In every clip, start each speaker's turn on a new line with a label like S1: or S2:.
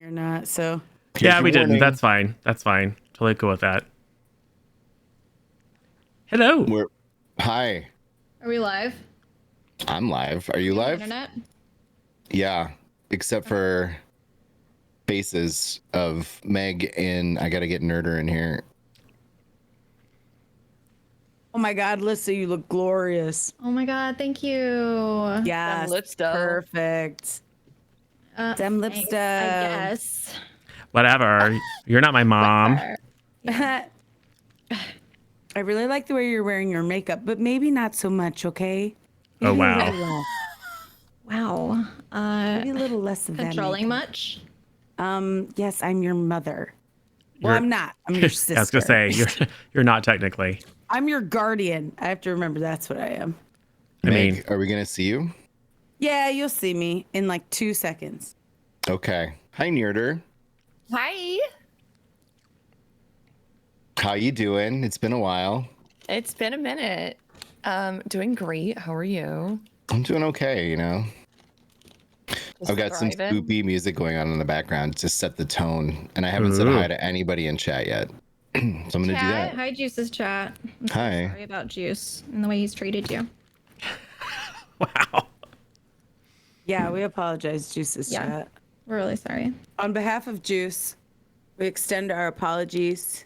S1: You're not, so.
S2: Yeah, we didn't. That's fine. That's fine. Totally cool with that. Hello.
S3: Hi.
S4: Are we live?
S3: I'm live. Are you live?
S4: Internet?
S3: Yeah, except for faces of Meg and I gotta get Nerder in here.
S1: Oh my God, Lissa, you look glorious.
S4: Oh my God, thank you.
S1: Yes, perfect. Them lip
S4: Thanks,
S1: stuff.
S4: I guess.
S2: Whatever. You're not my mom.
S1: I really like the way you're wearing your makeup, but maybe not so much, okay?
S2: Oh,
S1: Maybe
S2: wow.
S1: a little less.
S4: Wow.
S1: Maybe a little less of that.
S4: Controlling much?
S1: Yes, I'm your mother. Well, I'm not. I'm your sister.
S2: I was gonna say you're not technically.
S1: I'm your guardian. I have to remember that's what I am.
S3: Meg, are we gonna see you?
S1: Yeah, you'll see me in like 2 seconds.
S3: Okay. Hi, Nerder.
S5: Hi.
S3: How you doing? It's been a while.
S5: It's been a minute. Doing great. How are you?
S3: I'm doing okay, you know.
S5: Just
S3: I've got some
S5: thriving.
S3: spoopy music going on in the background to set the tone, and I haven't said hi to anybody in chat yet. So I'm gonna do that.
S4: Hi, Juice's chat. I'm so
S3: Hi.
S4: sorry about Juice and the way he's treated you.
S2: Wow.
S1: Yeah, we apologize, Juice's chat.
S4: We're really sorry.
S1: On behalf of Juice, we extend our apologies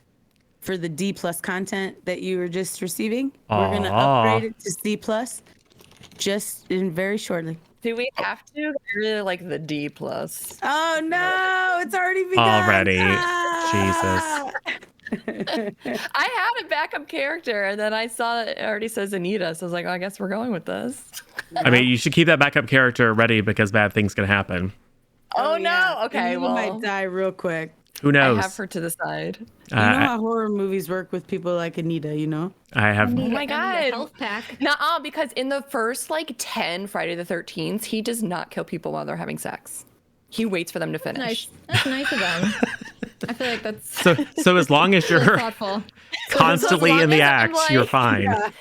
S1: for the D+ content that you were just receiving. We're going to upgrade it to C+ just in very shortly.
S5: Do we have to? I really like the D+.
S1: Oh no, it's already begun.
S2: Already.
S1: Ah!
S5: I had a backup character, and then I saw it already says Anita, so I was like, oh, I guess we're going with this.
S2: I mean, you should keep that backup character ready because bad things can happen.
S5: Oh, no. Okay,
S1: Anita
S5: well,
S1: might die real quick.
S2: Who knows?
S5: I have her to the side.
S1: You know how horror movies work with people like Anita, you know?
S2: I have.
S5: Oh my God.
S4: Health pack.
S5: Nuh-uh, because in the first like 10 Friday the 13th, he does not kill people while they're having sex. He waits for them to finish.
S4: Nice. That's nice of them. I feel like that's
S2: So as long as
S4: really
S2: you're
S4: thoughtful.
S2: constantly
S5: So as
S2: in the
S5: long as I'm
S2: act, you're
S5: like-
S2: fine.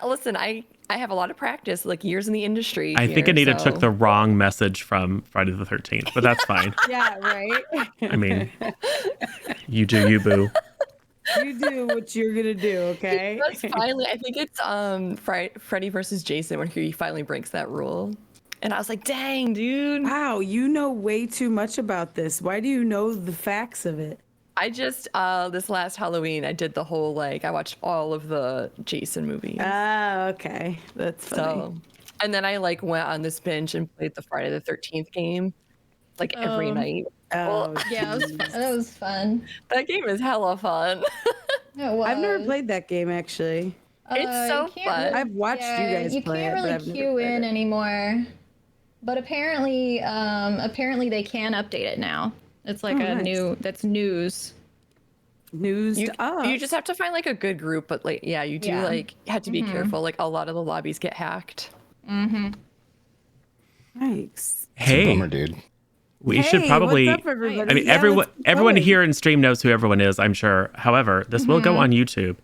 S5: Listen, I have a lot of practice, like years in the industry.
S2: I think
S5: here,
S2: Anita
S5: so-
S2: took the wrong message from Friday the 13th, but that's fine.
S1: Yeah, right?
S2: I mean, you do you, boo.
S1: You do what you're going to do, okay?
S5: That's finally, I think it's Freddy versus Jason when he finally breaks that rule. And I was like, dang, dude.
S1: Wow, you know way too much about this. Why do you know the facts of it?
S5: I just, this last Halloween, I did the whole, like, I watched all of the Jason movies.
S1: Ah, okay. That's funny.
S5: So, and then I, like, went on this binge and played the Friday the 13th game, like, every night.
S1: Oh,
S4: Yeah, that was fun.
S5: That game is hella fun.
S4: It was.
S1: I've never played that game, actually.
S5: It's so
S4: you can't
S5: fun.
S1: I've watched you guys
S4: You
S1: play
S4: can't
S1: it, but
S4: really
S1: I've never
S4: queue
S1: played
S4: in
S1: it.
S4: anymore. But apparently they can update it now. It's like that's news.
S1: News
S5: You,
S1: to us.
S5: you just have to find, like, a good group, but, like, yeah, you do,
S4: Yeah.
S5: like, have to be careful. Like, a lot of the lobbies get hacked.
S1: Nice.
S2: Hey,
S3: Bummer, dude.
S2: we should probably.
S1: What's up, everybody?
S2: I mean,
S1: Yeah,
S2: everyone
S1: let's keep
S2: everyone
S1: going.
S2: here in stream knows who everyone is, I'm sure. However, this will go on YouTube.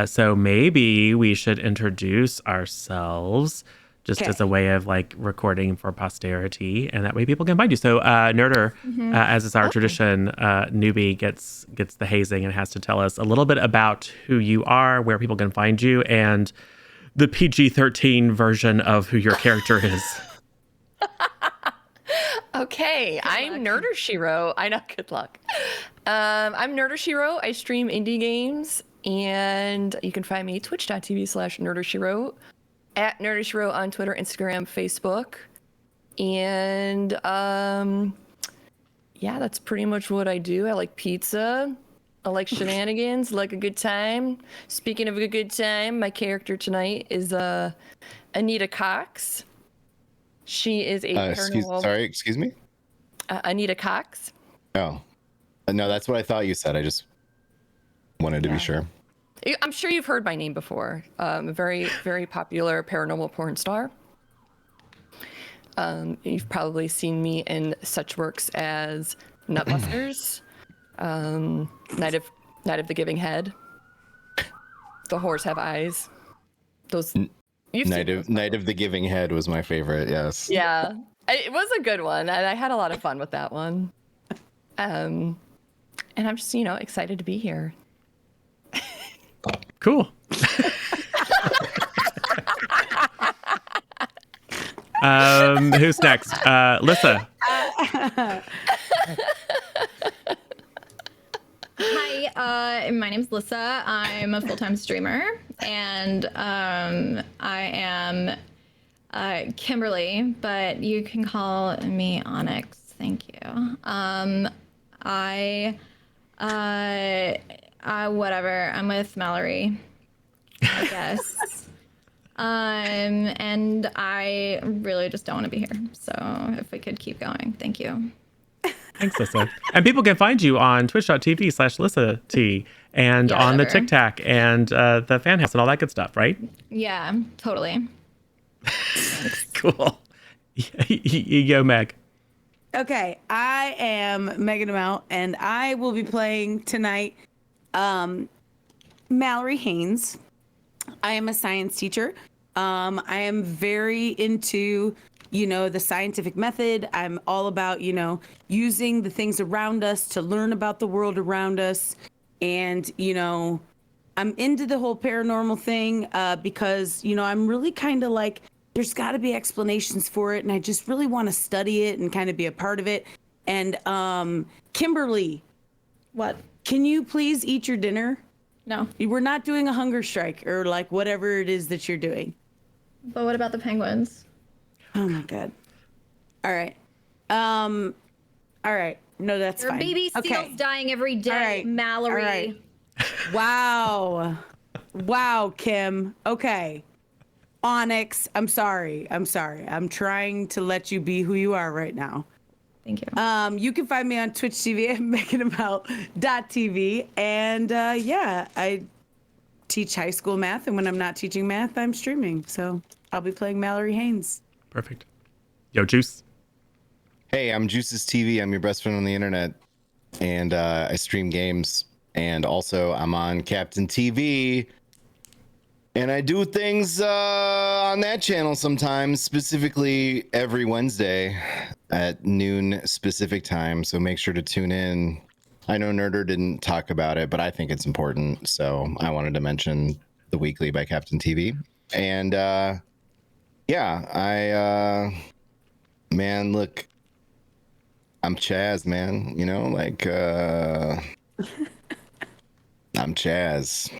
S2: So maybe we should introduce ourselves just as a way of like recording for posterity, and that way people can find you. So Nerder, as is our tradition, newbie gets the hazing and has to tell us a little bit about who you are, where people can find you, and the PG-13 version of who your character is.
S5: Okay, I'm Nerder Shiro. I know, good luck. I'm Nerder Shiro. I stream indie games, and you can find me twitch.tv/NerderShiro, at Nerder Shiro on Twitter, Instagram, Facebook. And yeah, that's pretty much what I do. I like pizza. I like shenanigans, like a good time. Speaking of a good time, my character tonight is Anita Cox. She is a paranormal...
S3: excuse me?
S5: Anita Cox.
S3: Oh. No, that's what I thought you said. I just wanted to be sure.
S5: I'm sure you've heard my name before. A very, very popular paranormal porn star. You've probably seen me in such works as Nutbusters, Night of the Giving Head, The Whores Have Eyes. Those...
S3: Night of the Giving Head was my favorite, yes.
S5: Yeah, it was a good one, and I had a lot of fun with that one. And I'm just, excited to be here.
S2: Cool. Who's next? Lissa.
S4: Hi, my name's Lissa. I'm a full-time streamer, and I am Kimberly, but you can call me Onyx. Thank you. Whatever. I'm with Mallory, I guess. And I really just don't want to be here. So if we could keep going, thank you.
S2: Thanks, Lissa. And people can find you on twitch.tv/LissaT and on the TikTok and the fan house and all that good stuff, right?
S4: Yeah, totally.
S2: Cool. You go, Meg.
S1: Okay, I am Megan Amount, and I will be playing tonight Mallory Haynes. I am a science teacher. I am very into, the scientific method. I'm all about, using the things around us to learn about the world around us. And, I'm into the whole paranormal thing because, I'm really kind of like, there's got to be explanations for it. And I just really want to study it and kind of be a part of it. And Kimberly.
S4: What?
S1: Can you please eat your dinner?
S4: No.
S1: We're not doing a hunger strike or like whatever it is that you're doing.
S4: But what about the penguins?
S1: Oh my God. All right. All right. No, that's
S4: There are
S1: fine.
S4: baby seals dying every day,
S1: All right.
S4: Mallory.
S1: All right. Wow. Wow, Kim. Okay. Onyx, I'm sorry. I'm trying to let you be who you are right now.
S4: Thank you.
S1: You can find me on Twitch TV at meganamount.tv. And yeah, I teach high school math. And when I'm not teaching math, I'm streaming. So I'll be playing Mallory Haynes.
S2: Perfect. Yo, Juice.
S3: Hey, I'm Juice's TV. I'm your best friend on the internet. And I stream games. And also, I'm on Captain TV. And I do things on that channel sometimes, specifically every Wednesday at noon specific time. So make sure to tune in. I know Nerder didn't talk about it, but I think it's important. So I wanted to mention The Weekly by Captain TV. And yeah, man, look, I'm Chaz, man. I'm Chaz.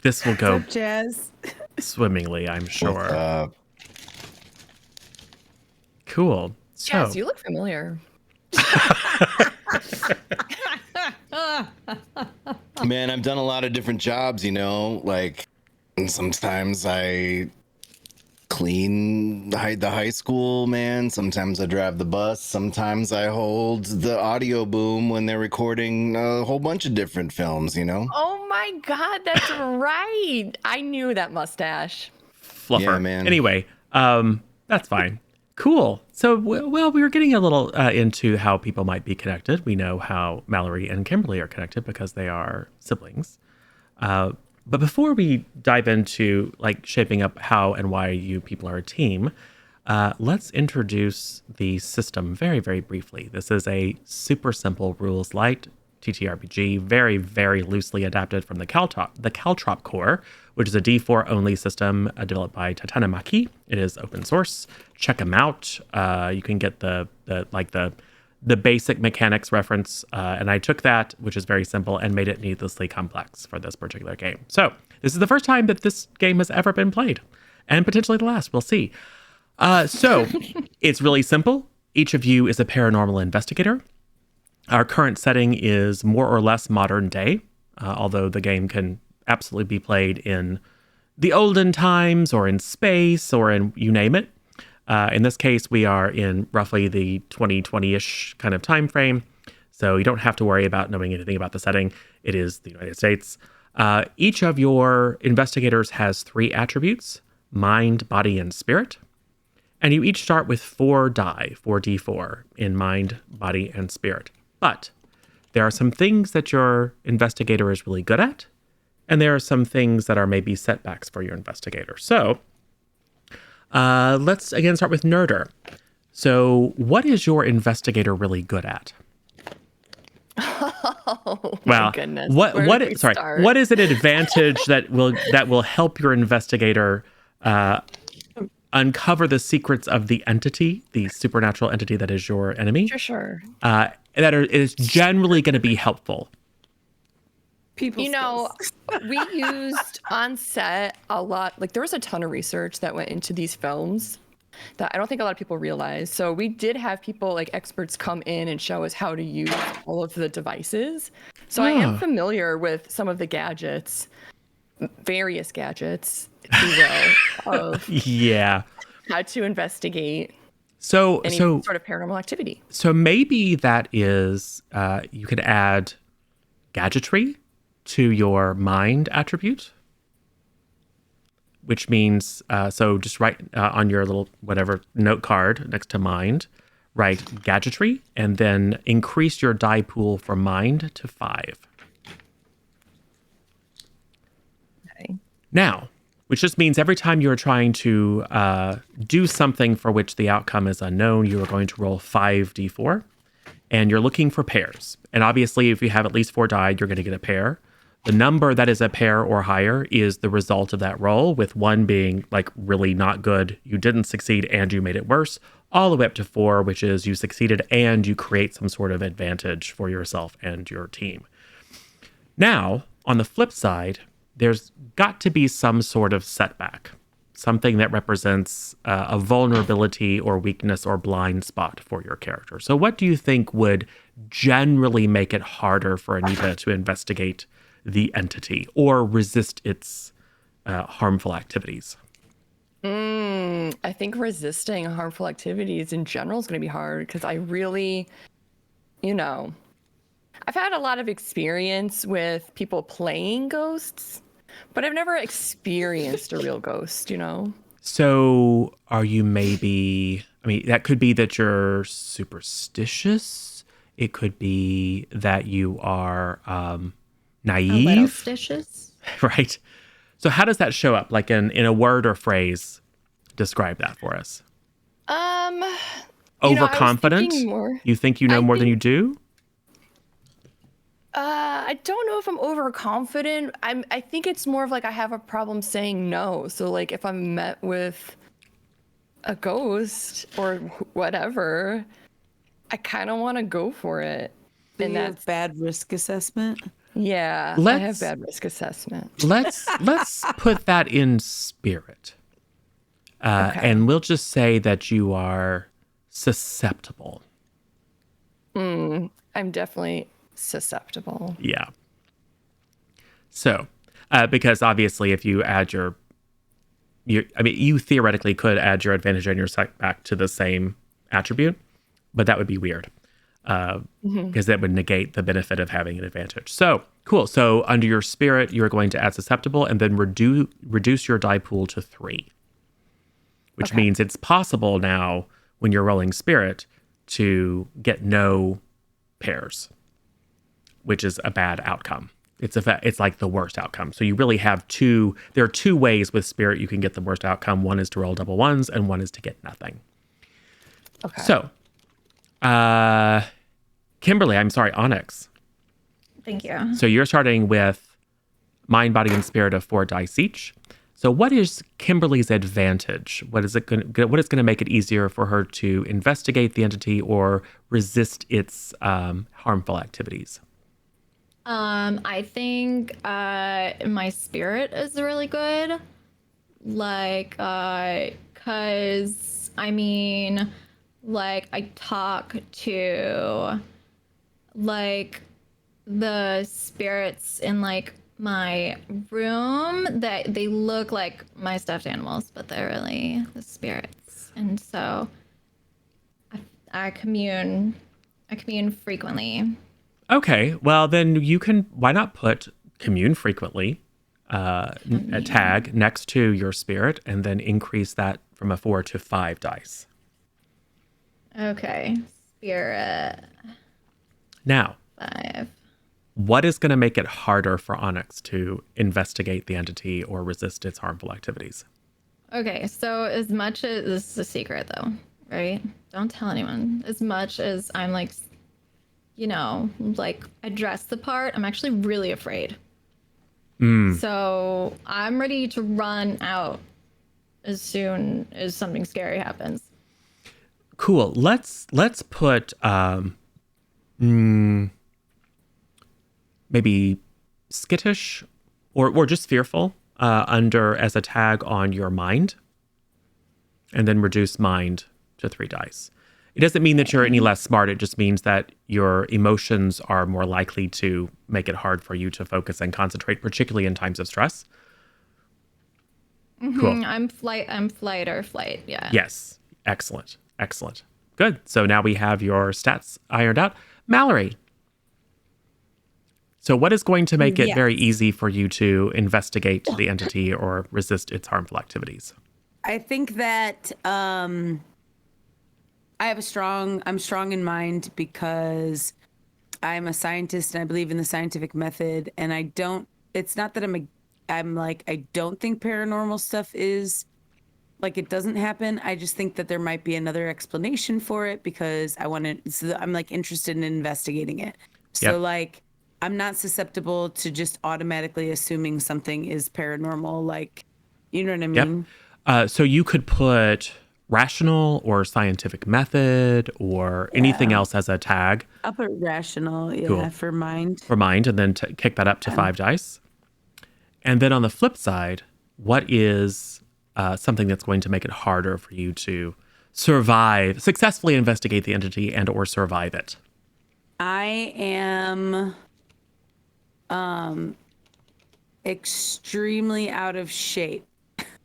S2: This will go
S1: What's up, Jazz?
S2: swimmingly, I'm sure.
S3: What's up?
S2: Cool. So,
S5: Yes, you look familiar.
S3: Man, I've done a lot of different jobs, like sometimes I clean the high school, man. Sometimes I drive the bus. Sometimes I hold the audio boom when they're recording a whole bunch of different films,
S5: Oh my God, that's right. I knew that mustache.
S2: fluffer.
S3: Yeah, man.
S2: Anyway, that's fine. Cool. So, well, we were getting a little into how people might be connected. We know how Mallory and Kimberly are connected because they are siblings. But before we dive into like shaping up how and why you people are a team, let's introduce the system very, very briefly. This is a super simple rules light TTRPG, very, very loosely adapted from the Caltrop core, which is a D4 only system developed by Tatanamaki. It is open source. Check them out. You can get the basic mechanics reference, and I took that, which is very simple, and made it needlessly complex for this particular game. So this is the first time that this game has ever been played, and potentially the last. We'll see. So it's really simple. Each of you is a paranormal investigator. Our current setting is more or less modern day, although the game can absolutely be played in the olden times or in space or in you name it. In this case, we are in roughly the 2020-ish kind of time frame, so you don't have to worry about knowing anything about the setting. It is the United States. Each of your investigators has 3 attributes: mind, body, and spirit. And you each start with 4 die, 4d4, in mind, body, and spirit. But there are some things that your investigator is really good at, and there are some things that are maybe setbacks for your investigator. So let's again start with Nerder. So, what is your investigator really good at?
S5: Oh
S2: Well,
S5: my goodness.
S2: what
S5: Where
S2: what
S5: do we
S2: sorry,
S5: start?
S2: what is an advantage that will help your investigator uncover the secrets of the entity, the supernatural entity that is your enemy?
S5: Sure.
S2: Is generally going to be helpful.
S1: People
S5: You know,
S1: skills.
S5: we used on set a lot, like there was a ton of research that went into these films that I don't think a lot of people realize. So we did have people like experts come in and show us how to use all of the devices. So I am familiar with some of the gadgets, various gadgets, if you will, of
S2: Yeah.
S5: how to investigate
S2: So
S5: any
S2: so
S5: sort of paranormal activity.
S2: so maybe that is you could add gadgetry to your mind attribute, which means so just write on your little whatever note card next to mind, write gadgetry, and then increase your die pool for mind to 5.
S5: Okay.
S2: Now, which just means every time you're trying to do something for which the outcome is unknown, you are going to roll 5d4, and you're looking for pairs. And obviously, if you have at least 4 die, you're going to get a pair. The number that is a pair or higher is the result of that roll, with 1 being like really not good, you didn't succeed and you made it worse, all the way up to 4, which is you succeeded and you create some sort of advantage for yourself and your team. Now, on the flip side, there's got to be some sort of setback, something that represents a vulnerability or weakness or blind spot for your character. So what do you think would generally make it harder for Anita to investigate the entity or resist its harmful activities?
S5: I think resisting harmful activities in general is going to be hard because I really, I've had a lot of experience with people playing ghosts, but I've never experienced a real ghost,
S2: So are you maybe, I mean, that could be that you're superstitious. It could be that you are naive.
S4: A little stitious.
S2: Right? So how does that show up? Like in a word or phrase, describe that for us. Overconfident? You think you know more than you do?
S5: I don't know if I'm overconfident. I think it's more of like I have a problem saying no. So like if I'm met with a ghost or whatever, I kind of want to go for it.
S1: And that's bad risk assessment.
S5: Yeah, I have bad risk assessment.
S2: Let's put that in spirit.
S5: Okay.
S2: And we'll just say that you are susceptible.
S5: I'm definitely susceptible.
S2: Yeah. So, because obviously if you add you theoretically could add your advantage and your setback to the same attribute, but that would be weird. Because that would negate the benefit of having an advantage. So, cool. So under your spirit, you're going to add susceptible and then reduce your die pool to 3. Which means it's possible now when you're rolling spirit to get no pairs, which is a bad outcome. It's like the worst outcome. So you really have there are 2 ways with spirit you can get the worst outcome. One is to roll double 1s and one is to get nothing.
S5: Okay.
S2: So, Kimberly, Onyx.
S4: Thank you.
S2: So you're starting with mind, body, and spirit of 4 dice each. So what is Kimberly's advantage? What is going to make it easier for her to investigate the entity or resist its harmful activities?
S4: I think my spirit is really good. Like, cause I mean, like I talk to like the spirits in like my room that they look like my stuffed animals, but they're really the spirits. And so I commune frequently.
S2: Okay, well then why not put commune frequently, a tag next to your spirit, and then increase that from a 4 to 5 dice.
S4: Okay, spirit.
S2: Now,
S4: 5.
S2: what is going to make it harder for Onyx to investigate the entity or resist its harmful activities?
S4: Okay, so as much as this is a secret though, right? Don't tell anyone. As much as I'm like, you know, like I dress the part, I'm actually really afraid. So I'm ready to run out as soon as something scary happens.
S2: Cool. Let's put maybe skittish or just fearful under as a tag on your mind, and then reduce mind to 3 dice. It doesn't mean that you're any less smart. It just means that your emotions are more likely to make it hard for you to focus and concentrate, particularly in times of stress. Cool.
S4: I'm flight or flight. Yeah.
S2: Yes. Excellent. Excellent. Good. So now we have your stats ironed out. Mallory. So what is going to make it very easy for you to investigate the entity or resist its harmful activities?
S1: I think that I'm strong in mind because I'm a scientist and I believe in the scientific method, and it's not that I don't think paranormal stuff is like it doesn't happen. I just think that there might be another explanation for it because I'm like interested in investigating it. So
S2: Yep.
S1: like I'm not susceptible to just automatically assuming something is paranormal. Like, you know what I mean?
S2: Yep. So you could put rational or scientific method or anything else as a tag.
S1: I'll put rational,
S2: Cool.
S1: for mind.
S2: For mind, and then kick that up to 5 dice. And then on the flip side, what is something that's going to make it harder for you to successfully investigate the entity and or survive it?
S1: I am extremely out of shape.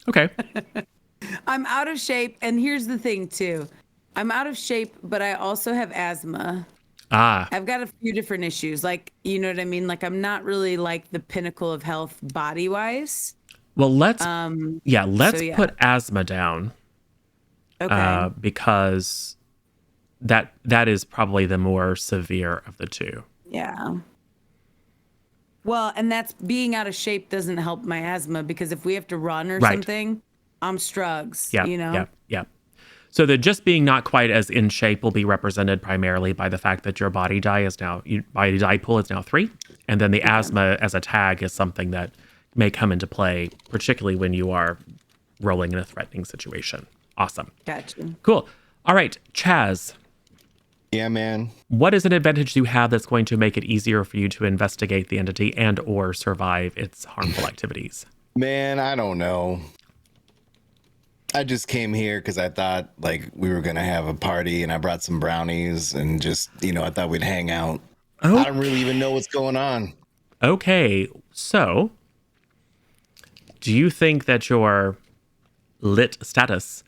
S2: Okay.
S1: I'm out of shape, and here's the thing too. I'm out of shape, but I also have asthma. I've got a few different issues. Like, you know what I mean? Like, I'm not really like the pinnacle of health body-wise.
S2: Well, let's put asthma down.
S1: Okay.
S2: Because that is probably the more severe of the two.
S1: Yeah. Well, and that's being out of shape doesn't help my asthma because if we have to run or something, I'm strugs, you know?
S2: Yeah. So the just being not quite as in shape will be represented primarily by the fact that your body die pool is now 3. And then the asthma as a tag is something that may come into play, particularly when you are rolling in a threatening situation. Awesome.
S1: Gotcha.
S2: Cool. All right, Chaz.
S3: Yeah, man.
S2: What is an advantage you have that's going to make it easier for you to investigate the entity and or survive its harmful activities?
S3: Man, I don't know. I just came here because I thought like we were gonna have a party, and I brought some brownies and just I thought we'd hang out. I don't really even know what's going on.
S2: Okay, so do you think that your lit status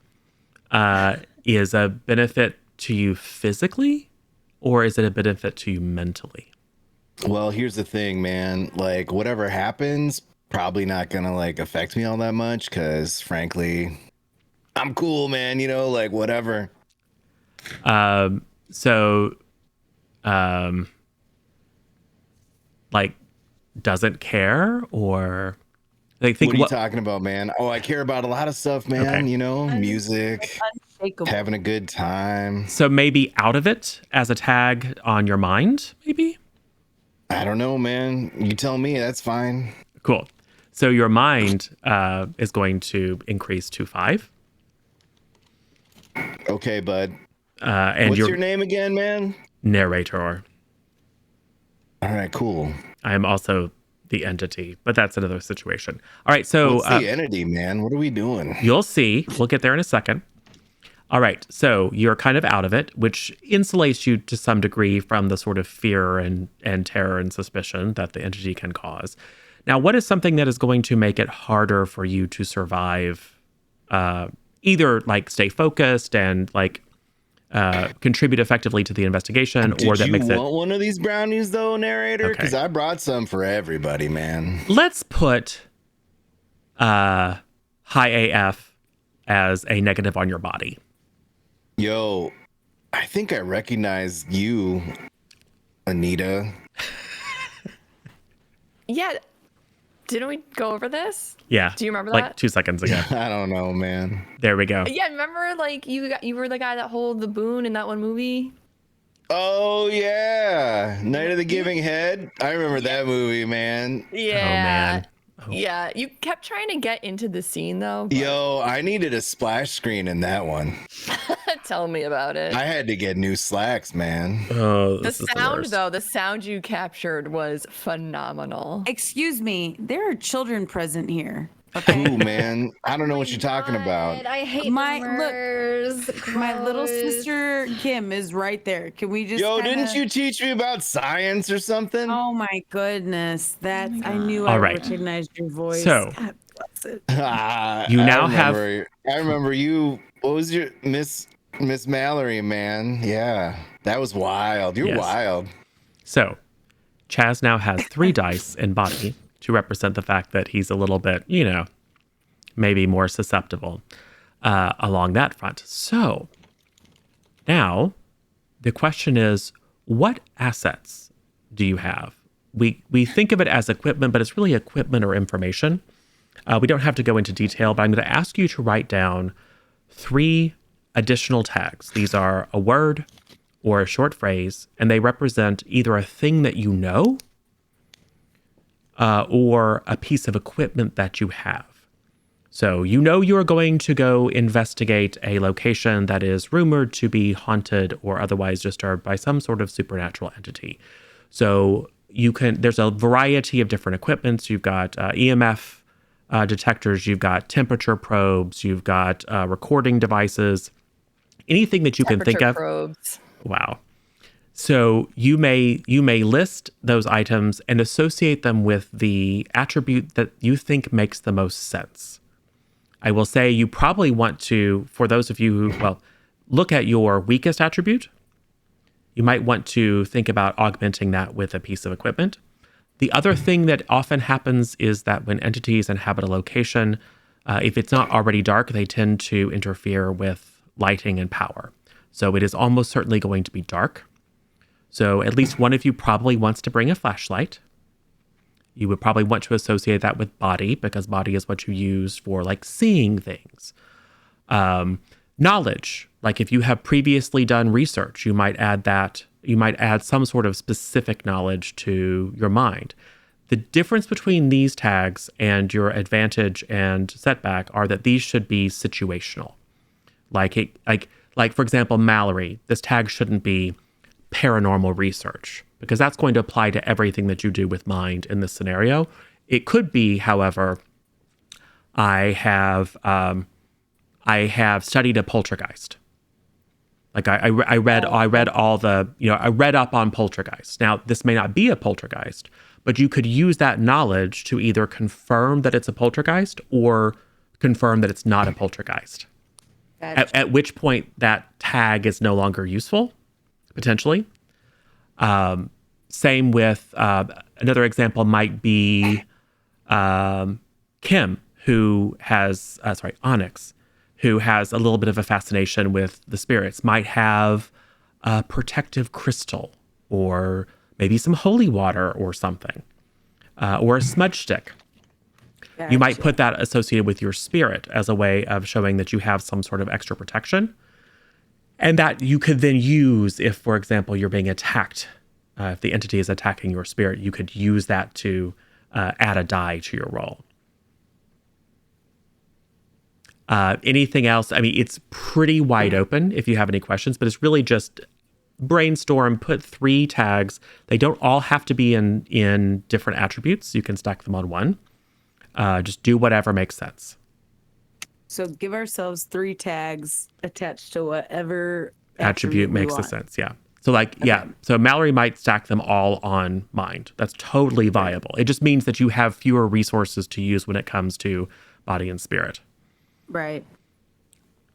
S2: is a benefit to you physically, or is it a benefit to you mentally?
S3: Well, here's the thing, man. Like whatever happens, probably not gonna like affect me all that much because frankly, I'm cool, man. Like whatever.
S2: Like doesn't care, or like think
S3: what are you talking about, man? Oh, I care about a lot of stuff, man.
S2: Okay.
S3: Music, having a good time.
S2: So maybe out of it as a tag on your mind, maybe?
S3: I don't know, man. You tell me. That's fine.
S2: Cool. So your mind is going to increase to 5.
S3: Okay, bud.
S2: And
S3: what's your name again, man?
S2: Narrator.
S3: All right, cool.
S2: I am also the entity, but that's another situation. All right, so
S3: what's the entity, man? What are we doing?
S2: You'll see. We'll get there in a second. All right, so you're kind of out of it, which insulates you to some degree from the sort of fear and terror and suspicion that the entity can cause. Now, what is something that is going to make it harder for you to survive, either like stay focused and like contribute effectively to the investigation, or that makes it...
S3: Did you want one of these brownies though, narrator? Because I brought some for everybody, man.
S2: Let's put high AF as a negative on your body.
S3: Yo, I think I recognize you, Anita.
S5: Yeah, Didn't we go over this?
S2: Yeah.
S5: Do you remember
S2: like
S5: that?
S2: 2 seconds ago.
S3: I don't know, man.
S2: There we go.
S5: Yeah, remember like you were the guy that held the boon in that one movie?
S3: Oh yeah, Night of the Giving Head. I remember that movie, man.
S5: Yeah.
S2: Oh, man. Oh.
S5: Yeah, you kept trying to get into the scene though. but-
S3: Yo, I needed a splash screen in that one.
S5: Tell me about it.
S3: I had to get new slacks, man.
S2: Oh,
S5: The
S2: this is
S5: sound
S2: worst.
S5: though, the sound you captured was phenomenal.
S1: Excuse me, there are children present here. Okay.
S3: Ooh, man, I don't know what you're talking about.
S4: I hate
S1: My-
S4: boomers.
S1: My little
S4: Gross.
S1: sister Kim is right there. Can we just?
S3: Yo,
S1: kinda-
S3: didn't you teach me about science or something?
S1: Oh my goodness, that's I knew
S2: All
S1: I
S2: right.
S1: recognized your voice.
S2: So-
S1: God bless it.
S2: You now have-
S3: I remember you. What was your Miss Mallory, man? Yeah, that was wild. You're
S2: Yes.
S3: wild.
S2: So, Chaz now has 3 dice in body to represent the fact that he's a little bit, maybe more susceptible along that front. So, now the question is, what assets do you have? We think of it as equipment, but it's really equipment or information. We don't have to go into detail, but I'm going to ask you to write down 3 additional tags. These are a word or a short phrase, and they represent either a thing that you know or a piece of equipment that you have. So you're going to go investigate a location that is rumored to be haunted or otherwise disturbed by some sort of supernatural entity. So there's a variety of different equipments. You've got EMF detectors, you've got temperature probes, you've got recording devices, anything that you can think of.
S5: Probes.
S2: Wow. So you may list those items and associate them with the attribute that you think makes the most sense. I will say you probably want to, for those of you who, look at your weakest attribute. You might want to think about augmenting that with a piece of equipment. The other thing that often happens is that when entities inhabit a location, if it's not already dark, they tend to interfere with lighting and power. So it is almost certainly going to be dark. So at least one of you probably wants to bring a flashlight. You would probably want to associate that with body, because body is what you use for like seeing things. Knowledge, like if you have previously done research, you might add that. You might add some sort of specific knowledge to your mind. The difference between these tags and your advantage and setback are that these should be situational. Like for example, Mallory, this tag shouldn't be paranormal research, because that's going to apply to everything that you do with mind in this scenario. It could be, however, I have studied a poltergeist. Like I read all the, I read up on poltergeist. Now, this may not be a poltergeist, but you could use that knowledge to either confirm that it's a poltergeist or confirm that it's not a poltergeist.
S1: Gotcha.
S2: At which point that tag is no longer useful, potentially. Same with another example might be Kim, who has, Onyx, who has a little bit of a fascination with the spirits, might have a protective crystal or maybe some holy water or something, or a smudge stick. You might
S1: Gotcha.
S2: put that associated with your spirit as a way of showing that you have some sort of extra protection. And that you could then use if, for example, you're being attacked. If the entity is attacking your spirit, you could use that to add a die to your roll. Anything else? I mean, it's pretty wide open if you have any questions, but it's really just brainstorm, put 3 tags. They don't all have to be in different attributes. You can stack them on one. Just do whatever makes sense.
S1: So give ourselves 3 tags attached to whatever
S2: Attribute
S1: we
S2: makes the
S1: want.
S2: sense, yeah. So so Mallory might stack them all on mind. That's totally viable. It just means that you have fewer resources to use when it comes to body and spirit.
S1: Right.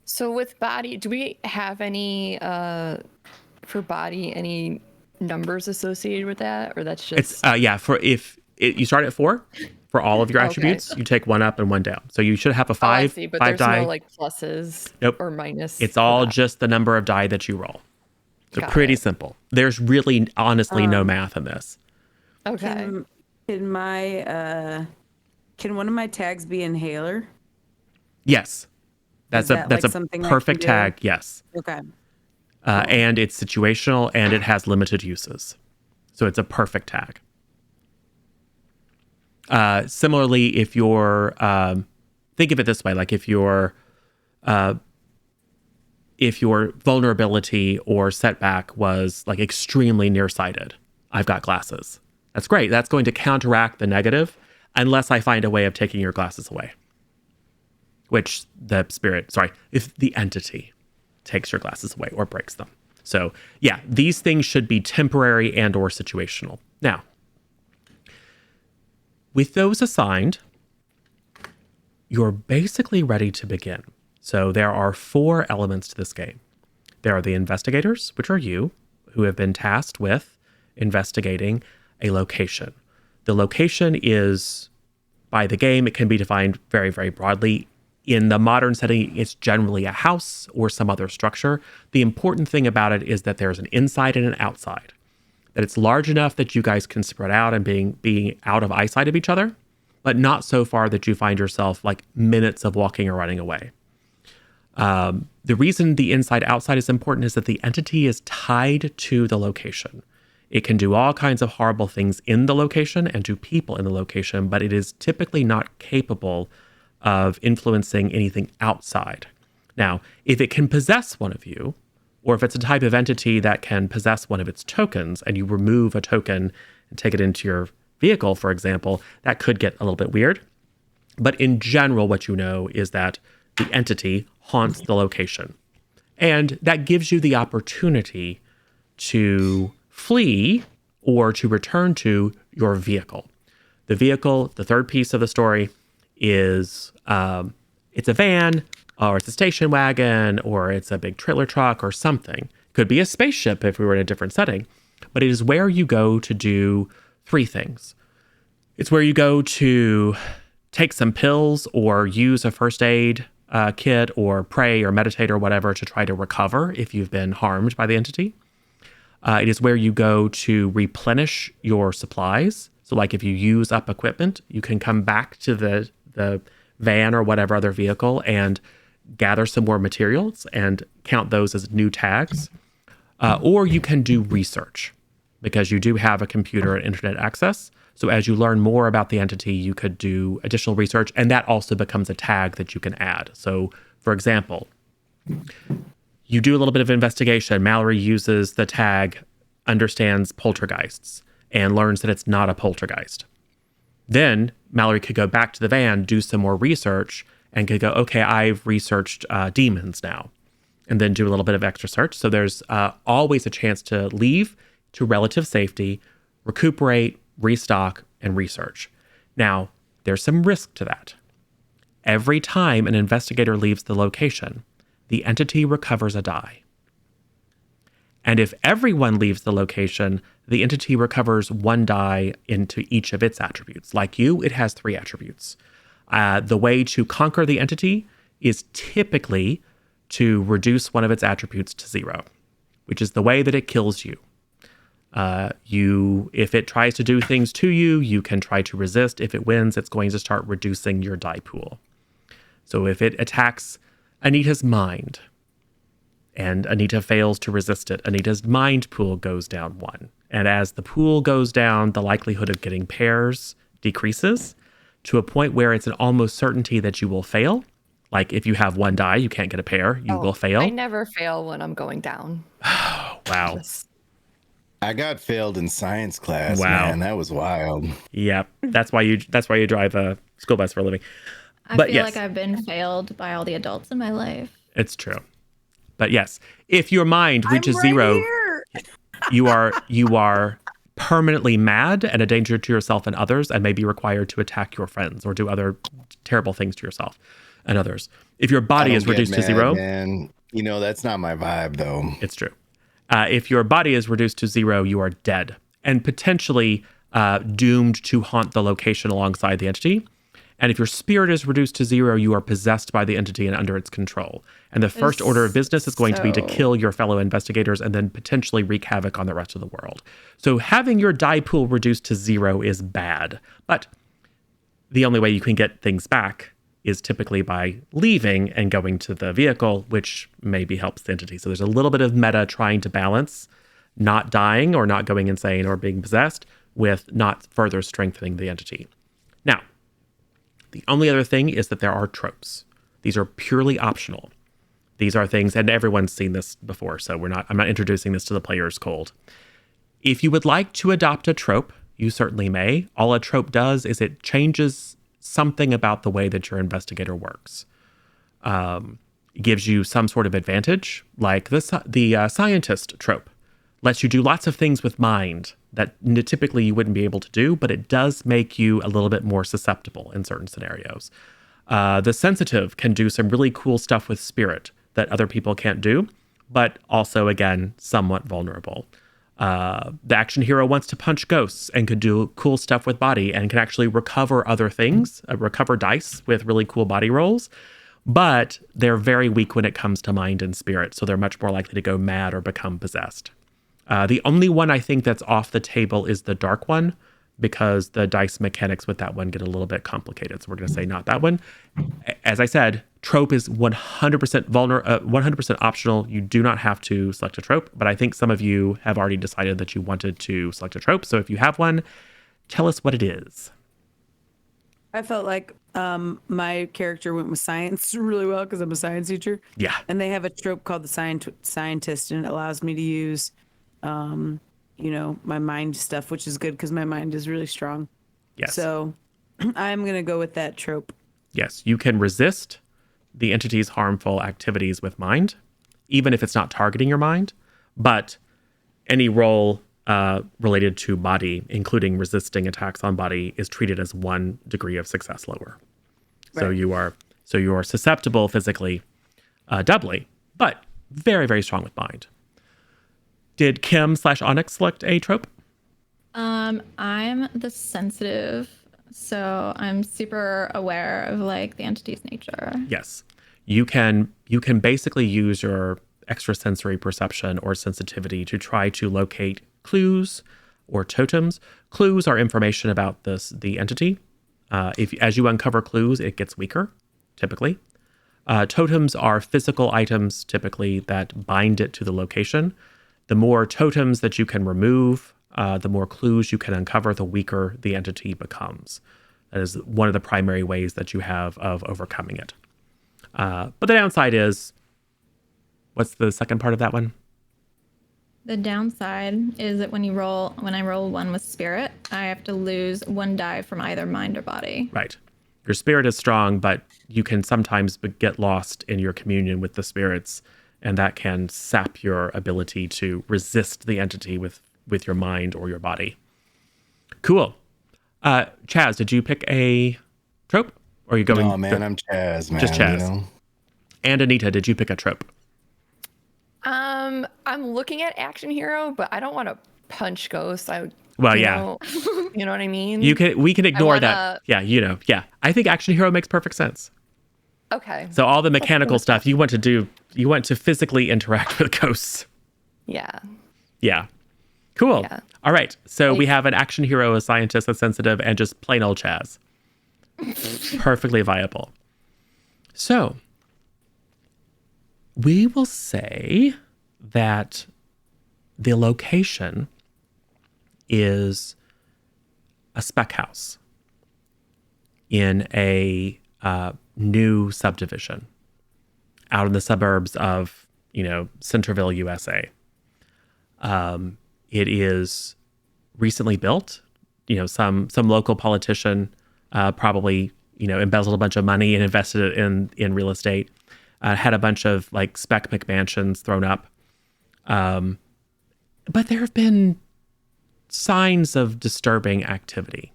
S5: So with body, do we have any for body any numbers associated with that, or that's just
S2: It's you start at 4 for all of your
S5: Okay.
S2: attributes, you take 1 up and 1 down. So you should have a 5.
S5: I see, but
S2: 5
S5: there's
S2: die.
S5: no like pluses
S2: Nope.
S5: or minus.
S2: It's
S5: for
S2: all
S5: that.
S2: just the number of die that you roll. So
S5: Got
S2: pretty
S5: it.
S2: simple. There's really honestly no math in this.
S5: Okay.
S1: Can my Can one of my tags be inhaler?
S2: Yes. That's
S1: Is that,
S2: that's
S1: like,
S2: a
S1: something I
S2: perfect
S1: can do?
S2: tag. Yes.
S1: Okay.
S2: And it's situational and it has limited uses. So it's a perfect tag. Similarly, if you're, think of it this way, like if your vulnerability or setback was like extremely nearsighted, I've got glasses. That's great. That's going to counteract the negative unless I find a way of taking your glasses away. Which if the entity takes your glasses away or breaks them. So yeah, these things should be temporary and or situational. Now, with those assigned, you're basically ready to begin. So there are 4 elements to this game. There are the investigators, which are you, who have been tasked with investigating a location. The location is, by the game, it can be defined very, very broadly. In the modern setting, it's generally a house or some other structure. The important thing about it is that there's an inside and an outside, that it's large enough that you guys can spread out and being out of eyesight of each other, but not so far that you find yourself like minutes of walking or running away. The reason the inside-outside is important is that the entity is tied to the location. It can do all kinds of horrible things in the location and to people in the location, but it is typically not capable of influencing anything outside. Now, if it can possess one of you, or if it's a type of entity that can possess one of its tokens, and you remove a token and take it into your vehicle, for example, that could get a little bit weird. But in general, what you know is that the entity haunts the location. And that gives you the opportunity to flee or to return to your vehicle. The vehicle, the third piece of the story, is it's a van, or it's a station wagon, or it's a big trailer truck or something. Could be a spaceship if we were in a different setting. But it is where you go to do 3 things. It's where you go to take some pills or use a first aid kit or pray or meditate or whatever to try to recover if you've been harmed by the entity. It is where you go to replenish your supplies. So like if you use up equipment, you can come back to the van or whatever other vehicle and gather some more materials and count those as new tags. Or you can do research because you do have a computer and internet access. So as you learn more about the entity, you could do additional research, and that also becomes a tag that you can add. So for example, you do a little bit of investigation. Mallory uses the tag understands poltergeists and learns that it's not a poltergeist. Then Mallory could go back to the van, do some more research, and could go, okay, I've researched demons now, and then do a little bit of extra search. So there's always a chance to leave to relative safety, recuperate, restock, and research. Now, there's some risk to that. Every time an investigator leaves the location, the entity recovers a die. And if everyone leaves the location, the entity recovers 1 die into each of its attributes. Like you, it has 3 attributes. The way to conquer the entity is typically to reduce one of its attributes to 0, which is the way that it kills you. If it tries to do things to you, you can try to resist. If it wins, it's going to start reducing your die pool. So if it attacks Anita's mind, and Anita fails to resist it, Anita's mind pool goes down 1. And as the pool goes down, the likelihood of getting pairs decreases to a point where it's an almost certainty that you will fail. Like if you have 1 die, you can't get a pair, you will fail.
S5: I never fail when I'm going down.
S2: Wow.
S3: I got failed in science class.
S2: Wow.
S3: Man, that was wild.
S2: Yep. That's why you drive a school bus for a living.
S4: I feel like I've been failed by all the adults in my life.
S2: It's true. But yes, if your mind reaches 0, you are permanently mad and a danger to yourself and others, and may be required to attack your friends or do other terrible things to yourself and others. If your body is reduced to 0,
S3: man. You know, that's not my vibe, though.
S2: It's true. If your body is reduced to 0, you are dead and potentially doomed to haunt the location alongside the entity. And if your spirit is reduced to 0, you are possessed by the entity and under its control. And the first order of business is going to be to kill your fellow investigators and then potentially wreak havoc on the rest of the world. So having your die pool reduced to 0 is bad. But the only way you can get things back is typically by leaving and going to the vehicle, which maybe helps the entity. So there's a little bit of meta trying to balance not dying or not going insane or being possessed with not further strengthening the entity. Now, the only other thing is that there are tropes. These are purely optional. These are things, and everyone's seen this before, so I'm not introducing this to the players cold. If you would like to adopt a trope, you certainly may. All a trope does is it changes something about the way that your investigator works. It gives you some sort of advantage, like the scientist trope. Lets you do lots of things with mind that typically you wouldn't be able to do, but it does make you a little bit more susceptible in certain scenarios. The sensitive can do some really cool stuff with spirit that other people can't do, but also, again, somewhat vulnerable. The action hero wants to punch ghosts and could do cool stuff with body and can actually recover other things, recover dice with really cool body rolls, but they're very weak when it comes to mind and spirit, so they're much more likely to go mad or become possessed. The only one I think that's off the table is the dark one, because the dice mechanics with that one get a little bit complicated. So we're going to say not that one. As I said, trope is 100% 100% optional. You do not have to select a trope, but I think some of you have already decided that you wanted to select a trope. So if you have one, tell us what it is.
S1: I felt like my character went with science really well because I'm a science teacher.
S2: Yeah.
S1: And they have a trope called the scientist, and it allows me to use my mind stuff, which is good because my mind is really strong.
S2: Yes.
S1: So I'm going to go with that trope.
S2: Yes, you can resist the entity's harmful activities with mind, even if it's not targeting your mind. But any roll related to body, including resisting attacks on body, is treated as 1 degree of success lower. Right. So you are susceptible physically doubly, but very, very strong with mind. Did Kim/Onyx select a trope?
S4: I'm the sensitive, so I'm super aware of like the entity's nature.
S2: Yes. You can basically use your extrasensory perception or sensitivity to try to locate clues or totems. Clues are information about the entity. As you uncover clues, it gets weaker, typically. Totems are physical items, typically, that bind it to the location. The more totems that you can remove, the more clues you can uncover, the weaker the entity becomes. That is one of the primary ways that you have of overcoming it. But the downside is, what's the second part of that one?
S4: The downside is that when I roll 1 with spirit, I have to lose 1 die from either mind or body.
S2: Right. Your spirit is strong, but you can sometimes get lost in your communion with the spirits, and that can sap your ability to resist the entity with your mind or your body. Cool. Chaz, did you pick a trope? Or are you going?
S3: Oh man, I'm Chaz, man.
S2: Just Chaz.
S3: You know?
S2: And Anita, did you pick a trope?
S5: I'm looking at action hero, but I don't want to punch ghosts. You know what I mean?
S2: We can ignore that. Yeah, yeah. I think action hero makes perfect sense.
S5: Okay.
S2: So all the mechanical stuff you want to physically interact with ghosts.
S5: Yeah.
S2: Yeah. Cool.
S5: Yeah.
S2: All right. So we have an action hero, a scientist, a sensitive, and just plain old Chaz. Perfectly viable. So we will say that the location is a spec house in a new subdivision out in the suburbs of, Centerville, USA. It is recently built. Some local politician probably, embezzled a bunch of money and invested it in real estate. Had a bunch of like spec McMansions thrown up. But there have been signs of disturbing activity.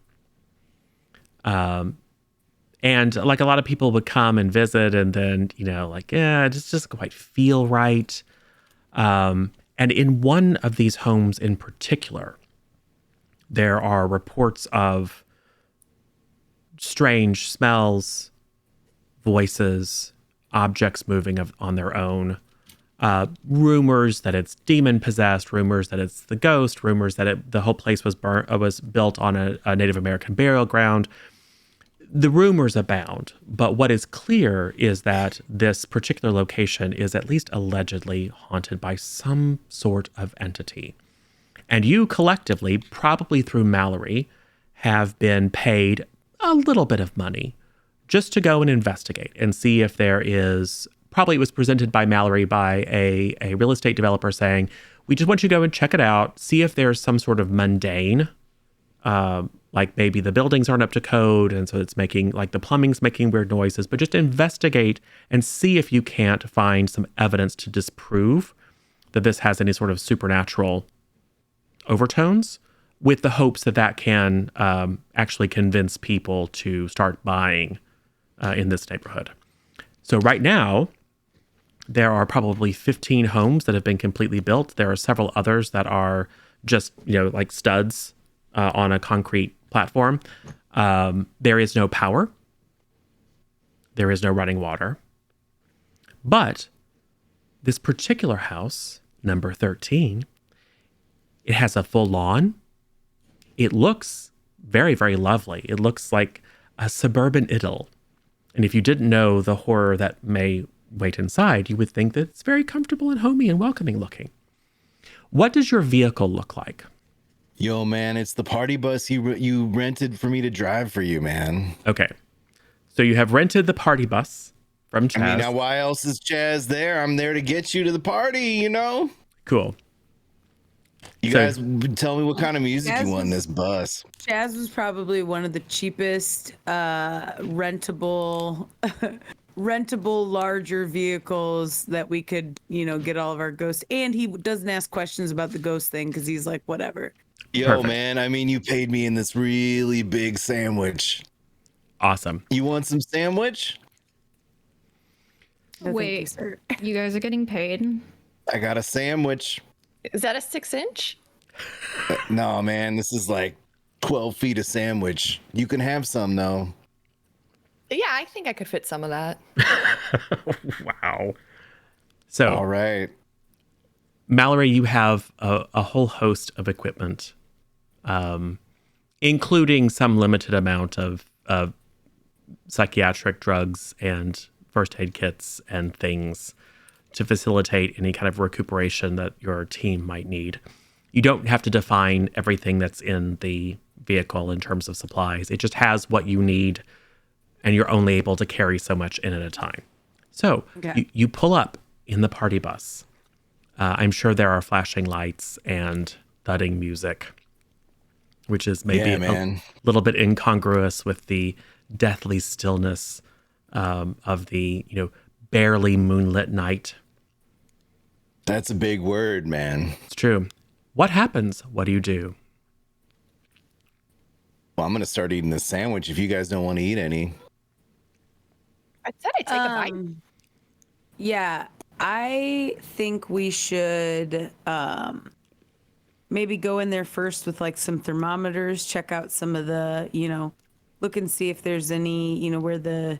S2: And like a lot of people would come and visit and then, it just doesn't quite feel right. And in one of these homes in particular, there are reports of strange smells, voices, objects moving on their own, rumors that it's demon possessed, rumors that it's the ghost, rumors that the whole place was built on a Native American burial ground. the rumors abound, but what is clear is that this particular location is at least allegedly haunted by some sort of entity. And you collectively, probably through Mallory, have been paid a little bit of money just to go and investigate and see if there is, probably it was presented by Mallory by a real estate developer saying, we just want you to go and check it out, see if there's some sort of mundane, like maybe the buildings aren't up to code and so it's making, like the plumbing's making weird noises, but just investigate and see if you can't find some evidence to disprove that this has any sort of supernatural overtones, with the hopes that that can actually convince people to start buying in this neighborhood. So right now, there are probably 15 homes that have been completely built. There are several others that are just, like studs on a concrete platform. There is no power. There is no running water. But this particular house, number 13, it has a full lawn. It looks very, very lovely. It looks like a suburban idyll. And if you didn't know the horror that may wait inside, you would think that it's very comfortable and homey and welcoming looking. What does your vehicle look like?
S3: Yo, man, it's the party bus you rented for me to drive for you, man.
S2: Okay. So you have rented the party bus from Chaz.
S3: I mean, now why else is Chaz there? I'm there to get you to the party,
S2: Cool.
S3: You guys tell me what kind of music you want in this bus.
S1: Chaz was probably one of the cheapest rentable larger vehicles that we could, get all of our ghosts. And he doesn't ask questions about the ghost thing because he's like, whatever.
S3: Yo, perfect. Man, I mean, you paid me in this really big sandwich.
S2: Awesome.
S3: You want some sandwich?
S4: Wait, you guys are getting paid?
S3: I got a sandwich.
S5: Is that a 6-inch?
S3: No, man, this is like 12 feet of sandwich. You can have some, though.
S5: Yeah, I think I could fit some of that.
S2: Wow. So,
S3: all right.
S2: Mallory, you have a whole host of equipment, including some limited amount of psychiatric drugs and first aid kits and things to facilitate any kind of recuperation that your team might need. You don't have to define everything that's in the vehicle in terms of supplies. It just has what you need, and you're only able to carry so much in at a time. So you pull up in the party bus. I'm sure there are flashing lights and thudding music, which is maybe a little bit incongruous with the deathly stillness of the, barely moonlit night.
S3: That's a big word, man.
S2: It's true. What happens? What do you do?
S3: Well, I'm going to start eating this sandwich if you guys don't want to eat any.
S5: I said I'd take a bite.
S1: Yeah, I think we should maybe go in there first with like some thermometers, check out some of the, look and see if there's any, where the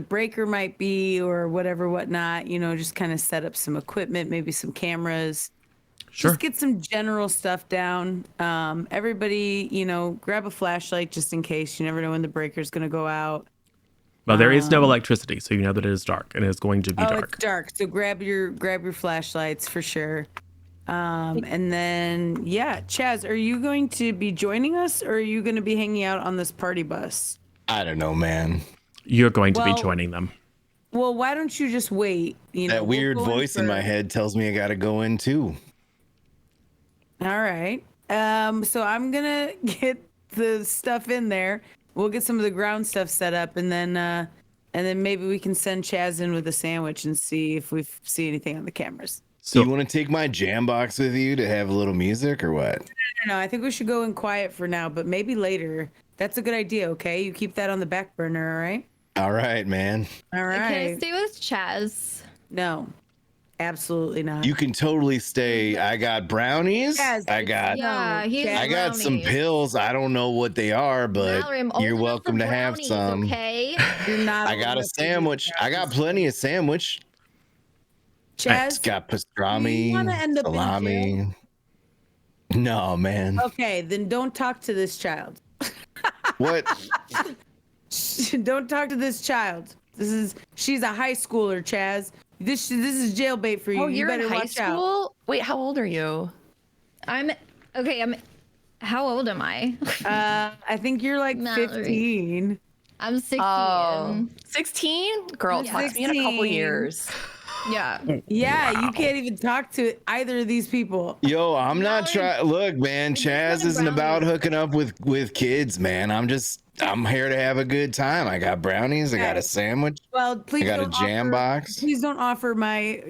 S1: breaker might be or whatnot, just kind of set up some equipment, maybe some cameras.
S2: Sure.
S1: Just get some general stuff down. Everybody, grab a flashlight just in case. You never know when the breaker's going to go out.
S2: Well, there is no electricity, so you know that it is dark and it is going to be dark.
S1: It's dark. So grab your flashlights for sure. And then, Chaz, are you going to be joining us or are you going to be hanging out on this party bus?
S3: I don't know, man.
S2: You're going to be joining them.
S1: Well, why don't you just wait?
S3: That weird voice in my head tells me I got to go in too.
S1: All right. So I'm going to get the stuff in there. We'll get some of the ground stuff set up and then maybe we can send Chaz in with a sandwich and see if we see anything on the cameras.
S3: So you want to take my jam box with you to have a little music or what?
S1: No, I think we should go in quiet for now, but maybe later. That's a good idea, okay? You keep that on the back burner, all right?
S3: All right, man.
S1: All right.
S4: Can I stay with Chaz?
S1: No, absolutely not.
S3: You can totally stay. I got brownies.
S1: Yes,
S3: I got
S4: I
S3: got some pills. I don't know what they are, but
S4: Mallory,
S3: you're welcome to have
S4: brownies,
S3: some.
S4: Okay.
S1: You're not.
S3: I got a sandwich. I got plenty of sandwich.
S1: Chaz,
S3: It's got pastrami,
S1: you wanna end up in
S3: salami. No, man.
S1: Okay, then don't talk to this child.
S3: What?
S1: Don't talk to this child. She's a high schooler, Chaz. This is jailbait for you.
S5: Oh,
S1: You
S5: you're
S1: better
S5: in high
S1: watch out.
S5: school? Wait, how old are you?
S4: How old am I?
S1: I think you're like
S4: Mallory.
S1: 15.
S4: I'm 16.
S5: Oh, 16? Girl,
S4: Yeah.
S5: talk to me in a couple
S1: 16.
S5: years.
S4: Yeah.
S1: Yeah,
S2: Wow.
S1: you can't even talk to either of these people.
S3: Yo, I'm not
S4: Mallory,
S3: trying. Look, man,
S4: just
S3: Chaz
S4: wanted
S3: isn't about
S4: brownies.
S3: hooking up with kids, man. I'm here to have a good time. I got brownies. I got a
S1: Okay.
S3: sandwich.
S1: Well, please
S3: I got a
S1: don't
S3: jam
S1: offer,
S3: box.
S1: Please don't offer my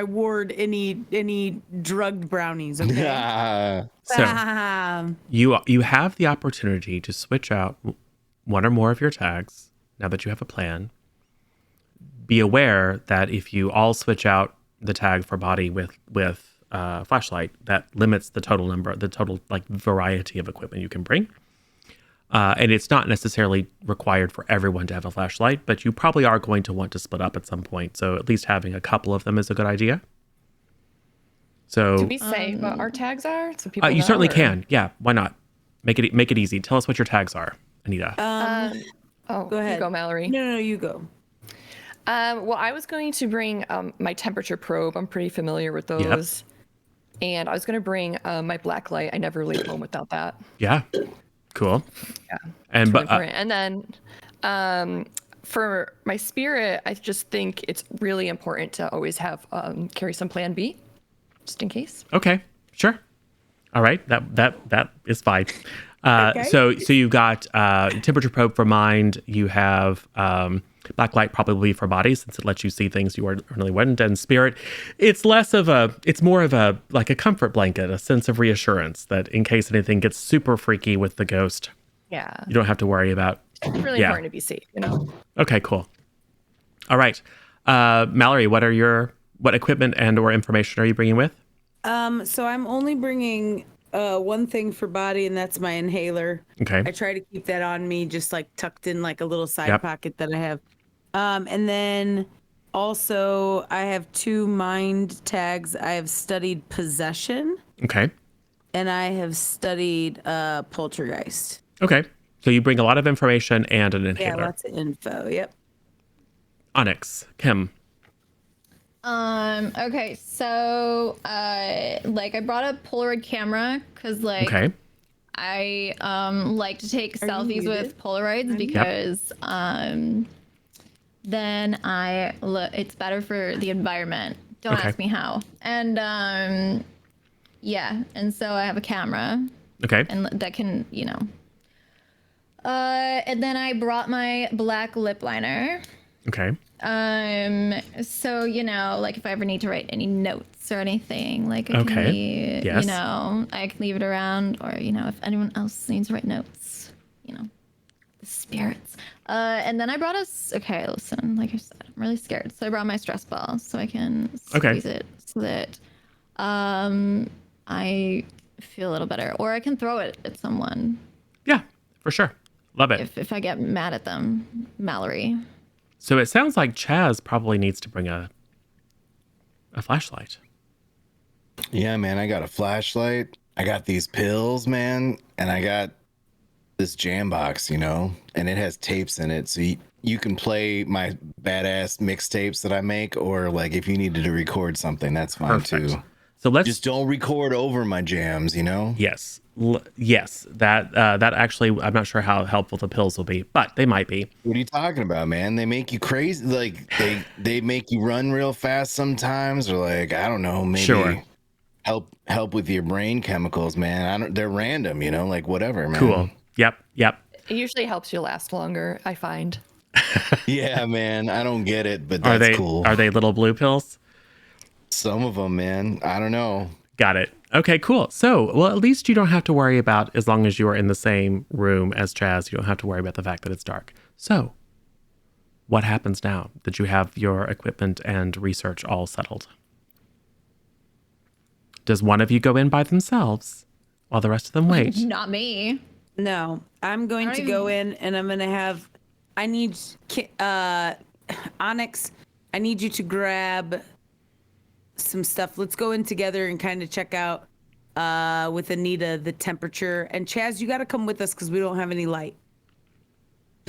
S1: ward any drugged brownies, okay?
S2: So you have the opportunity to switch out one or more of your tags now that you have a plan. Be aware that if you all switch out the tag for body with flashlight, that limits the total like variety of equipment you can bring. And it's not necessarily required for everyone to have a flashlight, but you probably are going to want to split up at some point. So at least having a couple of them is a good idea. So
S5: Do we say what our tags are? So people
S2: you
S5: know,
S2: certainly
S5: or-
S2: can. Yeah, why not? Make it easy. Tell us what your tags are, Anita.
S5: Oh,
S1: Go ahead.
S5: You go, Mallory.
S1: No, you go.
S5: Well, I was going to bring my temperature probe. I'm pretty familiar with those. And I was going to bring my black light. I never leave home without that.
S2: Yeah, cool.
S5: Yeah.
S2: And
S5: Really
S2: but
S5: important. And then for my spirit, I just think it's really important to always have carry some plan B, just in case.
S2: okay, sure. All right, that is fine.
S1: Okay.
S2: So you've got temperature probe for mind. You have black light probably for body, since it lets you see things you ordinarily wouldn't. And spirit, it's more of a like a comfort blanket, a sense of reassurance that in case anything gets super freaky with the ghost,
S5: Yeah.
S2: you don't have to worry about.
S5: It's really
S2: Yeah.
S5: important to be safe, you know?
S2: Okay, cool. All right, Mallory, what equipment and or information are you bringing with?
S1: So I'm only bringing one thing for body, and that's my inhaler.
S2: Okay.
S1: I try to keep that on me, just like tucked in like a little side
S2: Yep.
S1: pocket that I have. And then also I have 2 mind tags. I have studied possession
S2: Okay.
S1: and I have studied poltergeist.
S2: Okay. So you bring a lot of information and an
S1: Yeah,
S2: inhaler.
S1: lots of info. Yep.
S2: Onyx, Kim.
S4: Okay, so like I brought a Polaroid camera because like
S2: Okay.
S4: I like to take
S1: Are you
S4: selfies
S1: muted?
S4: with Polaroids because then it's better for the environment. Don't
S2: Okay.
S4: ask me how. And yeah, and so I have a camera
S2: Okay.
S4: and that can, and then I brought my black lip liner.
S2: Okay.
S4: So, like if I ever need to write any notes or anything, like I
S2: Okay.
S4: can leave,
S2: Yes.
S4: I can leave it around, or, if anyone else needs to write notes, the spirits. And then I brought okay, listen, like I said, I'm really scared. So I brought my stress ball so I can squeeze it so that, I feel a little better, or I can throw it at someone
S2: Yeah, for sure. Love it.
S4: if I get mad at them, Mallory.
S2: So it sounds like Chaz probably needs to bring a flashlight.
S3: Yeah, man, I got a flashlight. I got these pills, man, and I got this jam box, and it has tapes in it. So you can play my badass mixtapes that I make, or like if you needed to record something, that's fine
S2: Perfect.
S3: too.
S2: So let's
S3: Just don't record over my jams,
S2: Yes. Yes. That actually, I'm not sure how helpful the pills will be, but they might be.
S3: What are you talking about, man? They make you crazy. Like they make you run real fast sometimes, or like I don't know, maybe
S2: Sure.
S3: help with your brain chemicals, man. They're random, like whatever, man.
S2: Cool. Yep.
S5: It usually helps you last longer, I find.
S3: Yeah, man. I don't get it, but
S2: Are
S3: that's
S2: they
S3: cool.
S2: Are they little blue pills?
S3: Some of them, man. I don't know.
S2: Got it. Okay, cool. So, well, at least you don't have to worry about, as long as you are in the same room as Chaz, you don't have to worry about the fact that it's dark. So, what happens now that you have your equipment and research all settled? Does one of you go in by themselves while the rest of them wait?
S4: Not me.
S1: No, I'm going
S4: I
S1: to
S4: don't
S1: go in and I'm going to have, I need, Onyx, I need you to grab some stuff. Let's go in together and kind of check out with Anita the temperature. And Chaz, you got to come with us because we don't have any light.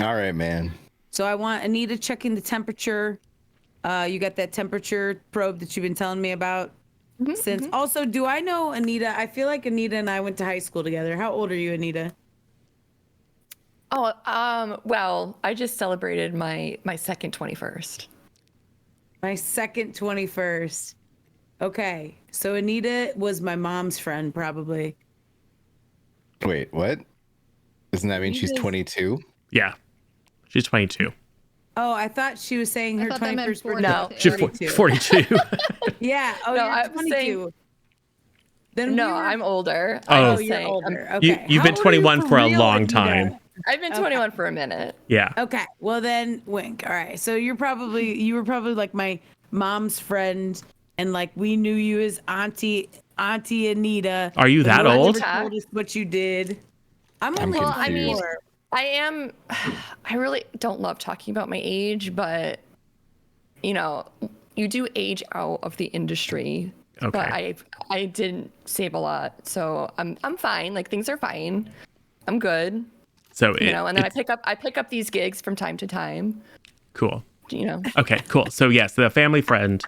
S3: All right, man.
S1: So I want Anita checking the temperature. You got that temperature probe that you've been telling me about since. Also, do I know Anita? I feel like Anita and I went to high school together. How old are you, Anita?
S5: Oh, well, I just celebrated my second 21st.
S1: My second 21st. Okay. So Anita was my mom's friend, probably.
S3: Wait, what? Doesn't that mean she's
S5: Anita's-
S3: 22?
S2: Yeah. She's 22.
S1: Oh, I thought she was saying her
S4: thought that meant
S1: 21st birthday.
S5: No.
S2: She's 42.
S1: Yeah. Oh,
S5: No,
S1: you're
S5: I'm
S1: 22.
S5: saying-
S1: Then
S5: No,
S1: we were...
S5: I'm older.
S2: Oh.
S5: I'm
S1: Oh,
S5: just
S1: you're
S5: saying,
S1: older.
S2: You,
S1: Okay.
S2: you've
S1: How
S2: been
S1: old are you
S2: 21 for a
S1: real,
S2: long
S1: Anita?
S2: time.
S5: I've been 21 for a minute.
S2: Yeah.
S1: Okay. Well, then wink. All right. So you were probably like my mom's friend, and like we knew you as Auntie Anita.
S2: Are you
S1: but
S2: that
S1: no one
S2: old?
S1: ever told us what you did. I'm only
S3: confused.
S5: I mean,
S1: 24.
S5: I really don't love talking about my age, but you know, you do age out of the industry.
S2: Okay.
S5: But I didn't save a lot, so I'm fine. Like things are fine. I'm good.
S2: So
S5: You know, and then I pick up these gigs from time to time.
S2: cool.
S5: You know.
S2: Okay, cool. So yes, the family friend.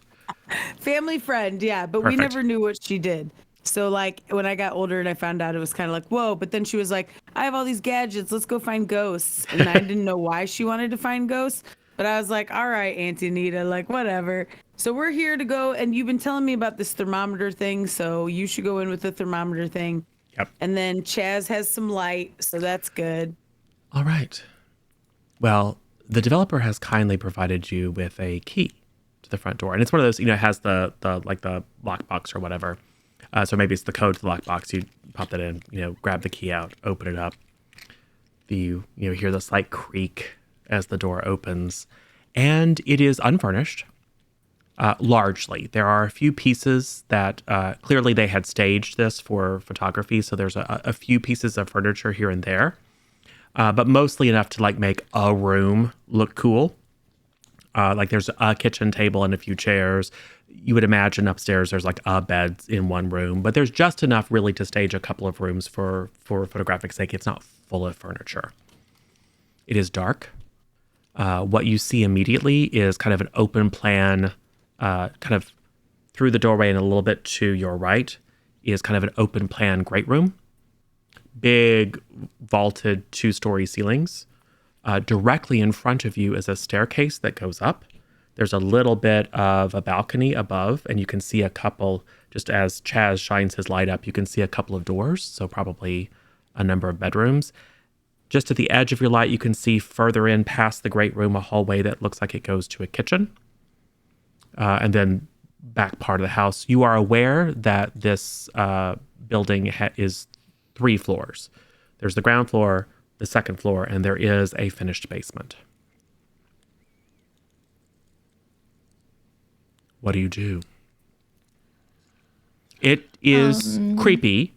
S1: Family friend, yeah, but we
S2: Perfect.
S1: never knew what she did. So like when I got older and I found out, it was kind of like, whoa. But then she was like, I have all these gadgets. Let's go find ghosts. And I didn't know why she wanted to find ghosts. But I was like, all right, Auntie Anita, like whatever. So we're here to go. And you've been telling me about this thermometer thing. So you should go in with the thermometer thing.
S2: Yep.
S1: And then Chaz has some light. So that's good.
S2: All right. Well, the developer has kindly provided you with a key to the front door, and it's one of those, it has the like the lockbox or whatever. So maybe it's the code to the lockbox. You pop that in, grab the key out, open it up. You hear the slight creak as the door opens, and it is unfurnished. Largely, there are a few pieces that clearly they had staged this for photography. So there's a few pieces of furniture here and there. But mostly enough to like make a room look cool. Like there's a kitchen table and a few chairs. You would imagine upstairs there's like a bed in one room, but there's just enough really to stage a couple of rooms for photographic sake. It's not full of furniture. It is dark. What you see immediately is kind of an open plan, kind of through the doorway and a little bit to your right is kind of an open plan great room. Big vaulted 2-story ceilings. Directly in front of you is a staircase that goes up. There's a little bit of a balcony above, and you can see a couple, just as Chaz shines his light up, you can see a couple of doors, so probably a number of bedrooms. Just at the edge of your light, you can see further in past the great room a hallway that looks like it goes to a kitchen. And then back part of the house. You are aware that this building is 3 floors. There's the ground floor, the second floor, and there is a finished basement. What do you do? It is creepy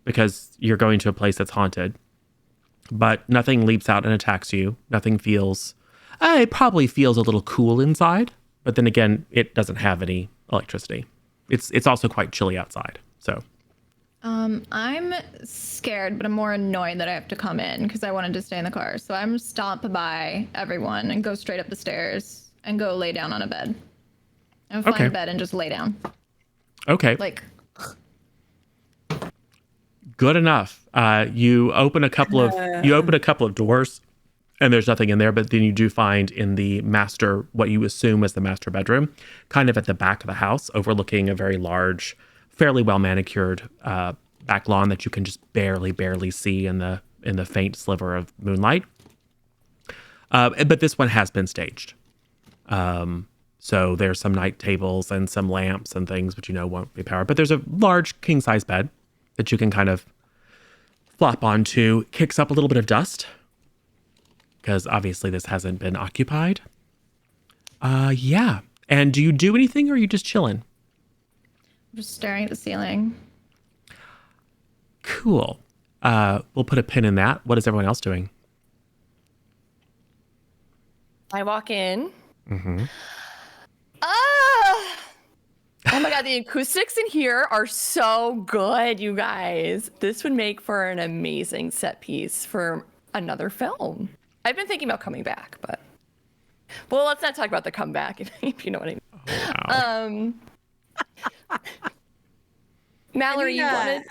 S2: because you're going to a place that's haunted, but nothing leaps out and attacks you. Nothing feels, it probably feels a little cool inside, but then again, it doesn't have any electricity. It's also quite chilly outside, so.
S4: I'm scared, but I'm more annoyed that I have to come in because I wanted to stay in the car. So I'm stop by everyone and go straight up the stairs and go lay down on a bed. And find
S2: Okay.
S4: a bed and just lay down.
S2: Okay.
S4: Like,
S2: Good enough. You open a couple of doors, and there's nothing in there. But then you do find in the master, what you assume is the master bedroom, kind of at the back of the house, overlooking a very large, fairly well manicured back lawn that you can just barely see in the faint sliver of moonlight. But this one has been staged. So there's some night tables and some lamps and things, which won't be powered. But there's a large king size bed that you can kind of flop onto. Kicks up a little bit of dust because obviously this hasn't been occupied. Yeah. And do you do anything or are you just chilling?
S4: I'm just staring at the ceiling.
S2: Cool. We'll put a pin in that. What is everyone else doing?
S5: I walk in.
S2: Mm-hmm.
S5: Oh my god, the acoustics in here are so good, you guys. This would make for an amazing set piece for another film. I've been thinking about coming back, but well, let's not talk about the comeback if you know what I mean.
S2: Oh, wow.
S5: Mallory, you wanted?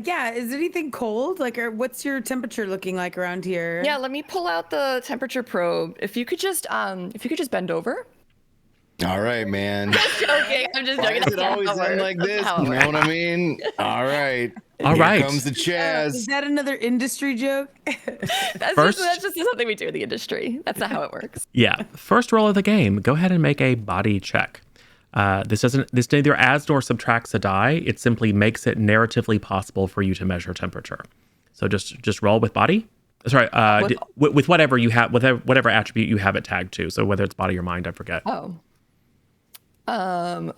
S1: Yeah. Is anything cold? Like, or what's your temperature looking like around here?
S5: Yeah, let me pull out the temperature probe. If you could just bend over.
S3: All right, man.
S5: Just joking. I'm just
S3: Why
S5: joking.
S3: does it always end like this? You know what I mean? All right.
S2: All
S3: Here
S2: right.
S3: comes the Chaz.
S1: Is that another industry joke?
S2: First-
S5: that's just something we do in the industry. That's not how it works.
S2: Yeah. First roll of the game. Go ahead and make a body check. This neither adds nor subtracts a die. It simply makes it narratively possible for you to measure temperature. So just roll with body. Sorry, with whatever you have, whatever attribute you have it tagged to. So whether it's body or mind, I forget.
S5: Oh. I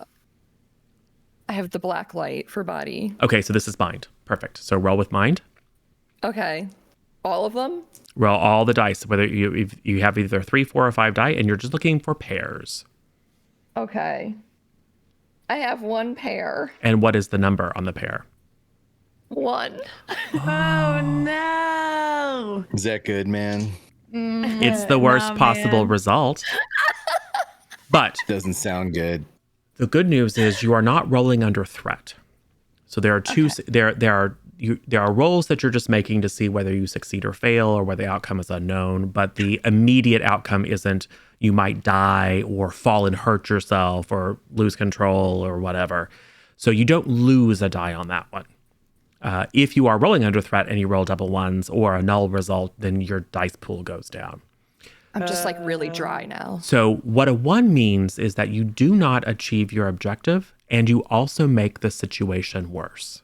S5: have the black light for body.
S2: Okay, so this is mind. Perfect. So roll with mind.
S5: Okay. All of them?
S2: Roll all the dice, whether you have either 3, 4, or 5 die, and you're just looking for pairs.
S5: Okay. I have one pair.
S2: And what is the number on the pair?
S5: 1.
S1: Oh no!
S3: Is that good, man?
S2: It's the worst possible result. But
S3: Doesn't sound good.
S2: the good news is you are not rolling under threat. So there are two. There are rolls that you're just making to see whether you succeed or fail, or whether the outcome is unknown. But the immediate outcome isn't you might die or fall and hurt yourself or lose control or whatever. So you don't lose a die on that one. If you are rolling under threat and you roll double ones or a null result, then your dice pool goes down.
S5: I'm just like really dry now.
S2: So what a 1 means is that you do not achieve your objective and you also make the situation worse.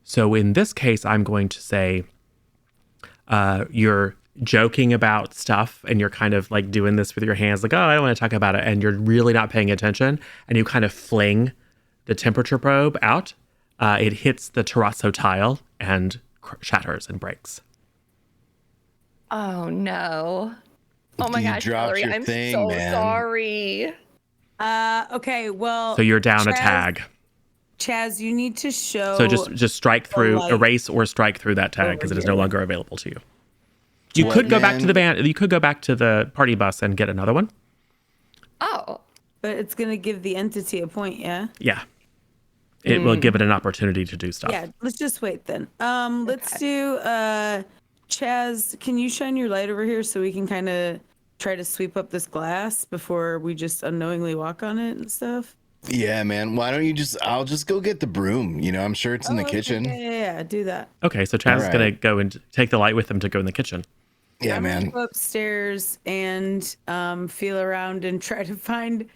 S2: So in this case, I'm going to say you're joking about stuff and you're kind of like doing this with your hands like, oh, I don't want to talk about it. And you're really not paying attention and you kind of fling the temperature probe out. It hits the terrazzo tile and shatters and breaks.
S5: Oh no. Oh my
S3: You
S5: gosh,
S3: dropped
S5: Mallory,
S3: your
S5: I'm
S3: thing,
S5: so
S3: man.
S5: sorry.
S1: Okay, well.
S2: So you're down a
S1: Chaz-
S2: tag.
S1: Chaz, you need to show.
S2: So just strike through,
S1: light
S2: erase or strike through that tag because it is no longer available to you. You could go back to the van. You could go back to the party bus and get another one.
S5: Oh.
S1: But it's gonna give the entity a point, yeah?
S2: Yeah. It will give it an opportunity to do stuff.
S1: Yeah, let's just wait then. Let's do Chaz, can you shine your light over here so we can kind of try to sweep up this glass before we just unknowingly walk on it and stuff?
S3: Yeah, man. Why don't you I'll just go get the broom. You know, I'm sure it's in the kitchen.
S1: Yeah, do that.
S2: Okay, so Chaz is
S3: All
S2: going to
S3: right.
S2: go and take the light with him to go in the kitchen.
S3: Yeah,
S1: I'm gonna
S3: man.
S1: go upstairs and feel around and try to find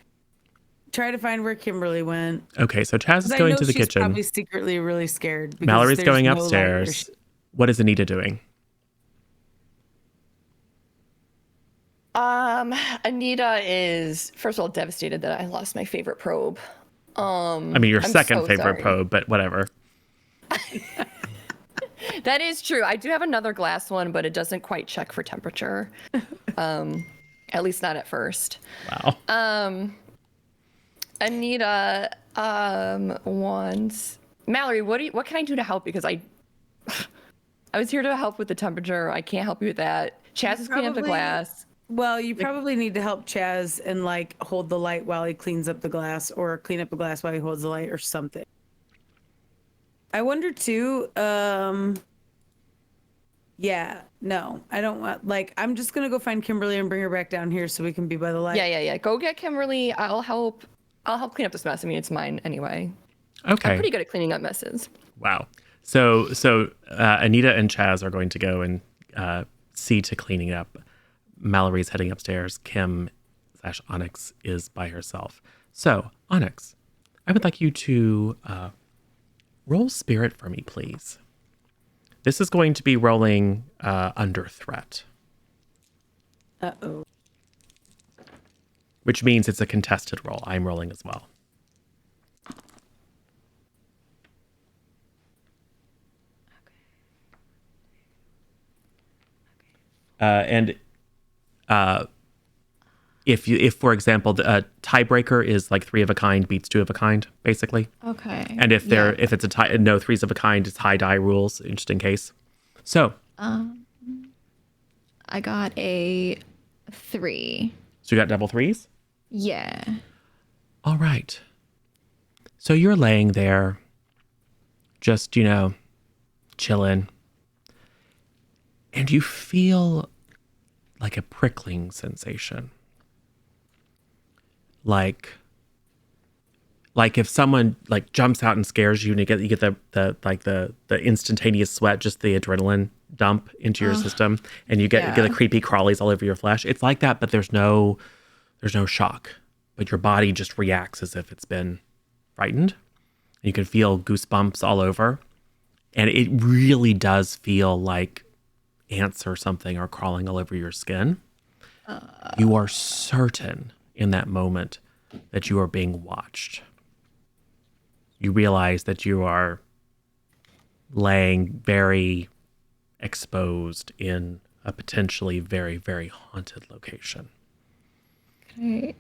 S1: where Kimberly went.
S2: Okay, so Chaz is
S1: 'Cause I
S2: going
S1: know
S2: to the
S1: she's
S2: kitchen.
S1: probably secretly really scared. because
S2: Mallory's
S1: there's
S2: going
S1: no light or
S2: upstairs.
S1: sh-
S2: What is Anita doing?
S5: Anita is first of all devastated that I lost my favorite probe.
S2: I mean, your
S5: I'm
S2: second
S5: so
S2: favorite
S5: sorry.
S2: probe, but whatever.
S5: That is true. I do have another glass one, but it doesn't quite check for temperature. At least not at first.
S2: Wow.
S5: Anita wants Mallory, what can I do to help? Because I was here to help with the temperature. I can't help you with that. Chaz is cleaning up the
S1: Probably-
S5: glass.
S1: Well, you probably need to help Chaz and like hold the light while he cleans up the glass, or clean up the glass while he holds the light, or something. I wonder too. Yeah, no, I don't want. Like, I'm just gonna go find Kimberly and bring her back down here so we can be by the light.
S5: Yeah. Go get Kimberly. I'll help clean up this mess. I mean, it's mine anyway.
S2: Okay.
S5: I'm pretty good at cleaning up messes.
S2: Wow. So Anita and Chaz are going to go and see to cleaning up. Mallory's heading upstairs. Kim/Onyx is by herself. So, Onyx, I would like you to roll spirit for me, please. This is going to be rolling under threat,
S1: Uh-oh.
S2: which means it's a contested roll. I'm rolling as well. And if for example the tiebreaker is like 3 of a kind beats 2 of a kind, basically.
S4: Okay.
S2: And if it's a tie, no 3s of a kind, it's high die rules, just in case. So
S4: I I got a 3.
S2: So you got double threes?
S4: Yeah.
S2: All right. So you're laying there, just, chilling, and you feel like a prickling sensation. Like if someone like jumps out and scares you and you get the instantaneous sweat, just the adrenaline dump into your system, and you get the creepy crawlies all over your flesh. It's like that, but there's no shock. But your body just reacts as if it's been frightened. You can feel goosebumps all over. And it really does feel like ants or something are crawling all over your skin. You are certain in that moment that you are being watched. You realize that you are laying very exposed in a potentially very, very haunted location.
S4: Okay.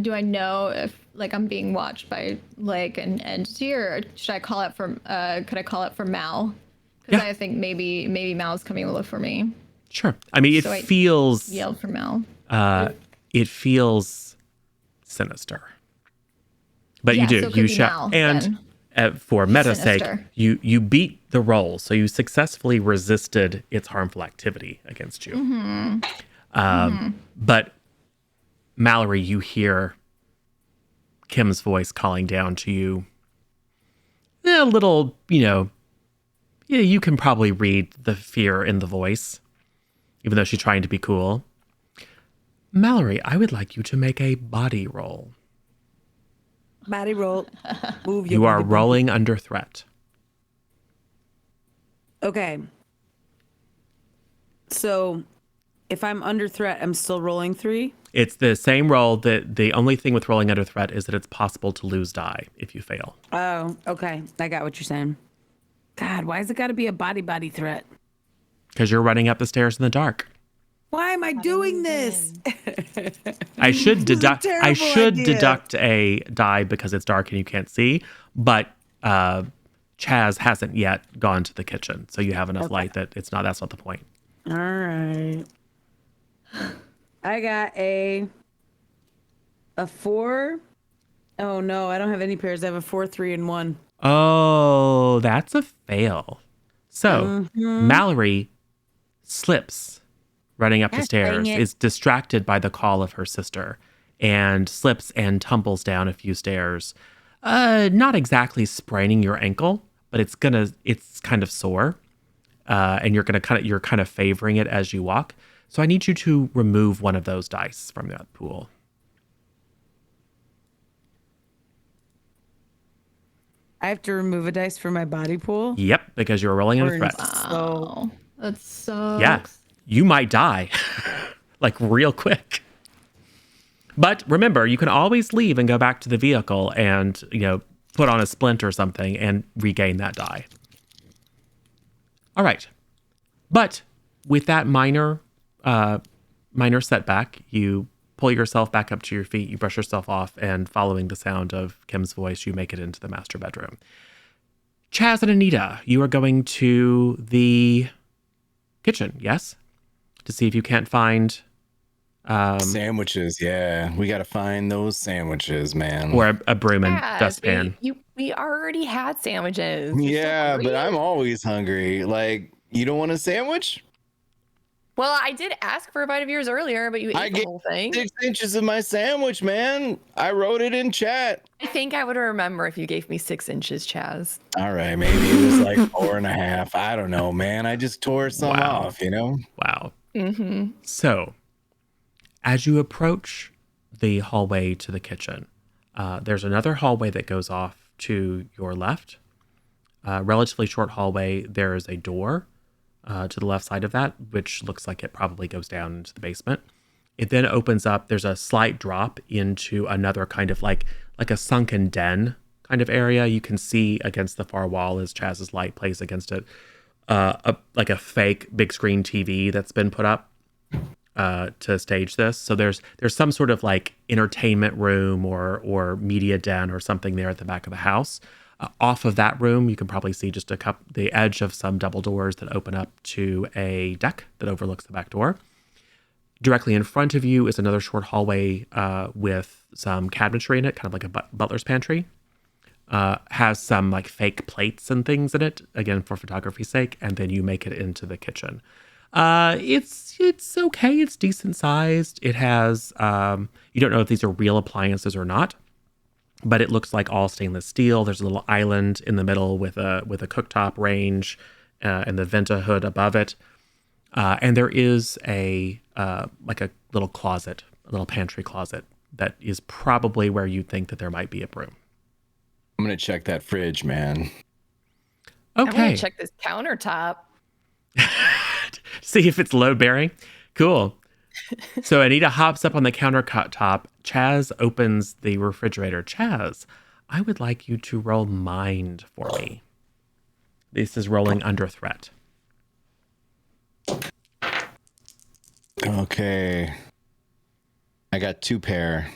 S4: Do I know if like I'm being watched by like an entity, or should I call it for? Could I call it for Mal? Because I think maybe Mal's coming to look for me.
S2: Sure. I mean,
S4: So I
S2: feels
S4: yelled for Mal.
S2: it feels sinister. But
S4: Yeah,
S2: you do.
S4: so it could
S2: You
S4: be
S2: shall.
S4: Mal,
S2: And for meta's sake,
S4: Sinister.
S2: you beat the roll, so you successfully resisted its harmful activity against you. But Mallory, you hear Kim's voice calling down to you. A little, you can probably read the fear in the voice, even though she's trying to be cool. Mallory, I would like you to make a body roll.
S1: Body roll. Move your
S2: You are
S1: body,
S2: rolling under threat.
S1: Okay. So if I'm under threat, I'm still rolling 3?
S2: It's the same roll. That the only thing with rolling under threat is that it's possible to lose die if you fail.
S1: Oh, okay. I got what you're saying. God, why has it got to be a body threat?
S2: Because you're running up the stairs in the dark.
S1: Why am I doing this?
S2: I should deduct. I
S1: terrible
S2: should
S1: idea.
S2: deduct a die because it's dark and you can't see. But Chaz hasn't yet gone to the kitchen, so you have enough light that it's not. That's not the point.
S1: All right. I got a 4. Oh no, I don't have any pairs. I have a 4, 3, and 1.
S2: Oh, that's a fail. So Mallory slips running up the stairs,
S1: dang it.
S2: is distracted by the call of her sister, and slips and tumbles down a few stairs. Not exactly spraining your ankle, but it's kind of sore. And you're kind of favoring it as you walk. So I need you to remove one of those dice from that pool.
S1: I have to remove a dice from my body pool.
S2: Yep, because you're rolling under threat.
S4: Oh, that sucks.
S2: Yeah, you might die, like real quick. But remember, you can always leave and go back to the vehicle and, put on a splint or something and regain that die. All right. But with that minor setback, you pull yourself back up to your feet, you brush yourself off, and following the sound of Kim's voice, you make it into the master bedroom. Chaz and Anita, you are going to the kitchen, yes? To see if you can't find...
S3: sandwiches, yeah. We got to find those sandwiches, man.
S2: Or a broom and
S5: Yeah,
S2: dustpan.
S5: we already had sandwiches. You're
S3: Yeah,
S5: so
S3: but I'm
S5: hungry.
S3: always hungry. Like, you don't want a sandwich?
S5: Well, I did ask for a bite of yours earlier, but you
S3: I
S5: ate the
S3: gave
S5: whole thing.
S3: 6 inches of my sandwich, man. I wrote it in chat.
S5: I think I would remember if you gave me 6 inches, Chaz.
S3: All right, maybe it was like 4.5. I don't know, man. I just tore some
S2: Wow.
S3: off, you know?
S2: Wow.
S5: Mm-hmm.
S2: So, as you approach the hallway to the kitchen, there's another hallway that goes off to your left. Relatively short hallway. There is a door to the left side of that, which looks like it probably goes down into the basement. It then opens up. There's a slight drop into another kind of like a sunken den kind of area. You can see against the far wall as Chaz's light plays against it, like a fake big screen TV that's been put up to stage this. So there's some sort of like entertainment room or media den or something there at the back of the house. Off of that room, you can probably see just the edge of some double doors that open up to a deck that overlooks the back door. Directly in front of you is another short hallway with some cabinetry in it, kind of like a butler's pantry. Has some like fake plates and things in it, again for photography's sake, and then you make it into the kitchen. It's okay. It's decent sized. It has you don't know if these are real appliances or not, but it looks like all stainless steel. There's a little island in the middle with a cooktop range and the Venta hood above it, and there is a like a little closet, a little pantry closet that is probably where you think that there might be a broom.
S3: I'm gonna check that fridge, man.
S5: I'm
S2: Okay.
S5: gonna check this countertop.
S2: See if it's load bearing. Cool. So Anita hops up on the countertop. Chaz opens the refrigerator. Chaz, I would like you to roll mind for me. This is rolling under threat.
S3: Okay. I got 2 pair.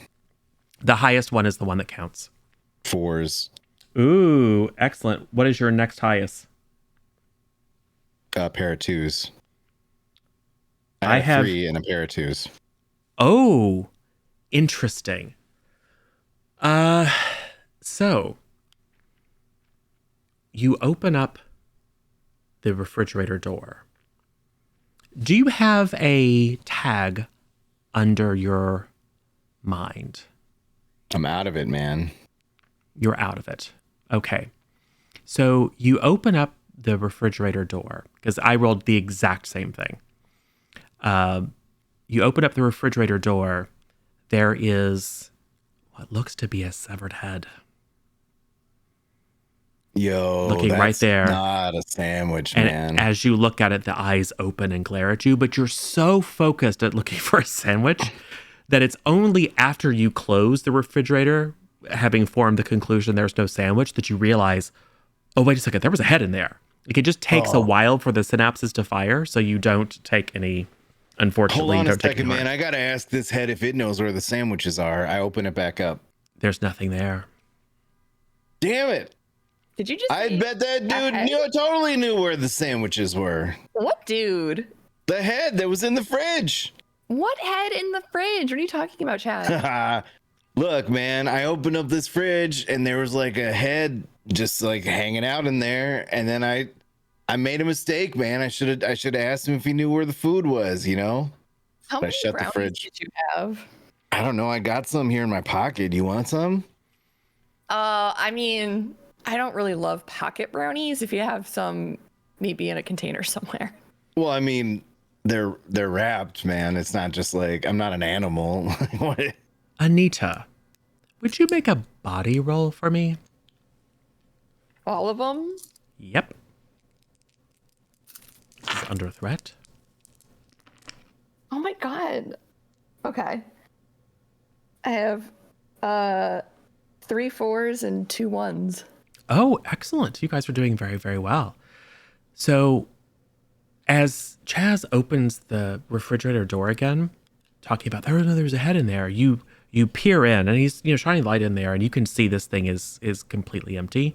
S2: The highest one is the one that counts.
S3: 4s.
S2: Ooh, excellent. What is your next highest?
S3: A pair of 2s.
S2: I
S3: have
S2: have
S3: 3 and a pair of 2s.
S2: Oh, interesting. So you open up the refrigerator door. Do you have a tag under your mind?
S3: I'm out of it, man.
S2: You're out of it. Okay. So you open up the refrigerator door, because I rolled the exact same thing. You open up the refrigerator door. There is what looks to be a severed head.
S3: Yo,
S2: Looking
S3: that's
S2: right there.
S3: Not a sandwich,
S2: And
S3: man.
S2: as you look at it, the eyes open and glare at you, but you're so focused at looking for a sandwich that it's only after you close the refrigerator, having formed the conclusion there's no sandwich, that you realize, oh, wait a second, there was a head in there. Like, it just takes a while for the synapses to fire, so you don't take any, unfortunately.
S3: Hold on
S2: you
S3: a
S2: don't take
S3: second,
S2: any
S3: man.
S2: harm.
S3: I gotta ask this head if it knows where the sandwiches are. I open it back up.
S2: There's nothing there.
S3: Damn it.
S5: Did you just?
S3: I
S5: say
S3: bet that
S5: a
S3: dude
S5: head?
S3: totally knew where the sandwiches were.
S5: What dude?
S3: The head that was in the fridge.
S5: What head in the fridge? What are you talking about, Chad?
S3: Look, man, I opened up this fridge and there was like a head just like hanging out in there, and then I made a mistake, man. I should have asked him if he knew where the food was, you know?
S5: How
S3: I
S5: many
S3: shut the
S5: brownies
S3: fridge.
S5: did you have?
S3: I don't know. I got some here in my pocket. You want some?
S5: I mean, I don't really love pocket brownies. If you have some, maybe in a container somewhere.
S3: Well, I mean, they're wrapped, man. It's not just like I'm not an animal. What?
S2: Anita, would you make a body roll for me?
S5: All of them?
S2: Yep. This is under threat.
S5: Oh my god. Okay. I have 3 4s and 2 1s.
S2: Oh, excellent. You guys are doing very, very well. So as Chaz opens the refrigerator door again, talking about there's a head in there, you peer in, and he's shining light in there, and you can see this thing is completely empty.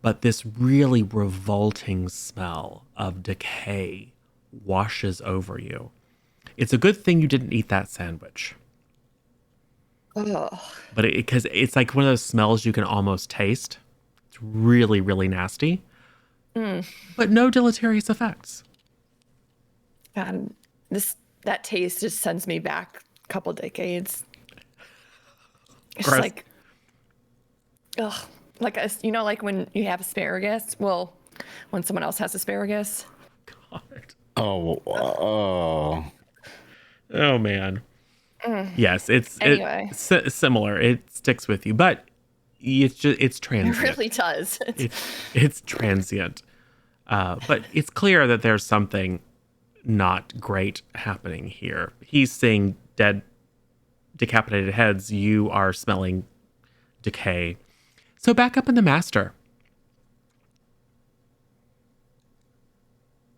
S2: But this really revolting smell of decay washes over you. It's a good thing you didn't eat that sandwich.
S5: Ugh.
S2: But because it's like one of those smells you can almost taste. It's really, really nasty. But no deleterious effects.
S5: God, that taste just sends me back a couple decades. It's
S2: Gross.
S5: like, ugh, like like when you have asparagus. Well, when someone else has asparagus.
S2: God.
S3: Oh,
S2: Oh man. Yes,
S5: Anyway.
S2: it's similar. It sticks with you, but it's
S5: It
S2: transient.
S5: really does.
S2: It's transient. But it's clear that there's something not great happening here. He's seeing dead, decapitated heads. You are smelling decay. So back up in the master.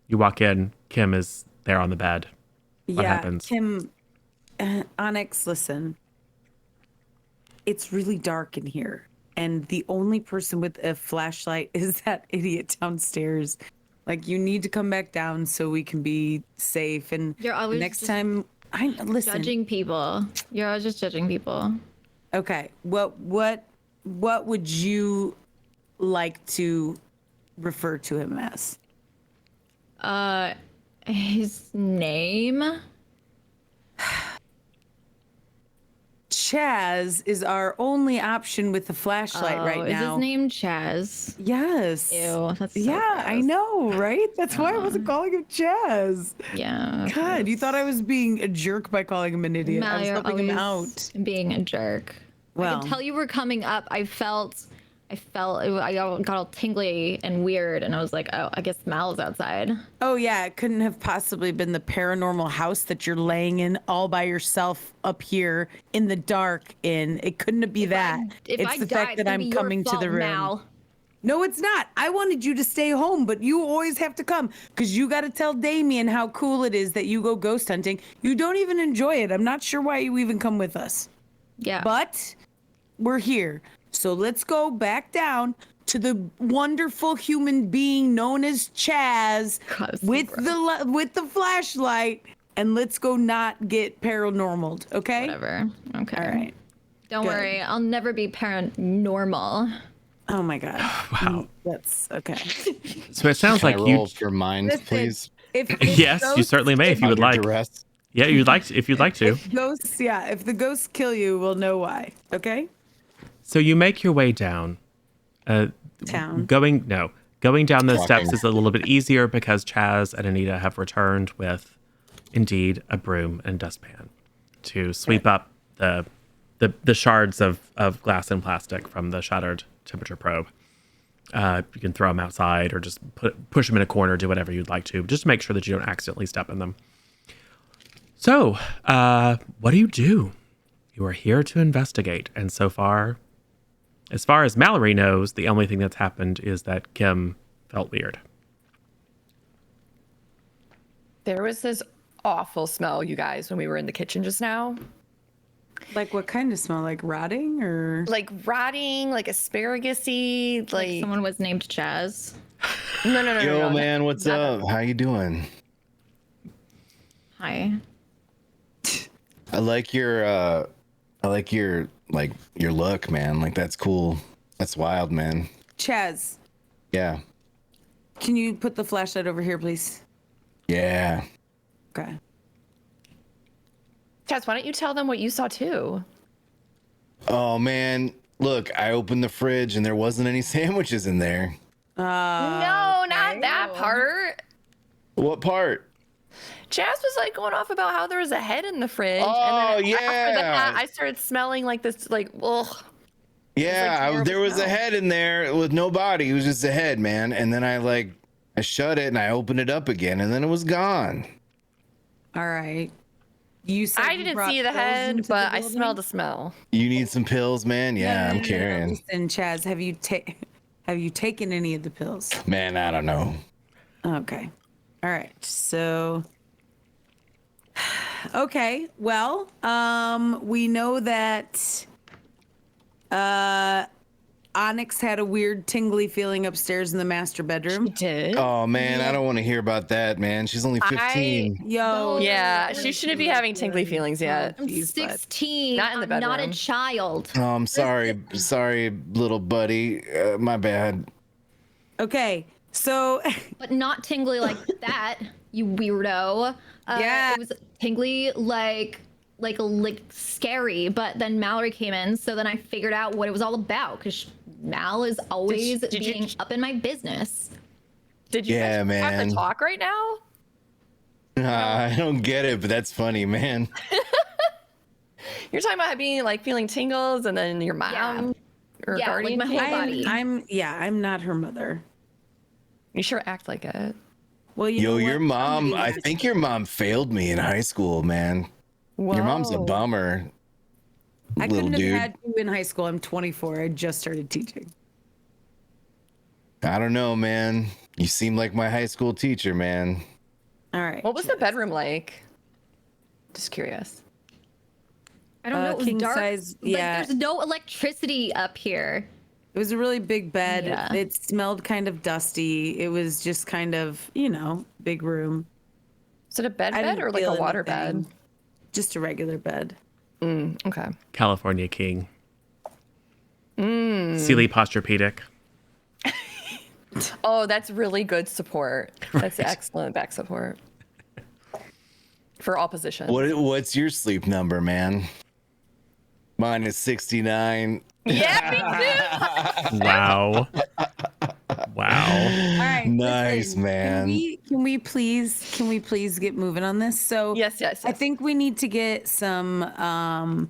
S2: You walk in. Kim is there on the bed. What happens?
S1: Kim, Onyx, listen. It's really dark in here, and the only person with a flashlight is that idiot downstairs. Like, you need to come back down so we can be safe. And
S4: You're always
S1: next
S4: just
S1: time I listen.
S4: Judging people. You're always just judging people.
S1: Okay. What would you like to refer to him as?
S4: His name?
S1: Chaz is our only option with the flashlight right
S4: Is
S1: now.
S4: his name Chaz?
S1: Yes.
S4: Ew, that's so
S1: yeah, I
S4: gross.
S1: know, right? That's why I wasn't calling him Chaz.
S4: Yeah.
S1: God, you thought I was being a jerk by calling him an idiot. I was
S4: You're
S1: helping him
S4: always
S1: out.
S4: being a jerk. I
S1: Well.
S4: could tell you were coming up. I got all tingly and weird, and I was like, oh, I guess Mal's outside.
S1: Oh yeah, it couldn't have possibly been the paranormal house that you're laying in all by yourself up here in the dark in. It couldn't be that. It's the fact that I'm coming to the room.
S4: Mal.
S1: No, it's not. I wanted you to stay home, but you always have to come because you got to tell Damien how cool it is that you go ghost hunting. You don't even enjoy it. I'm not sure why you even come with us.
S4: Yeah.
S1: But we're here. So let's go back down to the wonderful human being known as Chaz
S4: God, so
S1: with
S4: gross.
S1: the flashlight, and let's go not get paranormal, okay?
S4: Whatever. Okay.
S1: All right.
S4: Don't
S1: Good.
S4: worry. I'll never be paranormal.
S1: Oh my God.
S2: Wow.
S1: That's okay.
S2: So it sounds
S3: Can
S2: like
S3: I
S2: you.
S3: roll for mind,
S1: Listen,
S3: please?
S1: If
S2: Yes, you
S1: ghosts-
S2: certainly may if you would
S3: Under
S2: like.
S3: duress.
S2: Yeah, you'd like if you'd like to.
S1: If ghosts, yeah, if the ghosts kill you, we'll know why. Okay?
S2: So you make your way down.
S1: Town.
S2: Going down those steps
S3: Walking.
S2: is a little bit easier because Chaz and Anita have returned with, indeed, a broom and dustpan to sweep up the shards of glass and plastic from the shattered temperature probe. You can throw them outside or just push them in a corner, do whatever you'd like to, just to make sure that you don't accidentally step in them. So, what do? You are here to investigate, and so far, as far as Mallory knows, the only thing that's happened is that Kim felt weird.
S5: There was this awful smell, you guys, when we were in the kitchen just now.
S1: Like what kind of smell? Like rotting or?
S5: Like rotting, like asparagus-y, like
S4: Someone was named Chaz.
S5: no.
S3: Yo, man, what's up? How you doing?
S4: Hi.
S3: I like your look, man. Like that's cool. That's wild, man.
S1: Chaz,
S3: Yeah.
S1: can you put the flashlight over here, please?
S3: Yeah.
S1: Okay.
S5: Chaz, why don't you tell them what you saw too?
S3: Oh man, look, I opened the fridge and there wasn't any sandwiches in there.
S5: No, not that part.
S3: What part?
S5: Chaz was like going off about how there was a head in the fridge.
S3: Oh,
S5: and then after that,
S3: yeah.
S5: I started smelling like this, like, ugh.
S3: Yeah,
S5: terrible
S3: there was a
S5: smell.
S3: head in there with no body. It was just a head, man. And then I shut it and I opened it up again and then it was gone.
S1: All right. You said
S5: I
S1: you
S5: didn't
S1: brought
S5: see the
S1: pills
S5: head,
S1: into
S5: but
S1: the
S5: I
S1: building?
S5: smelled the smell.
S3: You need some pills, man? Yeah, I'm carrying.
S1: Listen, Chaz, have you taken any of the pills?
S3: Man, I don't know.
S1: Okay. All right. So okay. Well, we know that Onyx had a weird tingly feeling upstairs in the master bedroom.
S5: Did?
S3: Oh man, I don't want to hear about that, man. She's only 15.
S1: Yo.
S5: Yeah, she shouldn't be having tingly feelings yet.
S4: I'm
S1: Jeez, bud.
S4: 16.
S5: Not in the
S4: I'm not a
S5: bedroom.
S4: child.
S3: Oh, I'm sorry. Sorry, little buddy. My bad.
S1: Okay. So
S4: But not tingly like that, you weirdo.
S1: Yeah.
S4: It was tingly like scary, but then Mallory came in, so then I figured out what it was all about, because Mal is always
S5: Did you-
S4: being up in my business.
S5: Did you
S3: Yeah,
S5: guys have
S3: man.
S5: to talk right now?
S3: I don't get it, but that's funny, man.
S5: You're talking about being like feeling tingles and then your mom
S4: Yeah.
S5: or
S4: Yeah,
S5: guardian
S4: like my whole
S5: came?
S4: body.
S1: I'm not her mother.
S5: You sure act like it.
S1: Well, you
S3: Yo,
S1: know
S3: your
S1: what?
S3: mom,
S1: Somebody
S3: I
S1: has
S3: think
S1: to.
S3: your mom failed me in high school, man. Your mom's a
S5: Whoa.
S3: bummer.
S1: I
S3: Little
S1: couldn't have
S3: dude.
S1: had you in high school. I'm 24. I just started teaching.
S3: I don't know, man. You seem like my high school teacher, man.
S1: All right.
S5: What was the bedroom like? Just curious.
S4: I don't know. It was
S1: king
S4: dark.
S1: size,
S4: Like,
S1: yeah.
S4: there's no electricity up here.
S1: It was a really big bed.
S4: Yeah.
S1: It smelled kind of dusty. It was just kind of, big room.
S5: Is it a bed
S1: I
S5: bed
S1: didn't
S5: or like
S1: feel
S5: a water
S1: anything.
S5: bed?
S1: Just a regular bed.
S5: Okay.
S2: California King. Sealy Posturepedic.
S5: Oh, that's really good support. That's excellent back support for all positions.
S3: What's your sleep number, man? Mine is 69.
S5: Yeah, me too.
S2: Wow. Wow.
S1: All right.
S3: Nice,
S1: listen,
S3: man.
S1: Can we please get moving on this? So
S5: Yes.
S1: I think we need to get some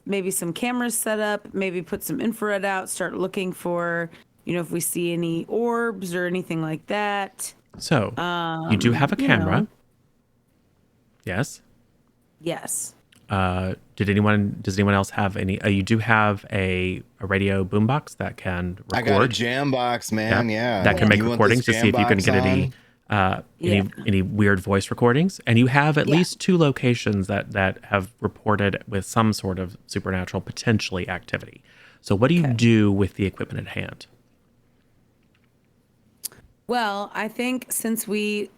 S1: maybe some cameras set up, maybe put some infrared out, start looking for, if we see any orbs or anything like that.
S2: So, you do have a camera. Yes.
S1: Yes.
S2: Does anyone else have any? You do have a radio boombox that can record.
S3: I got a jam box, man. Yeah.
S2: That can make
S3: You want
S2: recordings
S3: this
S2: to see if you can
S3: jam
S2: get
S3: box
S2: any weird voice recordings. And you have at least 2 locations that have reported with some sort of supernatural potentially activity. So what do you do with the equipment at hand?
S1: Well, I think since we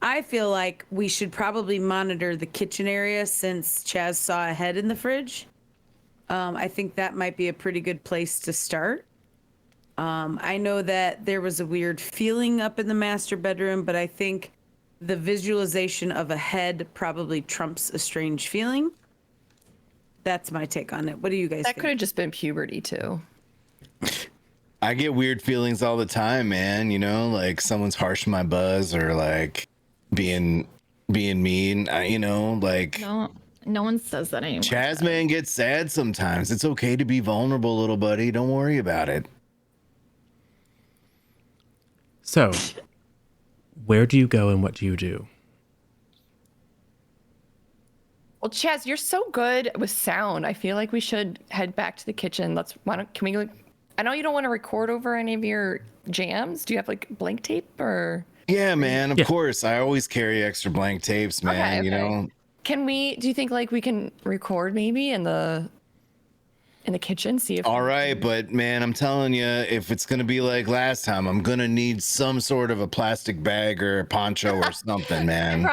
S1: I feel like we should probably monitor the kitchen area since Chaz saw a head in the fridge. I think that might be a pretty good place to start. I know that there was a weird feeling up in the master bedroom, but I think the visualization of a head probably trumps a strange feeling. That's my take on it. What do you guys
S5: That
S1: think?
S5: could have just been puberty too.
S3: I get weird feelings all the time, man. Like someone's harshing my buzz or like being mean. Like
S4: No one says that anymore.
S3: Chaz, man, gets sad sometimes. It's okay to be vulnerable, little buddy. Don't worry about it.
S2: So, where do you go and what do you do?
S5: Well, Chaz, you're so good with sound. I feel like we should head back to the kitchen. Can we? I know you don't want to record over any of your jams. Do you have like blank tape or?
S3: Yeah, man. Of course, I always carry extra blank tapes, man.
S5: Okay. Do you think like we can record maybe in the kitchen? See if.
S3: All right, but man, I'm telling you, if it's gonna be like last time, I'm gonna need some sort of a plastic bag or a poncho or something, man.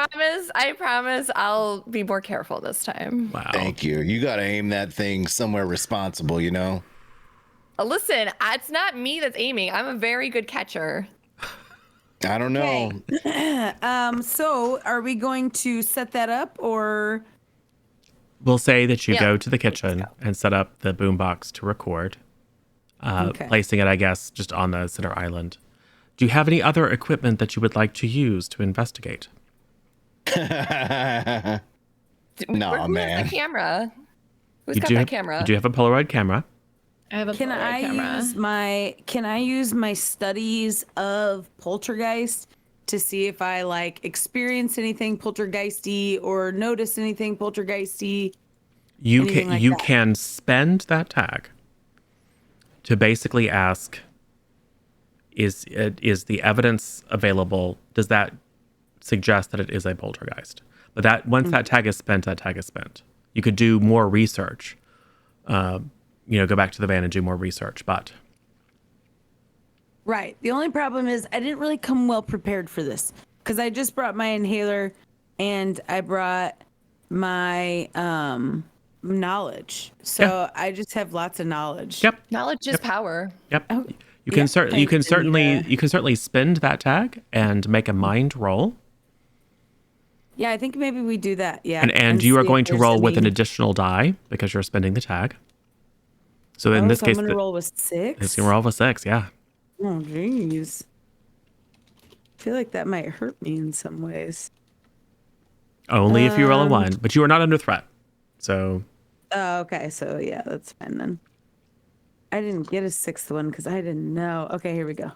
S5: I promise I'll be more careful this time.
S2: Wow.
S3: Thank you. You gotta aim that thing somewhere responsible,
S5: Listen, it's not me that's aiming. I'm a very good catcher.
S3: I don't know.
S1: So are we going to set that up or?
S2: We'll say that you
S5: Yeah.
S2: go to the kitchen and set up the boombox to record,
S1: Okay.
S2: placing it, I guess, just on the center island. Do you have any other equipment that you would like to use to investigate?
S3: No,
S5: Who has
S3: man.
S5: the camera? Who's
S2: You
S5: got
S2: do
S5: that
S2: have,
S5: camera?
S2: do you have a Polaroid camera?
S4: I have a
S1: Can
S4: Polaroid camera.
S1: Can I use my studies of poltergeist to see if I like experience anything poltergeisty or notice anything poltergeisty?
S2: You
S1: Anything
S2: can
S1: like
S2: you
S1: that.
S2: can spend that tag to basically ask, is the evidence available? Does that suggest that it is a poltergeist? But that once that tag is spent, that tag is spent. You could do more research. Go back to the van and do more research. But
S1: Right. The only problem is I didn't really come well prepared for this because I just brought my inhaler and I brought my knowledge. So
S2: Yeah.
S1: I just have lots of knowledge.
S2: yep,
S5: Knowledge is power.
S2: yep.
S1: Oh,
S2: You can
S1: yeah,
S2: you can
S1: thanks, Anita.
S2: certainly spend that tag and make a mind roll.
S1: Yeah, I think maybe we do that. Yeah.
S2: And you are
S1: see if
S2: going to
S1: there's
S2: roll with an
S1: any-
S2: additional die because you're spending the tag. So in
S1: Oh,
S2: this
S1: so
S2: case,
S1: I'm gonna roll with 6.
S2: it's gonna roll with 6. Yeah.
S1: Oh, jeez. I feel like that might hurt me in some ways.
S2: Only if you roll a 1, but you are not under threat. So
S1: Oh, okay. So yeah, that's fine then. I didn't get a 6th one because I didn't know. Okay, here we go.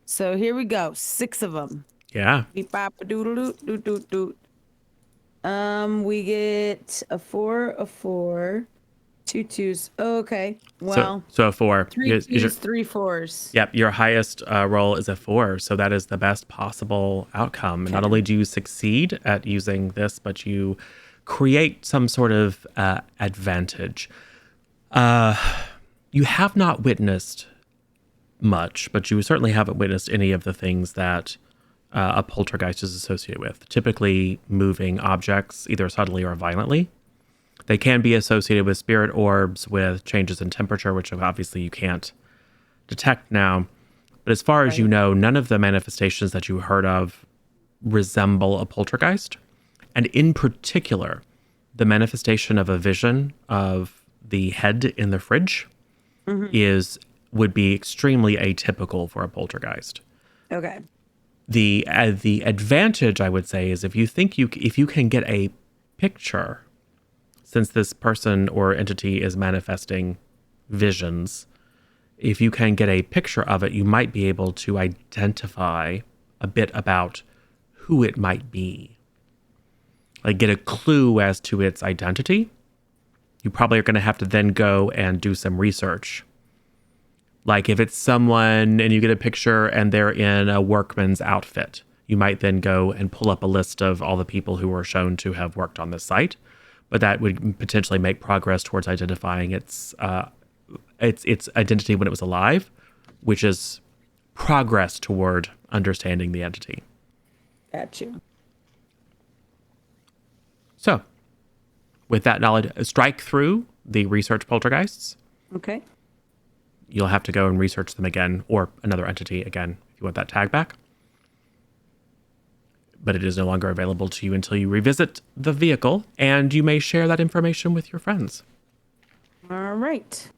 S1: So here we go. 6 of them.
S2: yeah.
S1: Beep bop a doodle doot doot doot doot. We get a 4, 2 2s. Oh, okay. Well,
S2: So a 4.
S1: 3 2s, 3 4s.
S2: Yep, your highest roll is a 4, so that is the best possible outcome. Not only do you succeed at using this, but you create some sort of advantage. You have not witnessed much, but you certainly haven't witnessed any of the things that a poltergeist is associated with. Typically moving objects, either subtly or violently. They can be associated with spirit orbs, with changes in temperature, which obviously you can't detect now. But as far as you know, none of the manifestations that you heard of resemble a poltergeist. And in particular, the manifestation of a vision of the head in the fridge would be extremely atypical for a poltergeist.
S1: Okay.
S2: The advantage, I would say, is if you can get a picture, since this person or entity is manifesting visions, if you can get a picture of it, you might be able to identify a bit about who it might be. Like get a clue as to its identity. You probably are going to have to then go and do some research. Like if it's someone and you get a picture and they're in a workman's outfit, you might then go and pull up a list of all the people who were shown to have worked on this site. But that would potentially make progress towards identifying its identity when it was alive, which is progress toward understanding the entity.
S1: Got you.
S2: So, with that knowledge, strike through the research poltergeists.
S1: Okay.
S2: You'll have to go and research them again, or another entity again, if you want that tag back. But it is no longer available to you until you revisit the vehicle, and you may share that information with your friends.
S1: All right.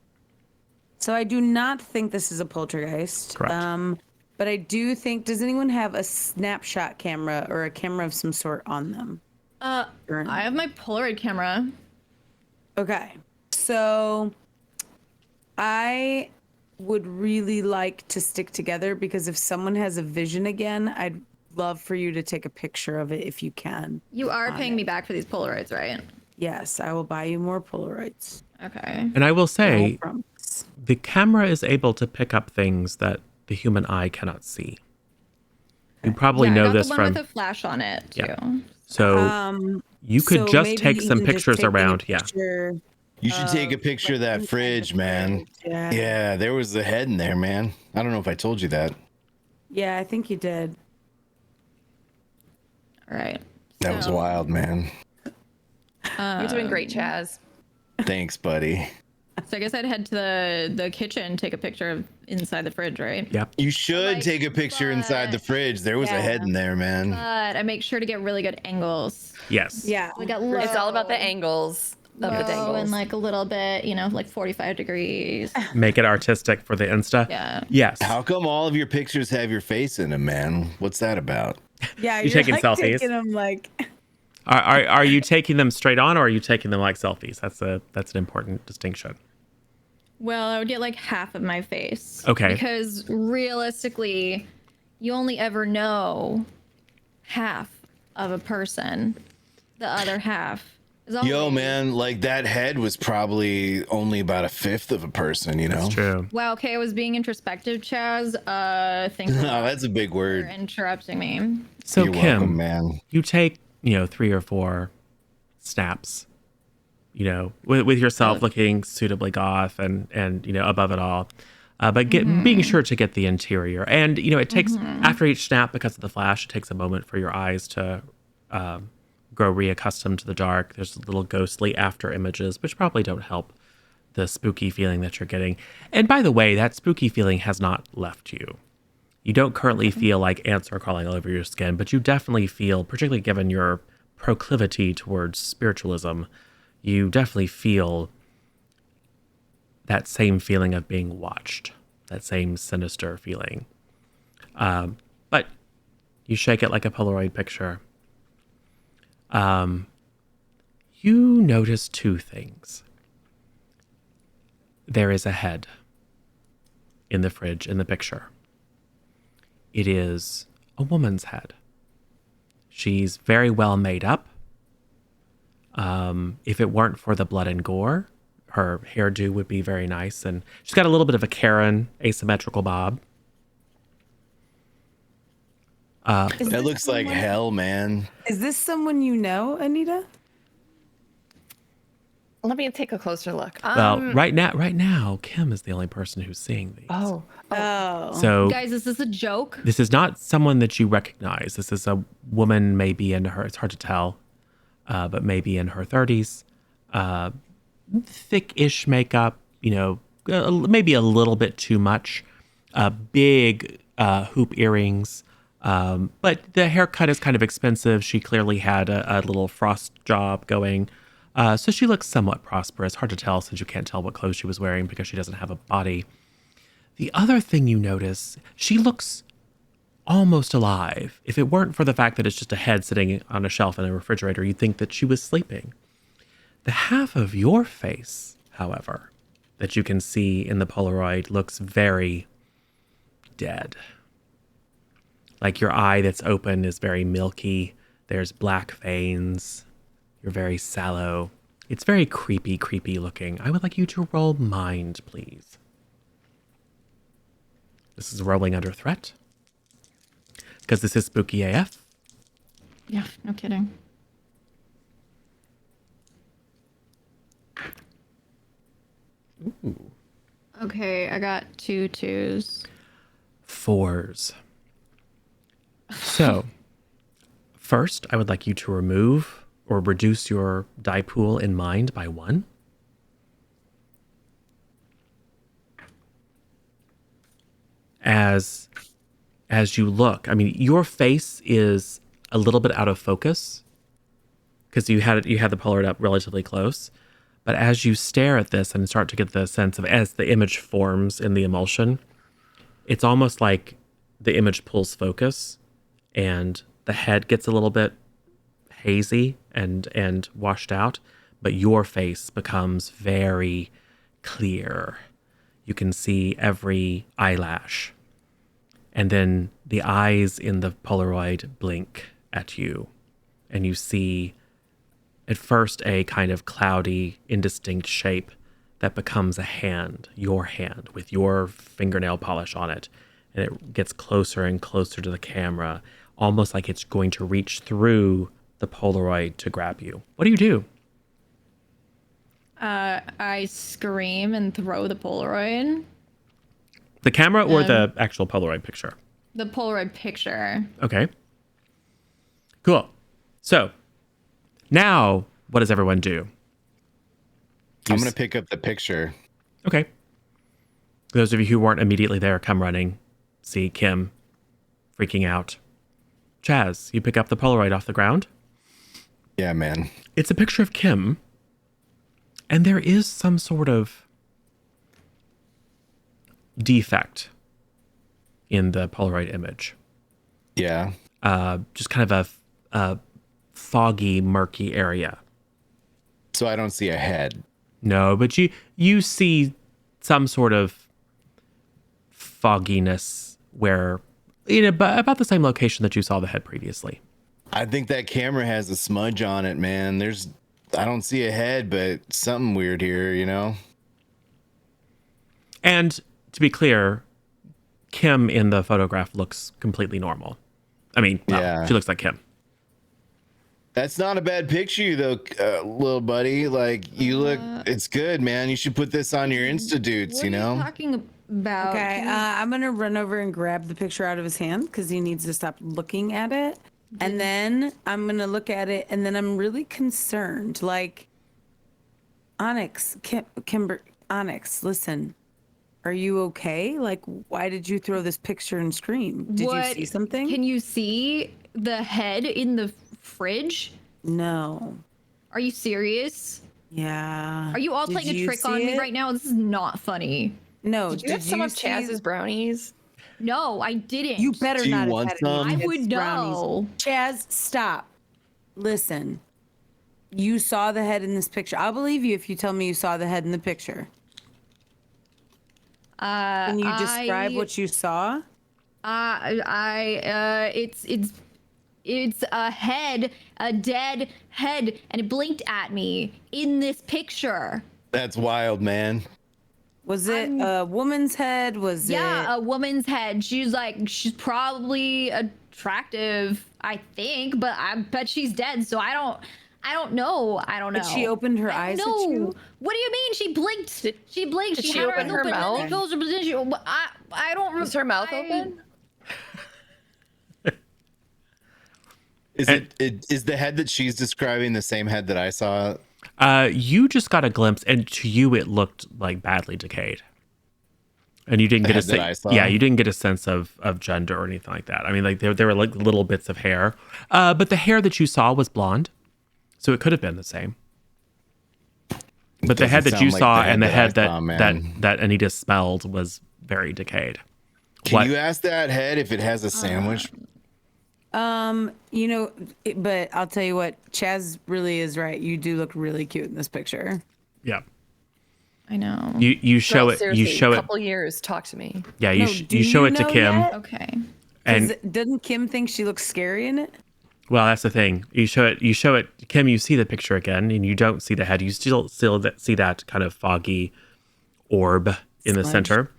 S1: So I do not think this is a poltergeist.
S2: Correct.
S1: But I do think, does anyone have a snapshot camera or a camera of some sort on them?
S4: I have my Polaroid camera.
S1: Okay. So I would really like to stick together because if someone has a vision again, I'd love for you to take a picture of it if you can.
S4: You are paying me back for these Polaroids, right?
S1: Yes, I will buy you more Polaroids.
S4: Okay.
S2: And I will say,
S1: I promise.
S2: the camera is able to pick up things that the human eye cannot see. You probably
S4: I
S2: know
S4: got
S2: this
S4: the one
S2: from...
S4: with a flash on it too.
S2: Yeah. So you could
S1: So
S2: just
S1: maybe
S2: take some
S1: even just
S2: pictures
S1: taking a
S2: around. Yeah.
S1: picture
S3: You should take a picture of that
S1: inside the
S3: fridge, man.
S1: fridge, yeah.
S3: Yeah, there was the head in there, man. I don't know if I told you that.
S1: Yeah, I think you did.
S4: All right.
S3: That was wild, man.
S5: You're doing great, Chaz.
S3: Thanks, buddy.
S4: So I guess I'd head to the kitchen, take a picture of inside the fridge, right?
S2: Yep.
S3: You should
S4: Like,
S3: take a picture inside the fridge. There was a head in there, man.
S4: But I make sure to get really good angles.
S2: Yes.
S1: Yeah.
S4: We got low,
S5: It's all about the angles of the
S4: low
S5: dangles.
S4: and like a little bit, like 45 degrees.
S2: Make it artistic for the Insta.
S4: Yeah.
S2: Yes.
S3: How come all of your pictures have your face in them, man? What's that about?
S1: Yeah,
S2: You taking selfies?
S1: Taking them like
S2: Are you taking them straight on, or are you taking them like selfies? That's an important distinction.
S4: Well, I would get like half of my face.
S2: Okay.
S4: Because realistically, you only ever know half of a person. The other half is always...
S3: Yo, man, like that head was probably only about a fifth of a person, you know?
S2: That's true.
S4: Wow, okay, I was being introspective, Chaz. Thanks
S3: No, that's a big
S4: for
S3: word.
S4: interrupting me.
S2: So
S3: You're
S2: Kim,
S3: welcome, man.
S2: you take 3 or 4 snaps, with yourself looking suitably goth and above it all, but being sure to get the interior. And it takes after each snap, because of the flash, it takes a moment for your eyes to grow reaccustomed to the dark. There's little ghostly after images, which probably don't help the spooky feeling that you're getting. And by the way, that spooky feeling has not left you. You don't currently feel like ants are crawling all over your skin, but you definitely feel, particularly given your proclivity towards spiritualism, you definitely feel that same feeling of being watched, that same sinister feeling. But you shake it like a Polaroid picture. You notice 2 things. There is a head in the fridge in the picture. It is a woman's head. She's very well made up. If it weren't for the blood and gore, her hairdo would be very nice. And she's got a little bit of a Karen asymmetrical bob.
S3: That looks like hell, man.
S1: Is this someone you know, Anita?
S5: Let me take a closer look.
S2: Well, right now, Kim is the only person who's seeing these.
S5: Oh.
S2: So
S4: Guys, is this a joke?
S2: this is not someone that you recognize. This is a woman, maybe in her, it's hard to tell, but maybe in her 30s, thick-ish makeup, maybe a little bit too much, big hoop earrings, but the haircut is kind of expensive. She clearly had a little frost job going. So she looks somewhat prosperous. Hard to tell since you can't tell what clothes she was wearing because she doesn't have a body. The other thing you notice, she looks almost alive. If it weren't for the fact that it's just a head sitting on a shelf in a refrigerator, you'd think that she was sleeping. The half of your face, however, that you can see in the Polaroid looks very dead. Like your eye that's open is very milky. There's black veins. You're very sallow. It's very creepy looking. I would like you to roll mind, please. This is rolling under threat. Because this is spooky AF.
S4: Yeah, no kidding.
S2: Ooh.
S4: Okay, I got 2 2s.
S2: 4s. So, first, I would like you to remove or reduce your die pool in mind by 1. As you look, I mean, your face is a little bit out of focus because you had the Polaroid up relatively close. But as you stare at this and start to get the sense of as the image forms in the emulsion, it's almost like the image pulls focus and the head gets a little bit hazy and washed out, but your face becomes very clear. You can see every eyelash. And then the eyes in the Polaroid blink at you. And you see at first a kind of cloudy, indistinct shape that becomes a hand, your hand, with your fingernail polish on it. And it gets closer and closer to the camera, almost like it's going to reach through the Polaroid to grab you. What do?
S4: I scream and throw the Polaroid.
S2: The camera or the actual Polaroid picture?
S4: The Polaroid picture.
S2: Okay. Cool. So, now, what does everyone do?
S3: I'm going to pick up the picture.
S2: Okay. Those of you who weren't immediately there come running. See Kim freaking out. Chaz, you pick up the Polaroid off the ground?
S3: Yeah, man.
S2: It's a picture of Kim, and there is some sort of defect in the Polaroid image.
S3: Yeah.
S2: Just kind of a foggy, murky area.
S3: So I don't see a head.
S2: No, but you see some sort of fogginess where about the same location that you saw the head previously.
S3: I think that camera has a smudge on it, man. I don't see a head, but something weird here,
S2: And to be clear, Kim in the photograph looks completely normal. I mean,
S3: yeah.
S2: She looks like Kim.
S3: That's not a bad picture, though, little buddy. Like, you look, it's good, man. You should put this on your Insta-dudes,
S4: What are you talking about?
S1: Okay, I'm gonna run over and grab the picture out of his hand because he needs to stop looking at it. And then I'm gonna look at it, and then I'm really concerned. Like, Onyx, Onyx, listen, are you okay? Like, why did you throw this picture and scream? Did you see something?
S4: Can you see the head in the fridge?
S1: No.
S4: Are you serious?
S1: Yeah.
S4: Are you all playing a trick on me right now? This is not funny.
S1: No.
S5: Did you have some of Chaz's brownies?
S4: No, I didn't.
S1: You better not have had any of
S4: I would
S1: his brownies.
S4: know.
S1: Chaz, stop. Listen. You saw the head in this picture. I'll believe you if you tell me you saw the head in the picture. Can you describe what you saw?
S4: It's a head, a dead head, and it blinked at me in this picture.
S3: That's wild, man.
S1: Was it a woman's head?
S4: Yeah, a woman's head. She's probably attractive, I think, but I bet she's dead, so I I don't know.
S1: But she opened her eyes at you?
S4: What do you mean? She blinked. She blinked.
S5: Did
S4: She
S5: she
S4: had her
S5: open
S4: eyes
S5: her
S4: open.
S5: mouth?
S4: And then closed her position. I don't.
S5: Was her mouth open?
S3: Is the head that she's describing the same head that I saw?
S2: You just got a glimpse, and to you it looked like badly decayed. And you didn't
S3: The
S2: get
S3: head that I saw?
S2: yeah, you didn't get a sense of gender or anything like that. I mean, like there were like little bits of hair, but the hair that you saw was blonde, so it could have been the same. But the head that you saw and the head that Anita smelled was very decayed.
S3: Can you ask that head if it has a sandwich?
S1: You know, but I'll tell you what, Chaz really is right. You do look really cute in this picture.
S2: Yeah.
S4: I know.
S2: You show
S5: Girl,
S2: it.
S5: seriously,
S2: You show it.
S5: couple years. Talk to me.
S2: Yeah.
S1: No,
S2: You show it to
S1: know
S2: Kim.
S1: yet?
S4: Okay.
S2: And
S1: Doesn't Kim think she looks scary in it?
S2: well, that's the thing. You show it, Kim. You see the picture again, and you don't see the head. You still see that kind of foggy orb in the
S1: Smudge.
S2: center.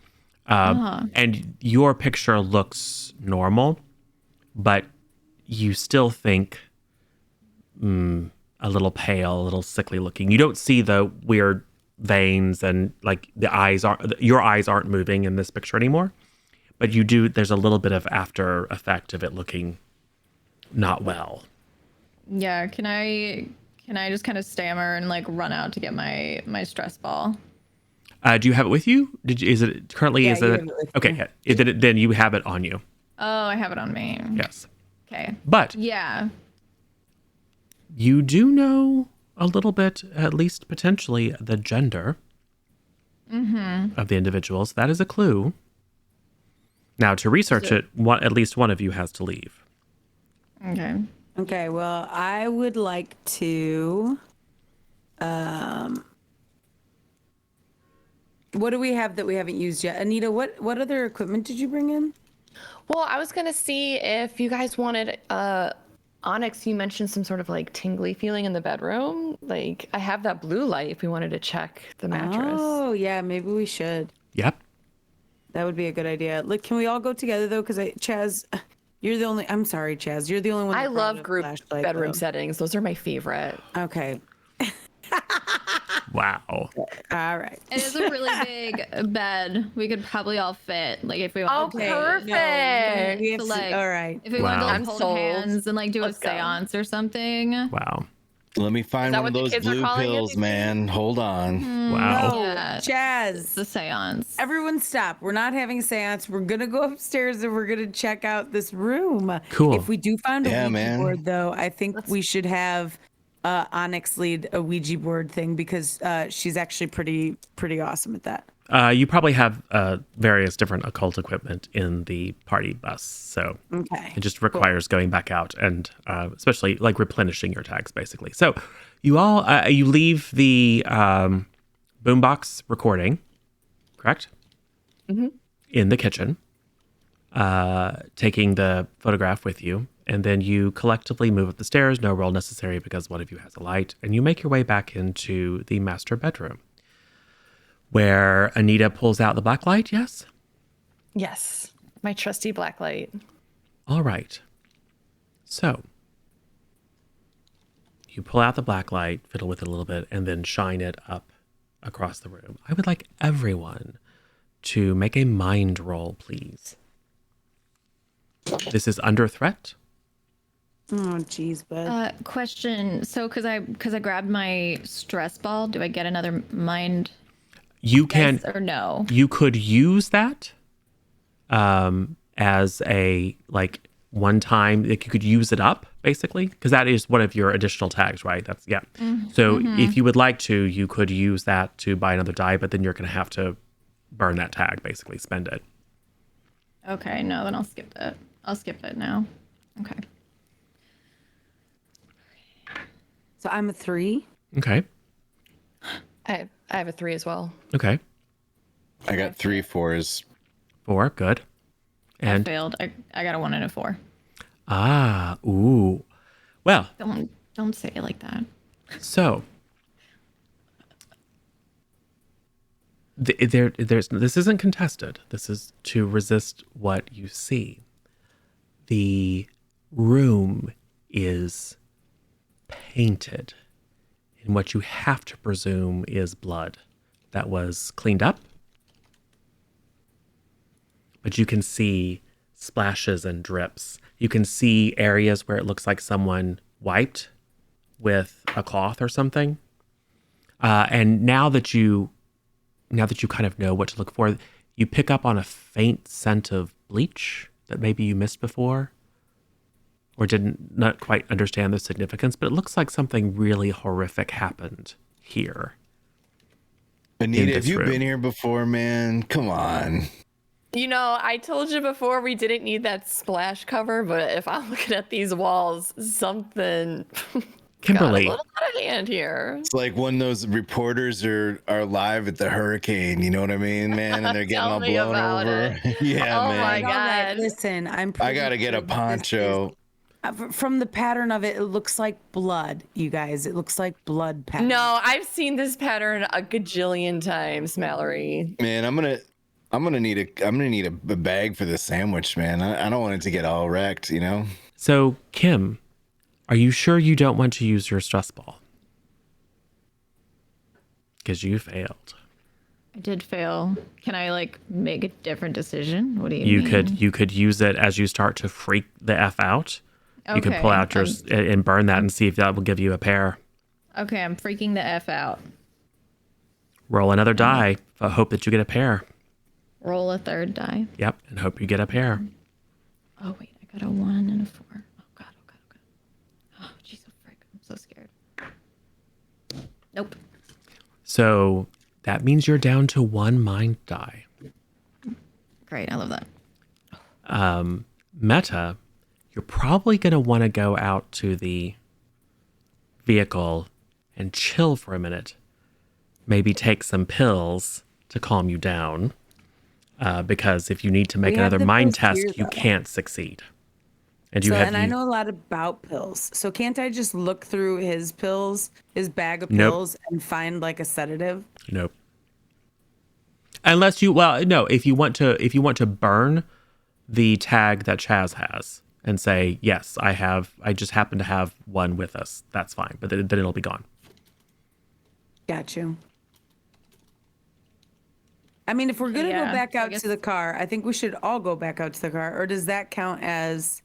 S2: And your picture looks normal, but you still think a little pale, a little sickly looking. You don't see the weird veins and like your eyes aren't moving in this picture anymore, but you do. There's a little bit of after effect of it looking not well.
S4: Yeah. Can I just kind of stammer and like run out to get my stress ball?
S2: Do you have it with you? Is it currently?
S1: Yeah,
S2: Is
S1: you
S2: it
S1: have it with
S2: okay? Yeah. Then you have it on you.
S4: Oh, I have it on me.
S2: Yes,
S4: Okay.
S2: but
S4: Yeah.
S2: you do know a little bit, at least potentially, the gender of the individuals. That is a clue. Now, to research it, at least one of you has to leave.
S4: Okay.
S1: Okay, well, I would like to. What do we have that we haven't used yet? Anita, what other equipment did you bring in?
S5: Well, I was gonna see if you guys wanted Onyx. You mentioned some sort of like tingly feeling in the bedroom. Like I have that blue light if we wanted to check the mattress.
S1: Oh, yeah, maybe we should.
S2: Yep.
S1: That would be a good idea. Look, can we all go together though? Because Chaz, you're the only. I'm sorry, Chaz. You're the only one.
S5: I
S1: that brought
S5: love
S1: a
S5: group
S1: flashlight,
S5: bedroom
S1: though.
S5: settings. Those are my favorite.
S1: Okay.
S2: Wow.
S1: All right.
S4: It is a really big bed. We could probably all fit. Like if we
S5: Oh,
S4: wanted
S5: perfect.
S1: We have
S4: to
S1: to,
S4: like.
S1: all right.
S4: If we
S2: Wow.
S4: wanted to like,
S5: I'm
S4: hold
S5: sold.
S4: hands and like do
S5: Let's
S4: a
S5: go.
S4: seance or something.
S2: Wow.
S3: Let me find
S5: that
S3: one of
S5: what the
S3: those
S5: kids are
S3: blue
S5: calling it
S3: pills,
S5: these days?
S3: man. Hold on.
S2: Wow.
S1: No,
S4: Yeah.
S1: Chaz.
S4: The seance.
S1: Everyone stop. We're not having a seance. We're going to go upstairs and we're going to check out this room.
S2: Cool.
S1: If we do find a
S3: Yeah,
S1: Ouija
S3: man.
S1: board, though, I think we should have Onyx lead a Ouija board thing because she's actually pretty awesome at that.
S2: You probably have various different occult equipment in the party bus, so
S1: Okay.
S2: it just requires going back out and especially like replenishing your tags, basically. So you all you leave the boombox recording, correct?
S5: Mm-hmm.
S2: In the kitchen, taking the photograph with you, and then you collectively move up the stairs. No roll necessary because one of you has a light, and you make your way back into the master bedroom, where Anita pulls out the black light. Yes.
S5: Yes, my trusty black light.
S2: All right. So you pull out the black light, fiddle with it a little bit, and then shine it up across the room. I would like everyone to make a mind roll, please. This is under threat.
S1: Oh, geez, bud.
S4: Question. So, because I grabbed my stress ball, do I get another mind
S2: You can.
S4: dice or no?
S2: You could use that as a like one time. Like you could use it up basically because that is one of your additional tags, right? That's yeah. So if you would like to, you could use that to buy another die, but then you're going to have to burn that tag, basically spend it.
S4: Okay, no, then I'll skip it. I'll skip it now. Okay.
S1: So I'm a 3.
S2: Okay.
S5: I have a 3 as well.
S2: Okay.
S3: I got 3 4s.
S2: 4, good.
S4: I
S2: And
S4: failed. I got a 1 and a 4.
S2: ooh. Well,
S4: Don't say it like that.
S2: so there's this isn't contested. This is to resist what you see. The room is painted in what you have to presume is blood that was cleaned up. But you can see splashes and drips. You can see areas where it looks like someone wiped with a cloth or something. And now that you kind of know what to look for, you pick up on a faint scent of bleach that maybe you missed before or didn't not quite understand the significance, but it looks like something really horrific happened here.
S3: Anita, have you been here before, man? Come on.
S5: You know, I told you before we didn't need that splash cover, but if I'm looking at these walls, something
S2: Kimberly,
S5: got a little out of hand here.
S3: It's like when those reporters are live at the hurricane, you know what I mean, man? And they're getting all blown over. Yeah,
S5: Oh
S3: man.
S5: my God.
S1: All right, listen,
S3: I gotta get a poncho.
S1: From the pattern of it, it looks like blood, you guys. It looks like blood pattern.
S5: No, I've seen this pattern a gajillion times, Mallory.
S3: Man, I'm gonna need a bag for the sandwich, man. I don't want it to get all wrecked, you know?
S2: So Kim, are you sure you don't want to use your stress ball? Because you failed.
S4: I did fail. Can I like make a different decision? What do you mean?
S2: You could use it as you start to freak the F out. You could pull out yours and burn that and see if that will give you a pair.
S4: Okay, I'm freaking the F out.
S2: Roll another die. Hope that you get a pair.
S4: Roll a third die.
S2: Yep, and hope you get a pair.
S4: Oh wait, I got a 1 and a 4. Oh god. Oh jeez, oh frick. I'm so scared. Nope.
S2: So that means you're down to 1 mind die.
S4: Great, I love that.
S2: Meta, you're probably going to want to go out to the vehicle and chill for a minute. Maybe take some pills to calm you down. Because if you need to make another mind test, you can't succeed. And
S1: I know a lot about pills. So can't I just look through his pills, his bag of pills, and find like a sedative?
S2: Nope. Unless if you want to burn the tag that Chaz has and say, yes, I just happen to have one with us. That's fine. But then it'll be gone.
S1: Got you. I mean, if we're going to go back out to the car, I think we should all go back out to the car. Or does that count as...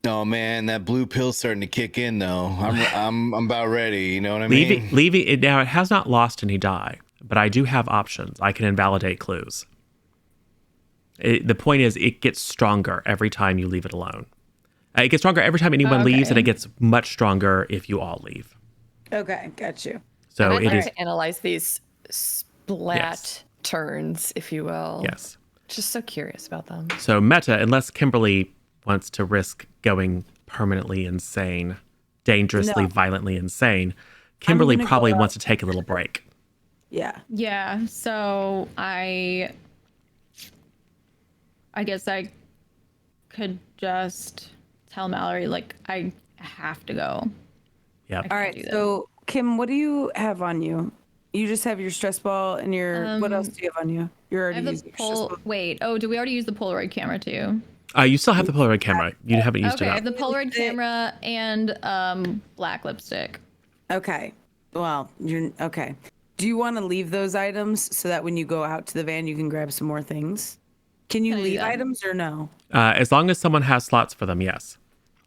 S3: Oh man, that blue pill's starting to kick in though. I'm about ready, you know what I mean?
S2: Leaving it now, it has not lost any die, but I do have options. I can invalidate clues. The point is, it gets stronger every time you leave it alone. It gets stronger every time anyone leaves, and it gets much stronger if you all leave.
S1: Okay, got you.
S2: So
S5: I'd like to analyze these splat turns, if you will.
S2: Yes.
S5: Just so curious about them.
S2: So Meta, unless Kimberly wants to risk going permanently insane, dangerously, violently insane, Kimberly probably wants to take a little break.
S1: Yeah.
S4: Yeah, so I guess I could just tell Mallory, like, I have to go.
S2: Yep.
S1: All right, so Kim, what do you have on you? You just have your stress ball and your, what else do you have on you? You're already using your stress ball.
S4: Wait, did we already use the Polaroid camera too?
S2: You still have the Polaroid camera. You haven't used it up.
S4: Okay, the Polaroid camera and black lipstick.
S1: Okay. Well, okay. Do you want to leave those items so that when you go out to the van, you can grab some more things? Can you leave items or no?
S2: As long as someone has slots for them, yes.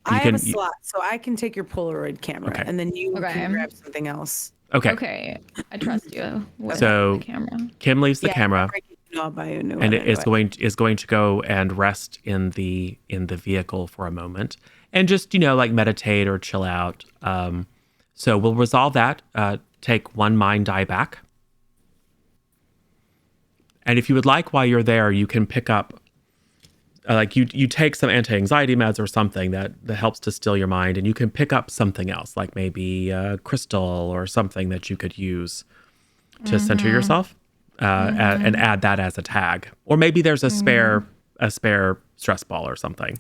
S1: I have a slot, so I can take your Polaroid camera, and then you can grab something else.
S2: Okay.
S4: Okay, I trust you.
S2: So
S4: the camera.
S2: Kim leaves the camera,
S1: I'll buy you a new
S2: and
S1: one
S2: it is going to go and rest in the vehicle for a moment, and just like meditate or chill out. So we'll resolve that. Take 1 mind die back, and if you would like, while you're there, you can pick up. You take some anti-anxiety meds or something that helps to still your mind, and you can pick up something else, like maybe a crystal or something that you could use to center yourself, and add that as a tag. Or maybe there's a spare stress ball or something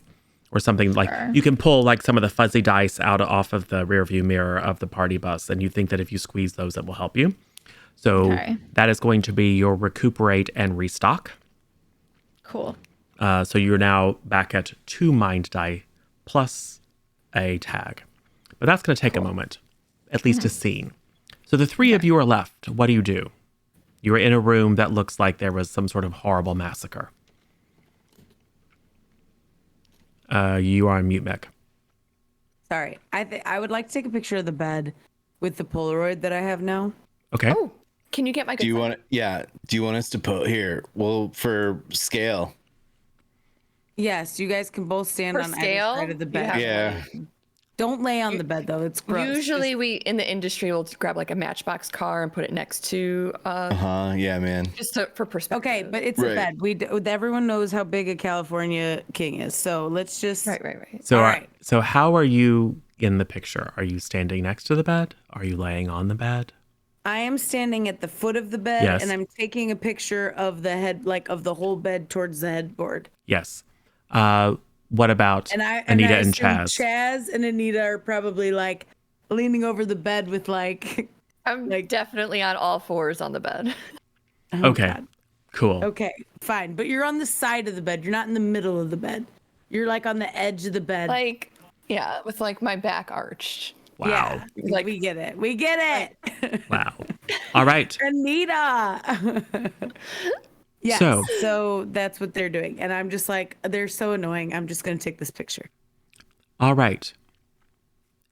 S2: like you can pull like some of the fuzzy dice off of the rear view mirror of the party bus, and you think that if you squeeze those, it will help you. So that is going to be your recuperate and restock.
S4: Cool.
S2: So you're now back at 2 mind die plus a tag. But that's going to take a moment. at least a scene. So the three of you are left. What do? You are in a room that looks like there was some sort of horrible massacre. You are on mute, Meg.
S1: Sorry. I would like to take a picture of the bed with the Polaroid that I have now.
S2: Okay.
S5: Oh, can you get my good
S3: Do you
S5: side?
S3: want? Yeah. Do you want us to put here? Well, for scale.
S1: Yes, you guys can both stand
S5: For
S1: on
S5: scale,
S1: either side of the
S5: you
S1: bed.
S5: have to
S3: Yeah.
S1: Don't lay on the bed though. It's gross.
S5: Usually we in the industry will grab like a Matchbox car and put it next to
S3: Yeah, man.
S5: just for perspective.
S1: Okay, but it's
S3: Right.
S1: a bed. Everyone knows how big a California king is, so let's just.
S5: right.
S2: So,
S1: All right.
S2: so how are you in the picture? Are you standing next to the bed? Are you laying on the bed?
S1: I am standing at the foot of the bed,
S2: Yes.
S1: and I'm taking a picture of the head, like of the whole bed towards the headboard.
S2: Yes. What about Anita and
S1: assume
S2: Chaz?
S1: Chaz and Anita are probably like leaning over the bed with like.
S5: I'm definitely on all fours on the bed.
S1: Oh,
S2: Okay.
S1: God.
S2: Cool.
S1: Okay, fine. But you're on the side of the bed. You're not in the middle of the bed. You're like on the edge of the bed.
S5: Like, yeah, with like my back arched.
S2: Wow.
S1: Yeah,
S5: Like-
S1: we get it. We get it.
S2: Wow. All right.
S1: Anita. Yes. So that's what they're doing. And I'm just like, they're so annoying. I'm just going to take this picture.
S2: All right.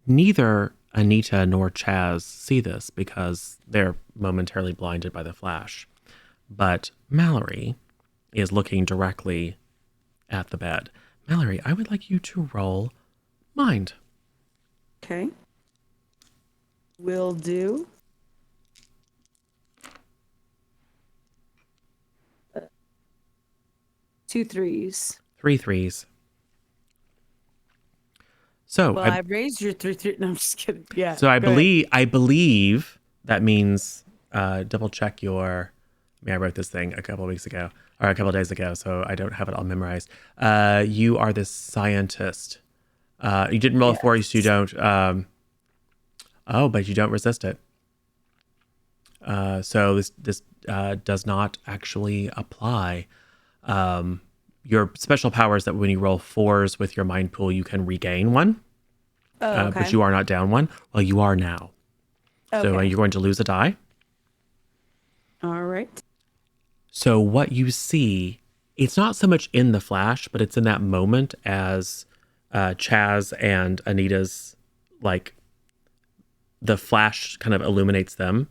S2: Neither Anita nor Chaz see this because they're momentarily blinded by the flash. But Mallory is looking directly at the bed. Mallory, I would like you to roll mind.
S1: Okay. Will do. 2 3s.
S2: 3 3s. So
S1: Well, I raised your 3 3. No, I'm just kidding. Yeah.
S2: So I
S1: go ahead.
S2: believe that means double check your. I mean, I wrote this thing a couple of weeks ago or a couple of days ago, so I don't have it all memorized. You are the scientist. You didn't roll a 4, so you don't. But you don't resist it. So this does not actually apply. Your special power is that when you roll 4s with your mind pool, you can regain 1.
S1: Oh, okay.
S2: But you are not down 1. Well, you are now. So
S1: Okay.
S2: you're going to lose a die.
S1: All right.
S2: So what you see, it's not so much in the flash, but it's in that moment as Chaz and Anita's, like, the flash kind of illuminates them.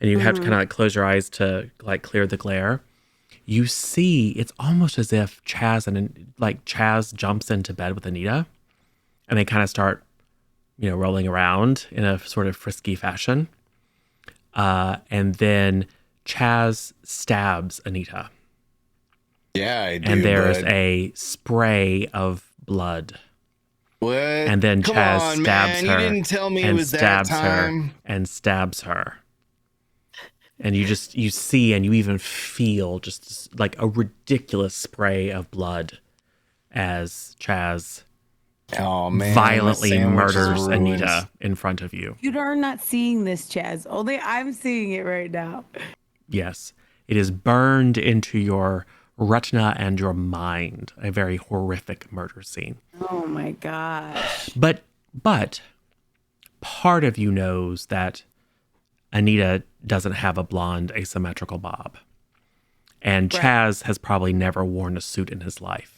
S2: And you have to kind of like close your eyes to like clear the glare. You see, it's almost as if Chaz jumps into bed with Anita and they kind of start, rolling around in a sort of frisky fashion. And then Chaz stabs Anita.
S3: Yeah, I do.
S2: And there's
S3: bud.
S2: a spray of blood.
S3: What?
S2: And then
S3: Come
S2: Chaz
S3: on,
S2: stabs
S3: man.
S2: her.
S3: You didn't tell me it
S2: and
S3: was that
S2: stabs
S3: time.
S2: her and stabs her. And you see and you even feel just like a ridiculous spray of blood as Chaz
S3: Oh man,
S2: violently
S3: my sandwich is
S2: murders
S3: ruined.
S2: Anita in front of you.
S1: You are not seeing this, Chaz. Only I'm seeing it right now.
S2: Yes, it is burned into your retina and your mind. A very horrific murder scene.
S1: Oh my gosh.
S2: But part of you knows that Anita doesn't have a blonde asymmetrical bob. And
S1: Right.
S2: Chaz has probably never worn a suit in his life.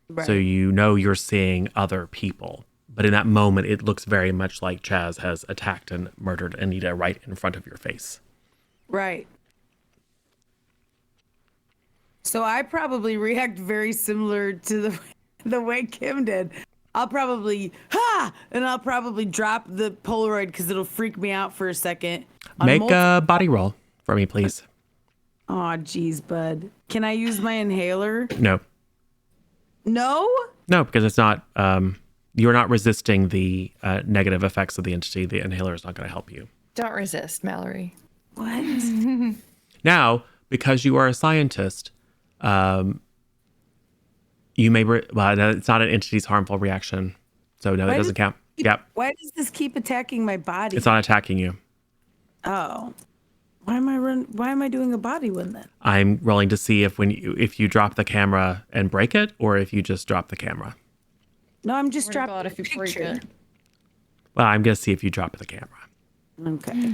S1: Right.
S2: So you're seeing other people. But in that moment, it looks very much like Chaz has attacked and murdered Anita right in front of your face.
S1: Right. So I probably react very similar to the way Kim did. I'll probably and I'll probably drop the Polaroid because it'll freak me out for a second.
S2: Make a body roll for me, please.
S1: Oh, geez, bud. Can I use my inhaler?
S2: No,
S1: No.
S2: because it's not. You're not resisting the negative effects of the entity. The inhaler is not going to help you.
S5: Don't resist, Mallory.
S1: What?
S2: Now, because you are a scientist, you may. No, it's not an entity's harmful reaction, so no, that
S1: Why
S2: doesn't
S1: does-
S2: count. Yep,
S1: Why does this keep attacking my body?
S2: it's not attacking you.
S1: Oh. Why am I doing a body one then?
S2: I'm rolling to see if if you drop the camera and break it, or if you just drop the camera.
S1: No, I'm just
S4: Swear to
S1: dropping
S4: God,
S1: a
S4: if you break
S1: picture.
S4: it.
S2: Well, I'm gonna see if you drop the camera.
S1: Okay.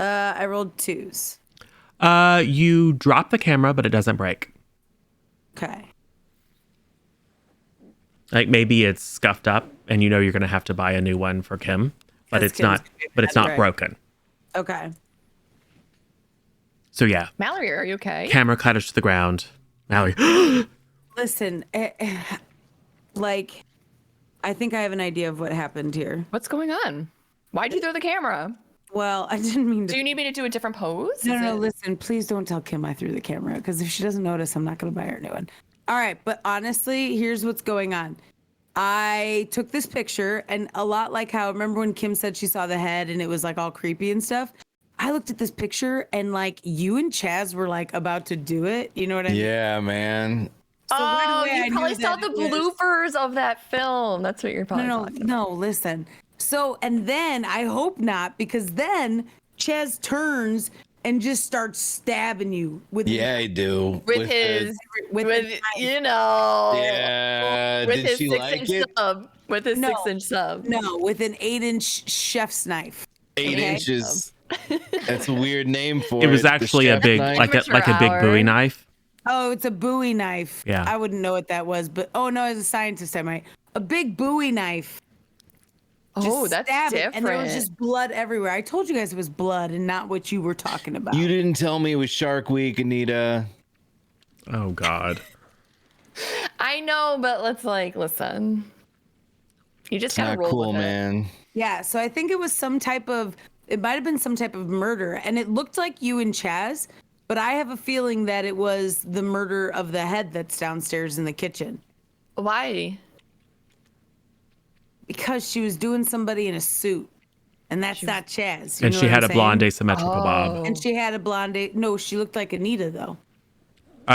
S1: I rolled 2s.
S2: You drop the camera, but it doesn't break.
S1: Okay.
S2: Like maybe it's scuffed up, and you're gonna have to buy a new one for Kim, but
S1: That's
S2: it's not.
S1: Kim's gonna be
S2: But it's
S1: bad,
S2: not
S1: right.
S2: broken.
S1: Okay.
S2: So yeah,
S5: Mallory, are you okay?
S2: camera clatters to the ground. Mallory.
S1: Listen, like, I think I have an idea of what happened here.
S5: What's going on? Why'd you throw the camera?
S1: Well, I didn't mean to.
S5: Do you need me to do a different pose?
S1: No,
S5: Is
S1: no,
S5: it-
S1: listen, please don't tell Kim I threw the camera, because if she doesn't notice, I'm not going to buy her a new one. All right, but honestly, here's what's going on. I took this picture, and a lot like how, remember when Kim said she saw the head and it was like all creepy and stuff? I looked at this picture, and like you and Chaz were like about to do it. You know what I mean?
S3: Yeah, man.
S1: So right
S5: Oh,
S1: away, I
S5: you
S1: knew
S5: probably saw
S1: that
S5: the
S1: it was-
S5: bloopers of that film. That's what you're probably
S1: No,
S5: talking about.
S1: no, listen. So, and then I hope not, because then Chaz turns and just starts stabbing you with
S3: Yeah, I do.
S5: With his,
S1: with
S5: with,
S1: the knife.
S5: you know,
S3: Yeah.
S5: with
S3: Did
S5: his
S3: she
S5: 6
S3: like
S5: inch
S3: it?
S5: sub. With his
S1: No.
S5: 6 inch sub.
S1: No, with an 8-inch chef's knife.
S3: 8
S1: Okay.
S3: inches. That's a weird name for
S2: It was
S3: The
S2: actually a
S3: chef
S2: big,
S3: knife?
S2: like a
S5: Amateur
S2: big Bowie
S5: hour.
S2: knife.
S1: Oh, it's a Bowie knife.
S2: Yeah.
S1: I wouldn't know what that was, but oh no, as a scientist, I might. A big Bowie knife. Just
S5: Oh, that's
S1: stab it,
S5: different.
S1: and there was just blood everywhere. I told you guys it was blood and not what you were talking about.
S3: You didn't tell me it was Shark Week, Anita.
S2: Oh God.
S5: I know, but let's listen. You just
S3: It's
S5: gotta
S3: not
S5: roll
S3: cool,
S5: with it.
S3: man.
S1: Yeah, so I think it was it might have been some type of murder, and it looked like you and Chaz, but I have a feeling that it was the murder of the head that's downstairs in the kitchen.
S5: Why?
S1: Because she was doing somebody in a suit, and that's not Chaz. You
S2: And
S1: know
S2: she
S1: what
S2: had
S1: I'm
S2: a blonde
S1: saying?
S2: asymmetrical bob.
S1: And she had a blonde. No, she looked like Anita though.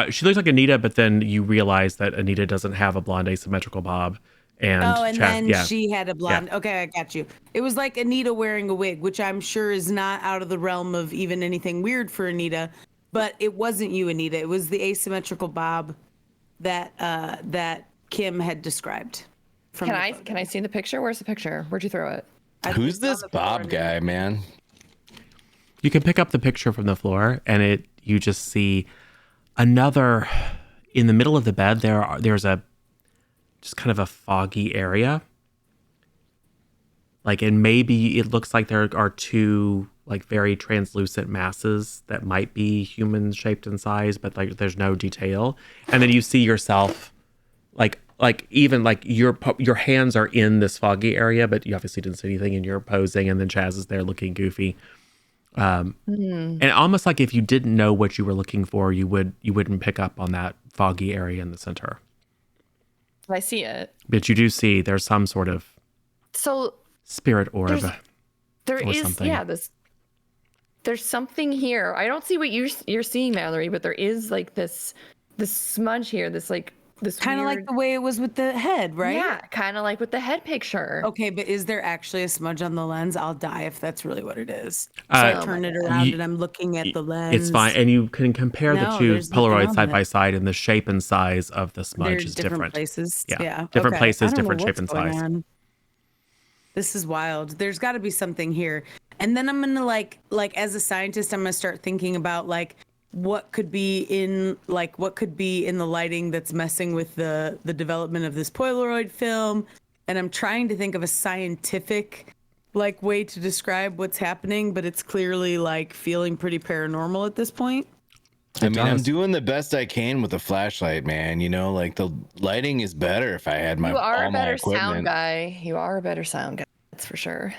S2: She looked like Anita, but then you realize that Anita doesn't have a blonde asymmetrical bob. And
S1: And
S2: Chaz,
S1: then
S2: yeah.
S1: she had a blonde. Okay, I got you. It was like Anita wearing a wig, which I'm sure is not out of the realm of even anything weird for Anita. But it wasn't you, Anita. It was the asymmetrical bob that Kim had described. From
S5: Can
S1: the
S5: I
S1: photo.
S5: see the picture? Where's the picture? Where'd you throw it?
S1: I
S3: Who's
S1: think it's
S3: this
S1: on the floor
S3: Bob
S1: now.
S3: guy, man?
S2: You can pick up the picture from the floor, and you just see another in the middle of the bed. There's a just kind of a foggy area, and maybe it looks like there are two very translucent masses that might be human shaped in size, but there's no detail. And then you see yourself even your hands are in this foggy area, but you obviously didn't see anything, and you're posing, and then Chaz is there looking goofy. And almost like if you didn't know what you were looking for, you wouldn't pick up on that foggy area in the center.
S5: I see it.
S2: But you do see there's some sort of
S5: So
S2: spirit orb.
S5: there
S2: or
S5: is
S2: something.
S5: there's something here. I don't see what you're seeing, Mallory, but there is this smudge here. This
S1: Kind of
S5: weird,
S1: like the way it was with the head, right?
S5: Yeah, kind of like with the head picture.
S1: Okay, but is there actually a smudge on the lens? I'll die if that's really what it is. So I turn it around and I'm looking at the lens.
S2: It's fine, and you can compare the
S1: No,
S2: two
S1: there's nothing
S2: Polaroids
S1: on
S2: side
S1: it.
S2: by side, and the shape and size of the smudge
S1: They're
S2: is
S1: different
S2: different.
S1: places.
S2: Yeah.
S1: Yeah.
S2: Different
S1: okay.
S2: places,
S1: I don't know
S2: different shape
S1: what's
S2: and
S1: going
S2: size.
S1: on. This is wild. There's got to be something here. And then I'm gonna like as a scientist, I'm gonna start thinking about what could be in the lighting that's messing with the development of this Polaroid film. And I'm trying to think of a scientific way to describe what's happening, but it's clearly feeling pretty paranormal at this point.
S3: I mean, I'm
S2: does.
S3: doing the best I can with the flashlight, man. The lighting is better if I had
S5: You are
S3: all
S5: a
S3: my
S5: better
S3: equipment.
S5: sound guy. You are a better sound guy. That's for sure.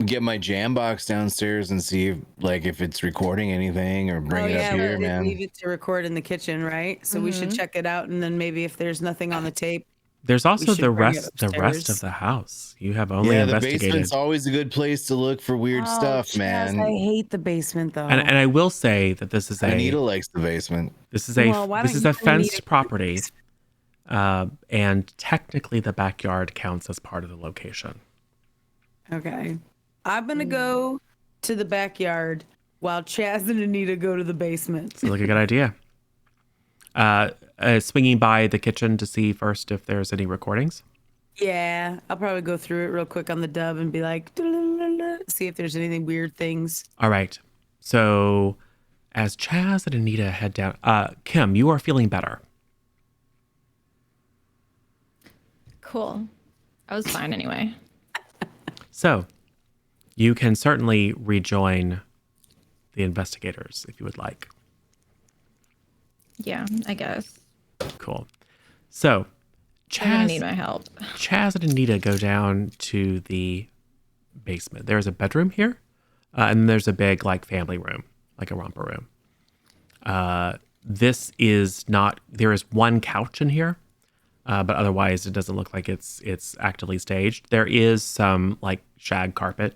S3: Get my jam box downstairs and see if it's recording anything or bring it up here,
S1: we
S3: man.
S1: leave it to record in the kitchen, right? So we should check it out, and then maybe if there's nothing on the tape.
S2: There's also
S1: should
S2: the
S1: bring it
S2: rest
S1: upstairs.
S2: of the house. You have only
S3: Yeah, the
S2: investigated.
S3: basement's always a good place to look for weird stuff,
S1: Chaz,
S3: man.
S1: I hate the basement though.
S2: And I will say that this is
S3: Anita likes the basement.
S1: Well, why don't you bring
S2: fenced
S1: Anita-
S2: property, and technically the backyard counts as part of the location.
S1: Okay. I'm gonna go to the backyard while Chaz and Anita go to the basement.
S2: Sounds like a good idea. Swinging by the kitchen to see first if there's any recordings.
S1: Yeah, I'll probably go through it real quick on the dub and be like, see if there's anything weird things.
S2: All right. So as Chaz and Anita head down, Kim, you are feeling better.
S4: Cool. I was fine anyway.
S2: So you can certainly rejoin the investigators if you would like.
S4: Yeah, I guess.
S2: Cool. So
S4: They're gonna need my help.
S2: Chaz and Anita go down to the basement. There's a bedroom here, and there's a big like family room, like a romper room. This is not. There is one couch in here, but otherwise it doesn't look like it's actively staged. There is some like shag carpet,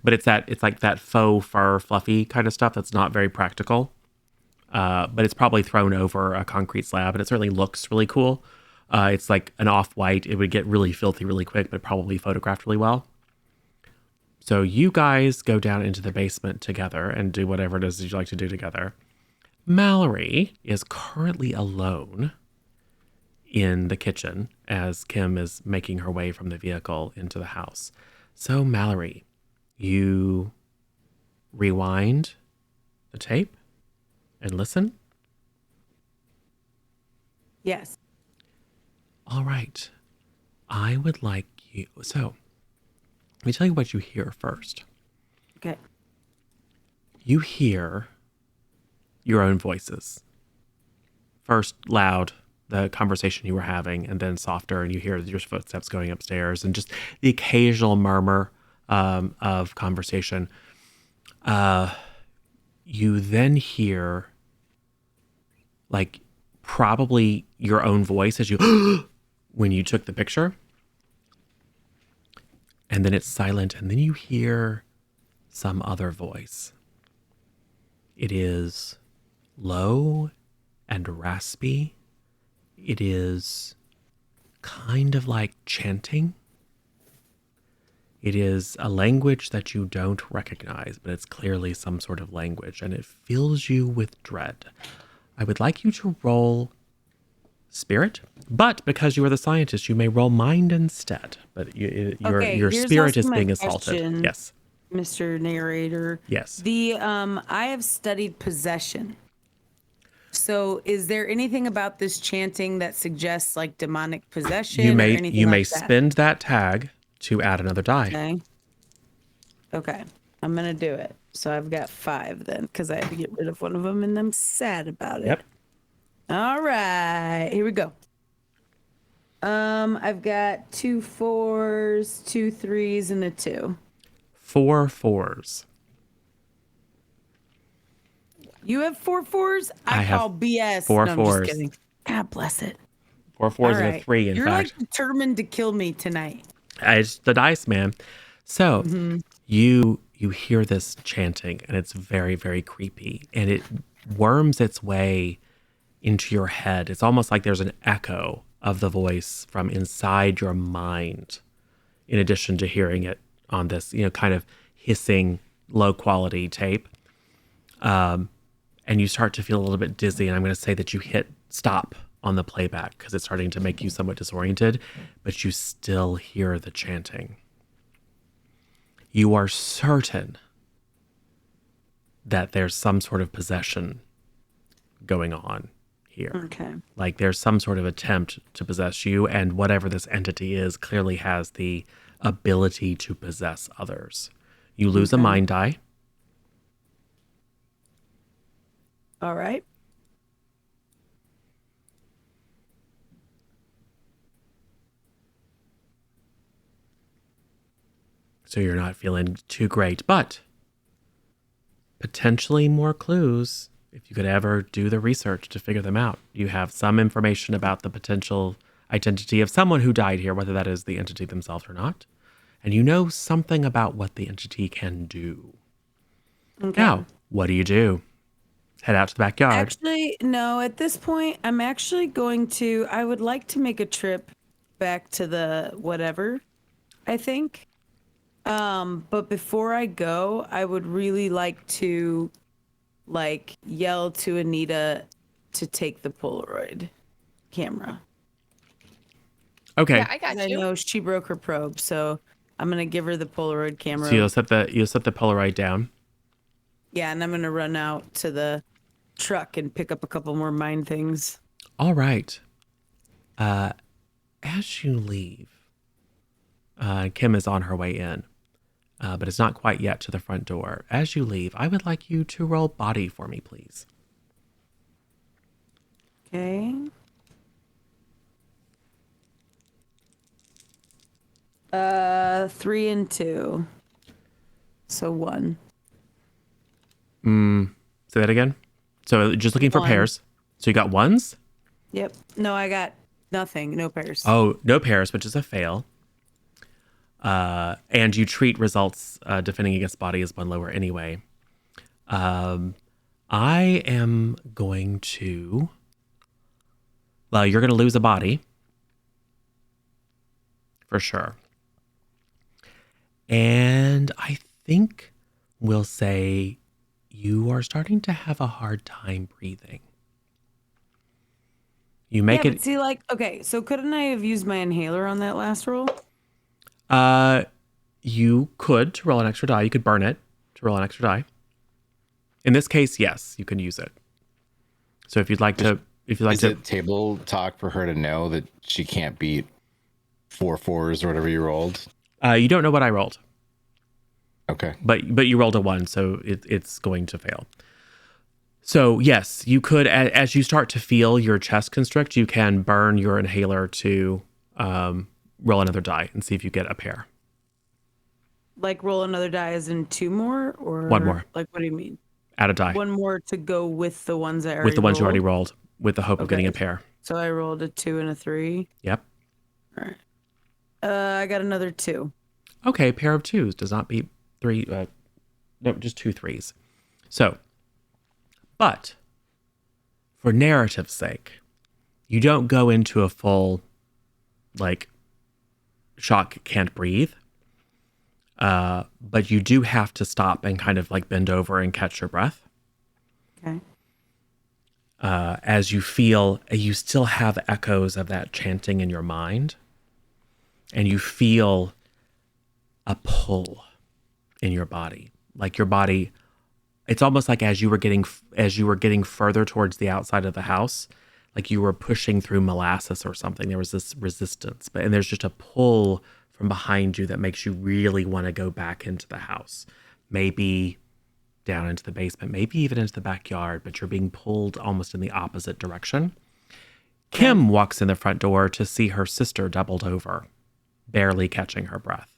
S2: but it's like that faux fur, fluffy kind of stuff that's not very practical. But it's probably thrown over a concrete slab, and it certainly looks really cool. It's like an off-white. It would get really filthy really quick, but probably photographed really well. So you guys go down into the basement together and do whatever it is that you like to do together. Mallory is currently alone in the kitchen as Kim is making her way from the vehicle into the house. So Mallory, you rewind the tape and listen.
S1: Yes.
S2: All right. I would like you. So let me tell you what you hear first.
S1: Okay.
S2: You hear your own voices. First loud, the conversation you were having, and then softer, and you hear your footsteps going upstairs and just the occasional murmur of conversation. You then hear like probably your own voice as you when you took the picture. And then it's silent, and then you hear some other voice. It is low and raspy. It is kind of like chanting. It is a language that you don't recognize, but it's clearly some sort of language, and it fills you with dread. I would like you to roll spirit, but because you are the scientist, you may roll mind instead. But your
S1: here's
S2: spirit
S1: also
S2: is
S1: my
S2: being assaulted.
S1: question.
S2: Yes.
S1: Mr. Narrator.
S2: Yes.
S1: I have studied possession. So is there anything about this chanting that suggests like demonic possession
S2: You
S1: or
S2: may
S1: anything like that?
S2: spend that tag to add another die.
S1: Okay. I'm going to do it. So I've got 5 then because I had to get rid of one of them and I'm sad about it.
S2: Yep.
S1: All right. Here we go. I've got 2 4s, 2 3s, and a 2.
S2: 4 4s.
S1: You have 4 4s? I
S2: have
S1: call BS.
S2: 4
S1: no, I'm
S2: 4s.
S1: just kidding. God bless it.
S2: 4 4s
S1: All
S2: and a
S1: right.
S2: 3, in
S1: You're
S2: fact.
S1: like determined to kill me tonight.
S2: It's the dice, man. So you hear this chanting, and it's very, very creepy, and it worms its way into your head. It's almost like there's an echo of the voice from inside your mind, in addition to hearing it on this, kind of hissing, low quality tape. And you start to feel a little bit dizzy, and I'm going to say that you hit stop on the playback because it's starting to make you somewhat disoriented, but you still hear the chanting. You are certain that there's some sort of possession going on here.
S1: Okay.
S2: Like there's some sort of attempt to possess you, and whatever this entity is clearly has the ability to possess others. You lose a mind die.
S1: All right.
S2: So you're not feeling too great, but potentially more clues if you could ever do the research to figure them out. You have some information about the potential identity of someone who died here, whether that is the entity themselves or not. And you know something about what the entity can do.
S1: Okay.
S2: Now, what do you do? Head out to the backyard.
S1: Actually, no, at this point, I'm actually I would like to make a trip back to the whatever, I think. But before I go, I would really like to yell to Anita to take the Polaroid camera.
S2: Okay.
S5: Yeah, I got
S1: I
S5: you.
S1: know she broke her probe, so I'm gonna give her the Polaroid camera.
S2: So you'll set the Polaroid down.
S1: Yeah, and I'm gonna run out to the truck and pick up a couple more mine things.
S2: All right. As you leave, Kim is on her way in, but it's not quite yet to the front door. As you leave, I would like you to roll body for me, please.
S1: Okay. 3 and 2. So 1.
S2: Say that again. So just looking for
S1: One.
S2: pairs. So you got ones?
S1: Yep. No, I got nothing. No pairs.
S2: Oh, no pairs, which is a fail. And you treat results defending against body as one lower anyway. I am going to... Well, you're going to lose a body. For sure. And I think we'll say you are starting to have a hard time breathing. You make
S1: yeah,
S2: it...
S1: but see, like, okay, so couldn't I have used my inhaler on that last roll?
S2: You could to roll an extra die. You could burn it to roll an extra die. In this case, yes, you can use it. So if you'd like to,
S3: Is it table talk for her to know that she can't beat 4 4s or whatever you rolled?
S2: you don't know what I rolled,
S3: Okay.
S2: but you rolled a 1, so it's going to fail. So yes, you could, as you start to feel your chest constrict, you can burn your inhaler to roll another die and see if you get a pair.
S1: Like roll another die as in 2 more, or
S2: 1 more.
S1: Like, what do you mean?
S2: Add a die
S1: 1 more to go with the ones I already
S2: with the ones you already
S1: rolled?
S2: rolled, with the hope of getting a
S1: Okay.
S2: pair.
S1: So I rolled a 2 and a 3.
S2: Yep.
S1: All right. I got another 2.
S2: Okay, pair of 2s does not beat 3. No, just 2 3s. So, but for narrative's sake, you don't go into a full, like, shock, can't breathe. But you do have to stop and kind of like bend over and catch your breath.
S1: Okay.
S2: As you feel, you still have echoes of that chanting in your mind. And you feel a pull in your body. Like your body, it's almost like as you were getting further towards the outside of the house, like you were pushing through molasses or something. There was this resistance, and there's just a pull from behind you that makes you really want to go back into the house. Maybe down into the basement, maybe even into the backyard, but you're being pulled almost in the opposite direction. Kim walks in the front door to see her sister doubled over, barely catching her breath.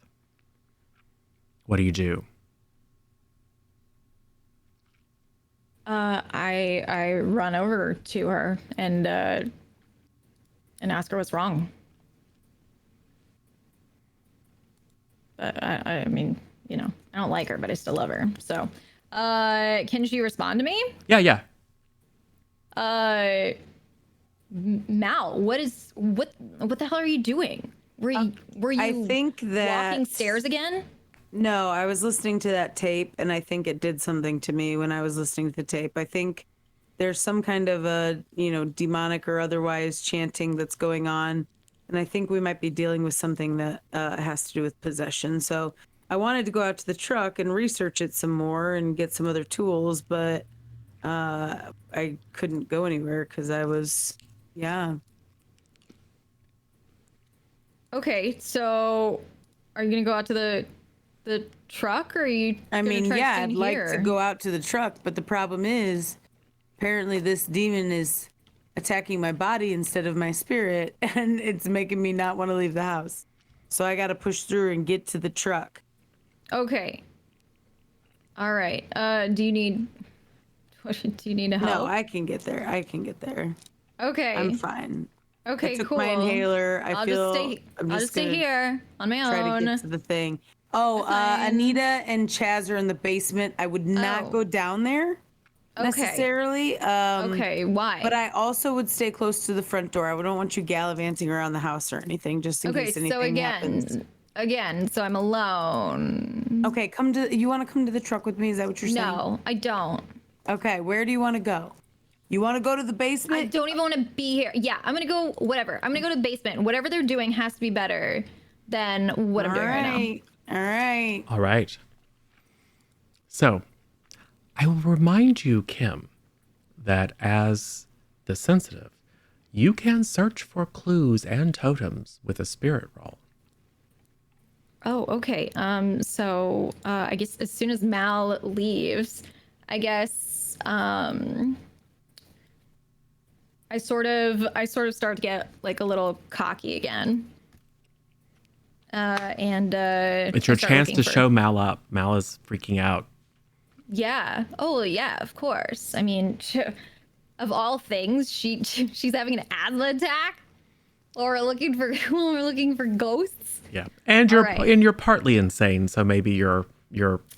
S2: What do you do?
S4: I run over to her and ask her what's wrong. I mean, you know, I don't like her, but I still love her. So, can she respond to me?
S2: Yeah.
S4: Mal, what the hell are you doing? Were you
S1: I think that
S4: walking stairs again?
S1: No, I was listening to that tape, and I think it did something to me when I was listening to the tape. I think there's some kind of a, demonic or otherwise chanting that's going on, and I think we might be dealing with something that has to do with possession. So I wanted to go out to the truck and research it some more and get some other tools, but I couldn't go anywhere because I was,
S4: Okay, so are you gonna go out to the truck, or are you?
S1: I
S4: gonna
S1: mean,
S4: try
S1: yeah,
S4: staying
S1: I'd like
S4: here?
S1: to go out to the truck, but the problem is, apparently this demon is attacking my body instead of my spirit, and it's making me not want to leave the house. So I got to push through and get to the truck.
S4: Okay. All right. Do you need help?
S1: No, I can get there.
S4: Okay.
S1: I'm fine.
S4: Okay,
S1: I took
S4: cool.
S1: my inhaler.
S4: I'll just stay
S1: gonna
S4: here on my
S1: try
S4: own.
S1: to get to the thing. Oh,
S4: Fine.
S1: Anita and Chaz are in the basement. I would not go down there necessarily.
S4: Okay, why?
S1: But I also would stay close to the front door. I don't want you gallivanting around the house or anything, just in case anything happens.
S4: Again, so I'm alone.
S1: Okay, you want to come to the truck with me? Is that what you're saying?
S4: No, I don't.
S1: Okay, where do you want to go? You want to go to the
S4: I
S1: basement?
S4: don't even want to be here. Yeah, I'm gonna go. Whatever. I'm gonna go to the basement. Whatever they're doing has to be better than what I'm doing right now.
S1: All right.
S2: All right. So, I will remind you, Kim, that as the sensitive, you can search for clues and totems with a spirit roll.
S4: Oh, okay. So I guess as soon as Mal leaves, I guess I sort of start to get like a little cocky again.
S2: It's your
S4: I start
S2: chance
S4: looking
S2: to
S4: for-
S2: show Mal up. Mal is freaking out.
S4: Yeah. Oh, yeah. Of course. I mean, of all things, she's having an asthma attack, or we're looking for ghosts.
S2: Yeah, and
S4: right.
S2: you're partly insane, so maybe your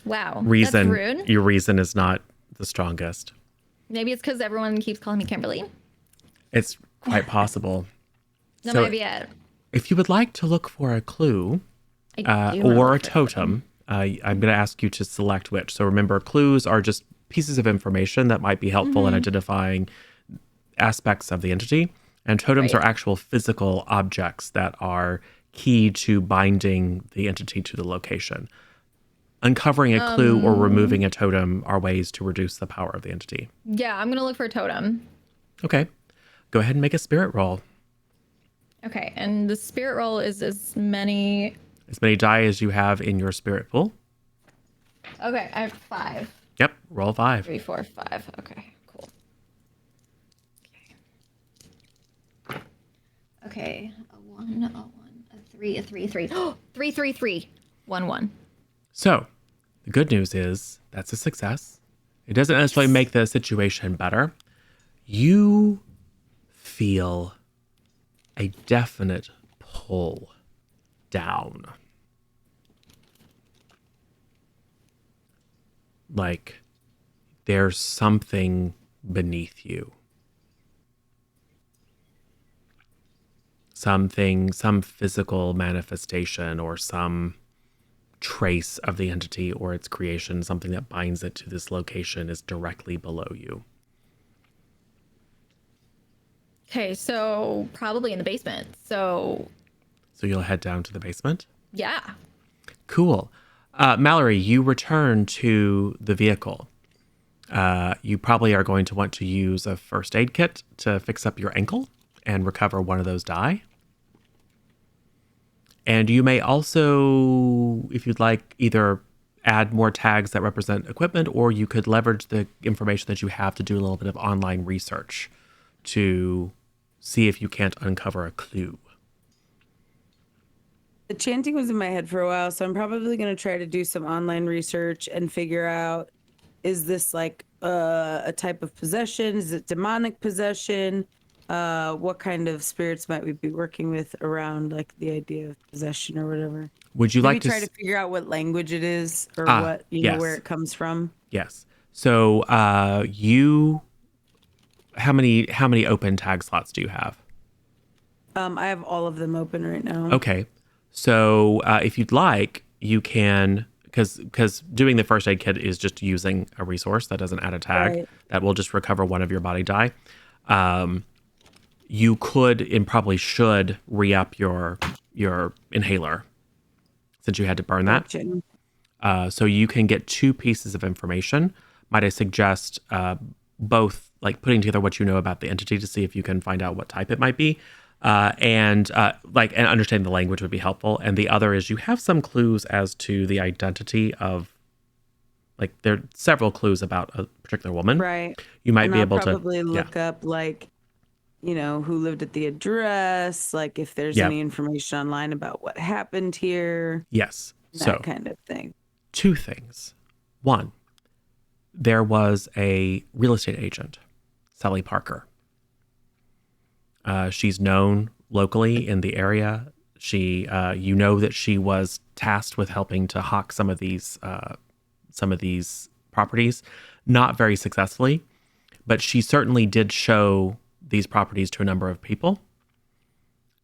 S4: Wow.
S2: reason
S4: That's rude.
S2: your reason is not the strongest.
S4: Maybe it's because everyone keeps calling me Kimberly.
S2: It's quite possible.
S4: That
S2: So
S4: might be it.
S2: if you would like to look for a clue
S4: I do wanna
S2: or a
S4: look for
S2: totem, I'm going to ask you to select which. So remember, clues are just pieces of information that might be helpful
S4: Mm-hmm.
S2: in identifying aspects of the entity, and totems
S4: Right.
S2: are actual physical objects that are key to binding the entity to the location. Uncovering a clue or removing a totem are ways to reduce the power of the entity.
S4: Yeah, I'm gonna look for a totem.
S2: Okay. Go ahead and make a spirit roll.
S4: Okay, and the spirit roll is as many.
S2: As many die as you have in your spirit pool.
S4: Okay, I have 5.
S2: Yep. Roll 5.
S4: 3, 4, 5. Okay, cool. Okay, a 1, a 1, a 3, a 3, 3. 3, 3, 3. 1, 1.
S2: So, the good news is that's a success. It doesn't necessarily make the situation better. You feel a definite pull down. Like there's something beneath you. Some physical manifestation or some trace of the entity or its creation, something that binds it to this location is directly below you.
S4: Okay, so probably in the basement. So,
S2: So you'll head down to the basement?
S4: yeah.
S2: Cool. Mallory, you return to the vehicle. You probably are going to want to use a first aid kit to fix up your ankle and recover one of those die. And you may also, if you'd like, either add more tags that represent equipment, or you could leverage the information that you have to do a little bit of online research to see if you can't uncover a clue.
S1: The chanting was in my head for a while, so I'm probably going to try to do some online research and figure out, is this like a type of possession? Is it demonic possession? What kind of spirits might we be working with around like the idea of possession or whatever?
S2: Would you
S1: Maybe
S2: like to
S1: try to figure out what language it is or what, you know, where
S2: yes.
S1: it comes from?
S2: Yes. So you, how many open tag slots do you have?
S1: I have all of them open right now.
S2: Okay. So if you'd like, you can, because doing the first aid kit is just using a resource that doesn't add a tag,
S1: Right.
S2: that will just recover one of your body die. You could and probably should re-up your inhaler since you had to burn that.
S1: Gotcha.
S2: So you can get 2 pieces of information. Might I suggest both, like putting together what you know about the entity to see if you can find out what type it might be, and understanding the language would be helpful. And the other is you have some clues as to the identity of, like there are several clues about a particular woman.
S1: Right.
S2: You might
S1: And
S2: be
S1: I'll
S2: able to
S1: probably look up like, you know, who lived at the address, like if there's
S2: Yep.
S1: any information online about what happened here,
S2: Yes.
S1: that
S2: So
S1: kind of thing.
S2: 2 things. 1, there was a real estate agent, Sally Parker. She's known locally in the area. She, you know, that she was tasked with helping to hawk some of these properties, not very successfully, but she certainly did show these properties to a number of people.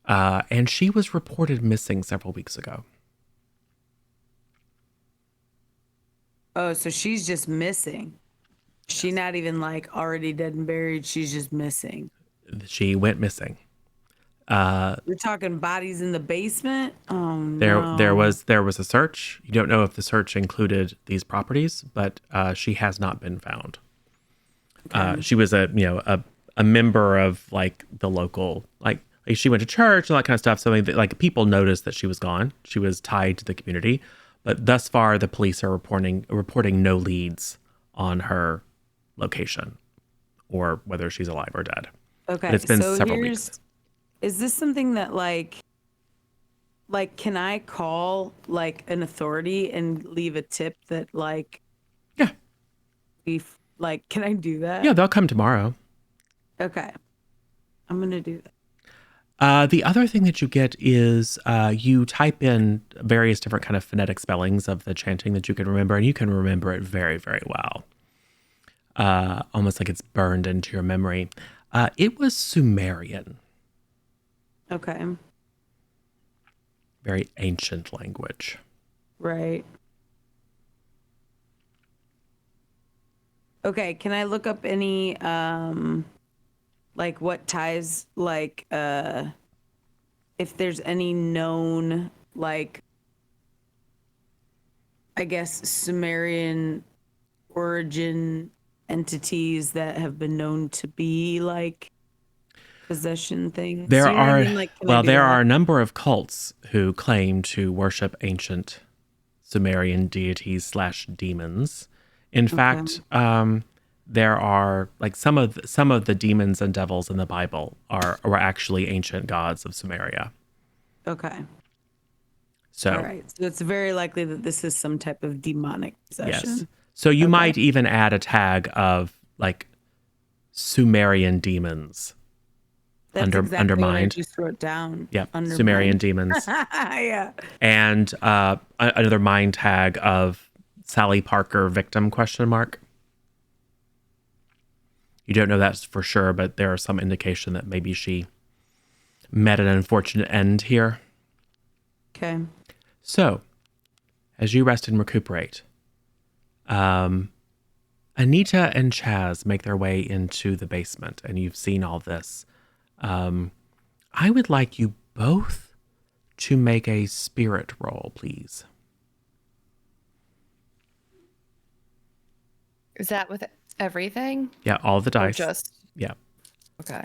S2: And she was reported missing several weeks ago.
S1: Oh, so she's just missing. She not even like already dead and buried. She's just missing.
S2: She went missing.
S1: We're talking bodies in the basement. Oh
S2: There
S1: no.
S2: was a search. You don't know if the search included these properties, but she has not been found. She was a member of like the local like she went to church and all that kind of stuff. So like people noticed that she was gone. She was tied to the community, but thus far the police are reporting no leads on her location or whether she's alive or dead.
S1: Okay.
S2: But it's been
S1: so
S2: several
S1: here's,
S2: weeks.
S1: Is this something that like can I call like an authority and leave a tip that like
S2: Yeah.
S1: can I do that?
S2: Yeah, they'll come tomorrow.
S1: Okay. I'm gonna do that.
S2: The other thing that you get is you type in various different kind of phonetic spellings of the chanting that you can remember, and you can remember it very, very well. Almost like it's burned into your memory. It was Sumerian,
S1: Okay.
S2: very ancient language.
S1: Right. Okay, can I look up any like what ties like if there's any known like I guess Sumerian origin entities that have been known to be like possession things?
S2: There
S1: You know what I
S2: are
S1: mean? Like, can I do
S2: there
S1: that?
S2: are a number of cults who claim to worship ancient Sumerian deities / demons. In fact, there are like some of the demons and devils in the Bible were actually ancient gods of Sumeria.
S1: Okay.
S2: So
S1: All right. So it's very likely that this is some type of demonic possession.
S2: yes. So you
S1: Okay.
S2: might even add a tag of like Sumerian demons.
S1: That's
S2: under
S1: exactly what I
S2: mind.
S1: just wrote down.
S2: Yep.
S1: Undermined.
S2: Sumerian demons.
S1: Yeah.
S2: And another mind tag of Sally Parker victim ? You don't know that for sure, but there is some indication that maybe she met an unfortunate end here.
S1: Okay.
S2: So, as you rest and recuperate, Anita and Chaz make their way into the basement, and you've seen all this. I would like you both to make a spirit roll, please.
S5: Is that with everything?
S2: Yeah, all the
S5: Or
S2: dice.
S5: just
S2: Yeah.
S5: okay.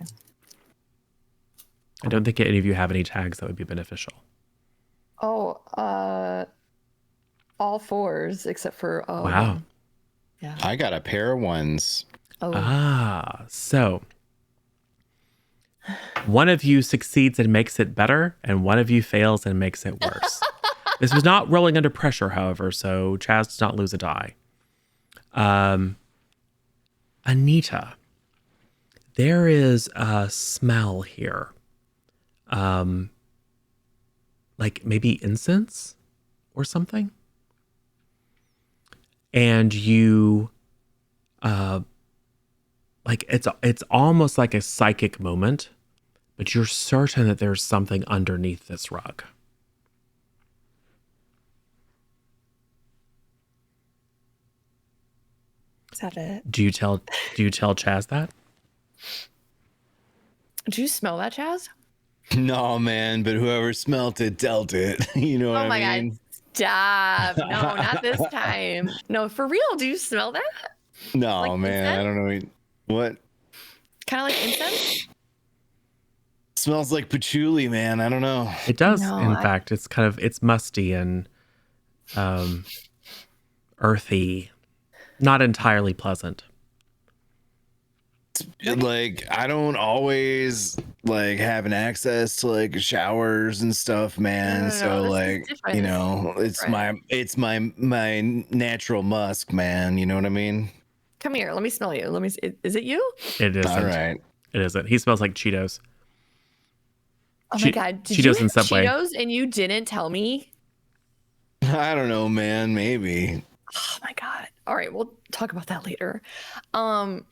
S2: I don't think any of you have any tags that would be beneficial.
S5: Oh, all fours except for
S2: Wow.
S5: one. Yeah.
S3: I got a pair of ones.
S5: Oh.
S2: So one of you succeeds and makes it better, and one of you fails and makes it worse. This was not rolling under pressure, however, so Chaz does not lose a die. Anita, there is a smell here. Like maybe incense or something. And you like it's almost like a psychic moment, but you're certain that there's something underneath this rug.
S5: Is that it?
S2: Do you tell Chaz that?
S5: Do you smell that, Chaz?
S3: No, man, but whoever smelt it dealt it. You know what
S5: Oh my
S3: I mean?
S5: god. Stop. No, not this time. No, for real. Do you smell that?
S3: No,
S5: Like
S3: man, I
S5: incense?
S3: don't know what.
S5: Kind of like incense?
S3: Smells like patchouli, man. I don't know.
S2: It does.
S5: No,
S2: In fact, it's musty and earthy, not entirely pleasant.
S3: Like I don't always like having access to like showers and stuff, man.
S5: No,
S3: So
S5: this is
S3: like
S5: different.
S3: you
S5: This is
S3: know, it's
S5: different.
S3: my natural musk, man. You know what I mean?
S5: Come here. Let me smell you. Let me see. Is it you?
S2: It isn't.
S3: All right.
S2: It isn't. He smells like Cheetos.
S5: Oh my god. Did
S2: Cheetos
S5: you
S2: and
S5: have
S2: Subway.
S5: Cheetos and you didn't tell me?
S3: I don't know, man. Maybe.
S5: Oh my god. All right, we'll talk about that later. No,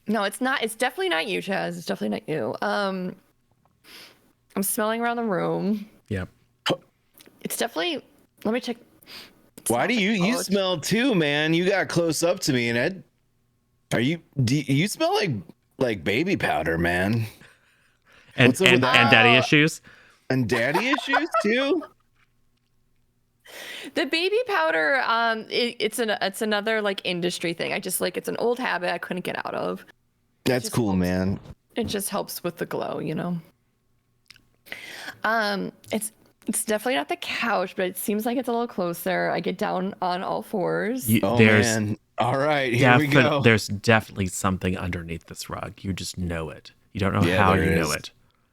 S5: it's not. It's definitely not you, Chaz. It's definitely not you. I'm smelling around the room.
S2: Yep.
S5: It's definitely. Let me check.
S3: Why do you
S5: Oh,
S3: smell too, man? You got close up to me and Do you smell like baby powder, man?
S2: And
S3: What's up with that?
S2: and daddy issues.
S3: And daddy issues too?
S5: The baby powder, it's another like industry thing. I just like it's an old habit I couldn't get out of.
S3: That's
S5: just
S3: cool,
S5: helps.
S3: man.
S5: It just helps with the glow, you know. It's definitely not the couch, but it seems like it's a little closer. I get down on all fours.
S3: Man. All right, here we go.
S2: There's definitely something underneath this rug. You just know it. You don't know how you know it,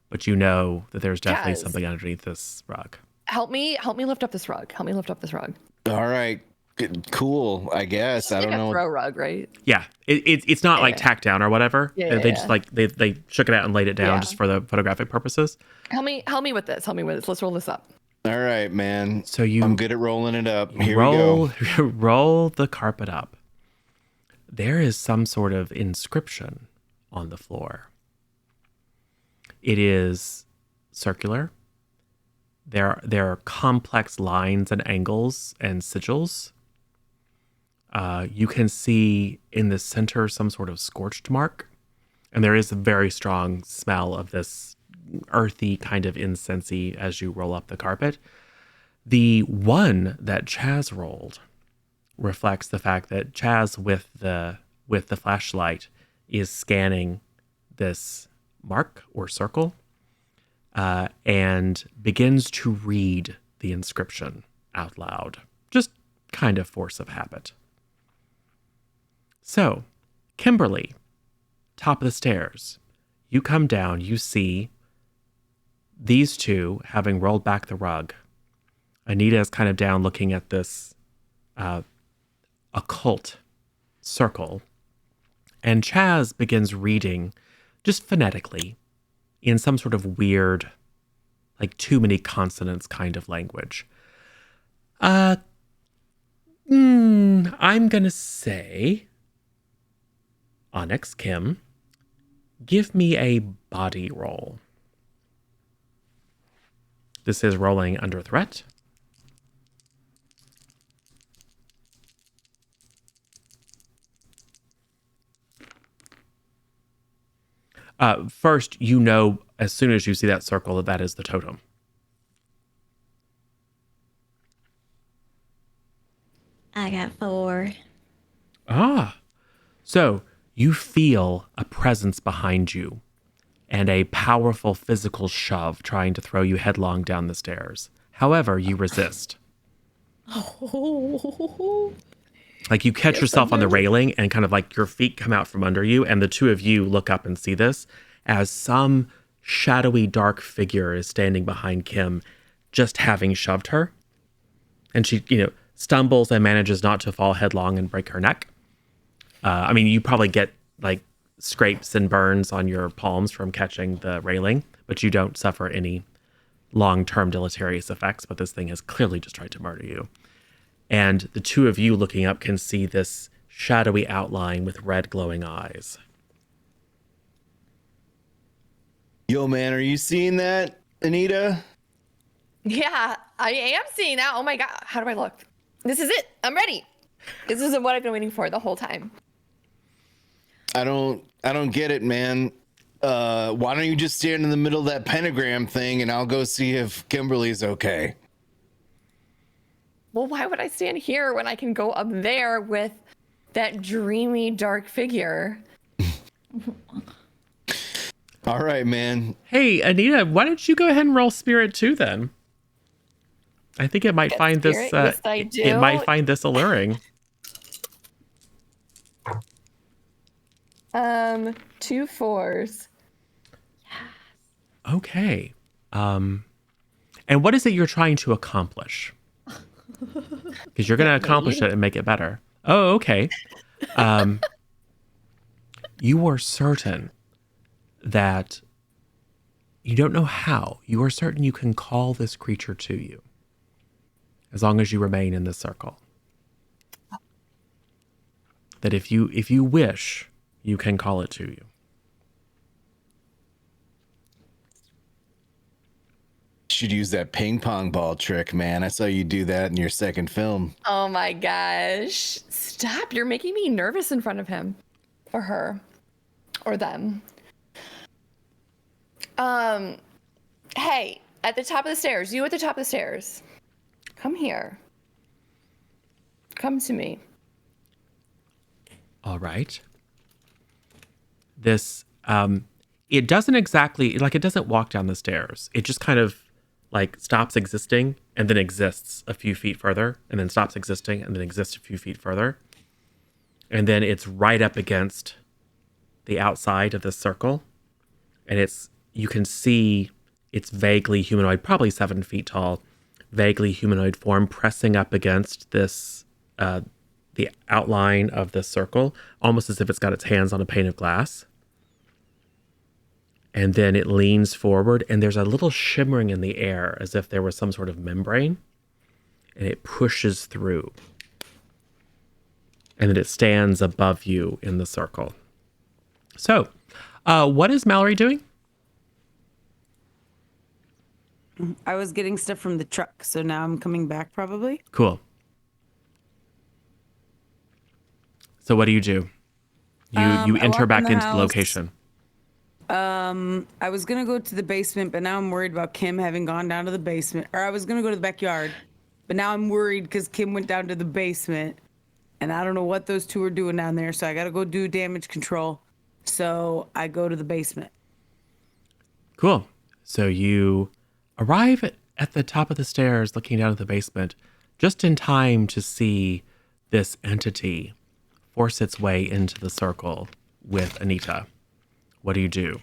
S2: but you know that there's definitely something underneath this rug.
S5: Help me lift up this rug. Help me lift up this rug.
S3: All right. Cool, I guess.
S5: It's
S3: I
S5: like
S3: don't know.
S5: a throw rug, right?
S2: Yeah, it's not like tacked down or whatever. They just like they shook it out and laid it down just for the photographic purposes.
S5: Help me with this. Let's roll this up.
S3: All right, man.
S2: So
S3: I'm good at rolling it up. Here we go.
S2: Roll the carpet up. There is some sort of inscription on the floor. It is circular. There are complex lines and angles and sigils. You can see in the center some sort of scorched mark, and there is a very strong smell of this earthy kind of incensey as you roll up the carpet. The one that Chaz rolled reflects the fact that Chaz with the flashlight is scanning this mark or circle and begins to read the inscription out loud, just kind of force of habit. So, Kimberly, top of the stairs, you come down, you see these two having rolled back the rug. Anita is kind of down looking at this occult circle. And Chaz begins reading just phonetically in some sort of weird, like too many consonants kind of language. I'm going to say, Onyx Kim, give me a body roll. This is rolling under threat. First, you know, as soon as you see that circle, that is the totem.
S6: I got 4.
S2: So you feel a presence behind you and a powerful physical shove trying to throw you headlong down the stairs. However, you resist. Like you catch yourself on the railing and kind of like your feet come out from under you, and the two of you look up and see this as some shadowy dark figure is standing behind Kim, just having shoved her. And she, stumbles and manages not to fall headlong and break her neck. I mean, you probably get like scrapes and burns on your palms from catching the railing, but you don't suffer any long-term deleterious effects, but this thing has clearly just tried to murder you. And the two of you looking up can see this shadowy outline with red glowing eyes.
S3: Yo, man, are you seeing that, Anita?
S5: Yeah, I am seeing that. Oh my God. How do I look? This is it. I'm ready. This is what I've been waiting for the whole time.
S3: I don't get it, man. Why don't you just stand in the middle of that pentagram thing and I'll go see if Kimberly's okay?
S5: Well, why would I stand here when I can go up there with that dreamy dark figure?
S3: All right, man.
S2: Hey, Anita, why don't you go ahead and roll spirit too then? I think it might find
S5: spirit?
S2: this
S5: Yes, I do.
S2: it might find this alluring.
S5: 2 4s.
S2: Okay. And what is it you're trying to accomplish? Because you're going to accomplish it and make it better. Oh, okay. You are certain that you don't know how. You are certain you can call this creature to you as long as you remain in this circle. That if you wish, you can call it to you.
S3: Should use that ping pong ball trick, man. I saw you do that in your second film.
S5: Oh my gosh. Stop. You're making me nervous in front of him. for her or them. Hey, at the top of the stairs, you at the top of the stairs. Come here. Come to me.
S2: All right. This, it doesn't exactly, like, it doesn't walk down the stairs. It just kind of, like, stops existing and then exists a few feet further, and then stops existing and then exists a few feet further. And then it's right up against the outside of the circle. And you can see it's vaguely humanoid, probably 7 feet tall, vaguely humanoid form pressing up against this, the outline of the circle, almost as if it's got its hands on a pane of glass. And then it leans forward, and there's a little shimmering in the air as if there was some sort of membrane, and it pushes through. And then it stands above you in the circle. So, what is Mallory doing?
S1: I was getting stuff from the truck, so now I'm coming back probably.
S2: Cool. So what do? You enter
S1: walk
S2: back
S1: in the
S2: into the
S1: house.
S2: location.
S1: I was gonna go to the basement, but now I'm worried about Kim having gone down to the basement. Or I was gonna go to the backyard, but now I'm worried because Kim went down to the basement, and I don't know what those two are doing down there. So I gotta go do damage control. So I go to the basement.
S2: Cool. So you arrive at the top of the stairs, looking down at the basement, just in time to see this entity force its way into the circle with Anita. What do you do?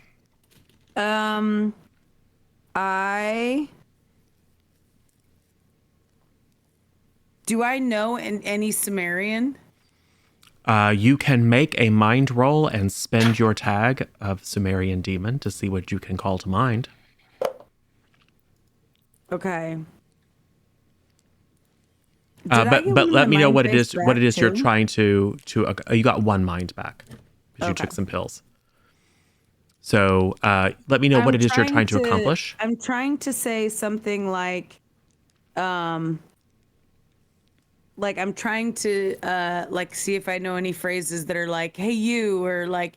S1: Do I know any Sumerian?
S2: You can make a mind roll and spend your tag of Sumerian Demon to see what you can call to mind.
S1: Okay.
S2: But let me know what it is. What it is you're
S1: too?
S2: trying to. You got one mind back because you
S1: Okay.
S2: took some pills. So let me know what it is you're trying to accomplish.
S1: I'm trying to say something like I'm trying to see if I know any phrases that are like, hey you, or like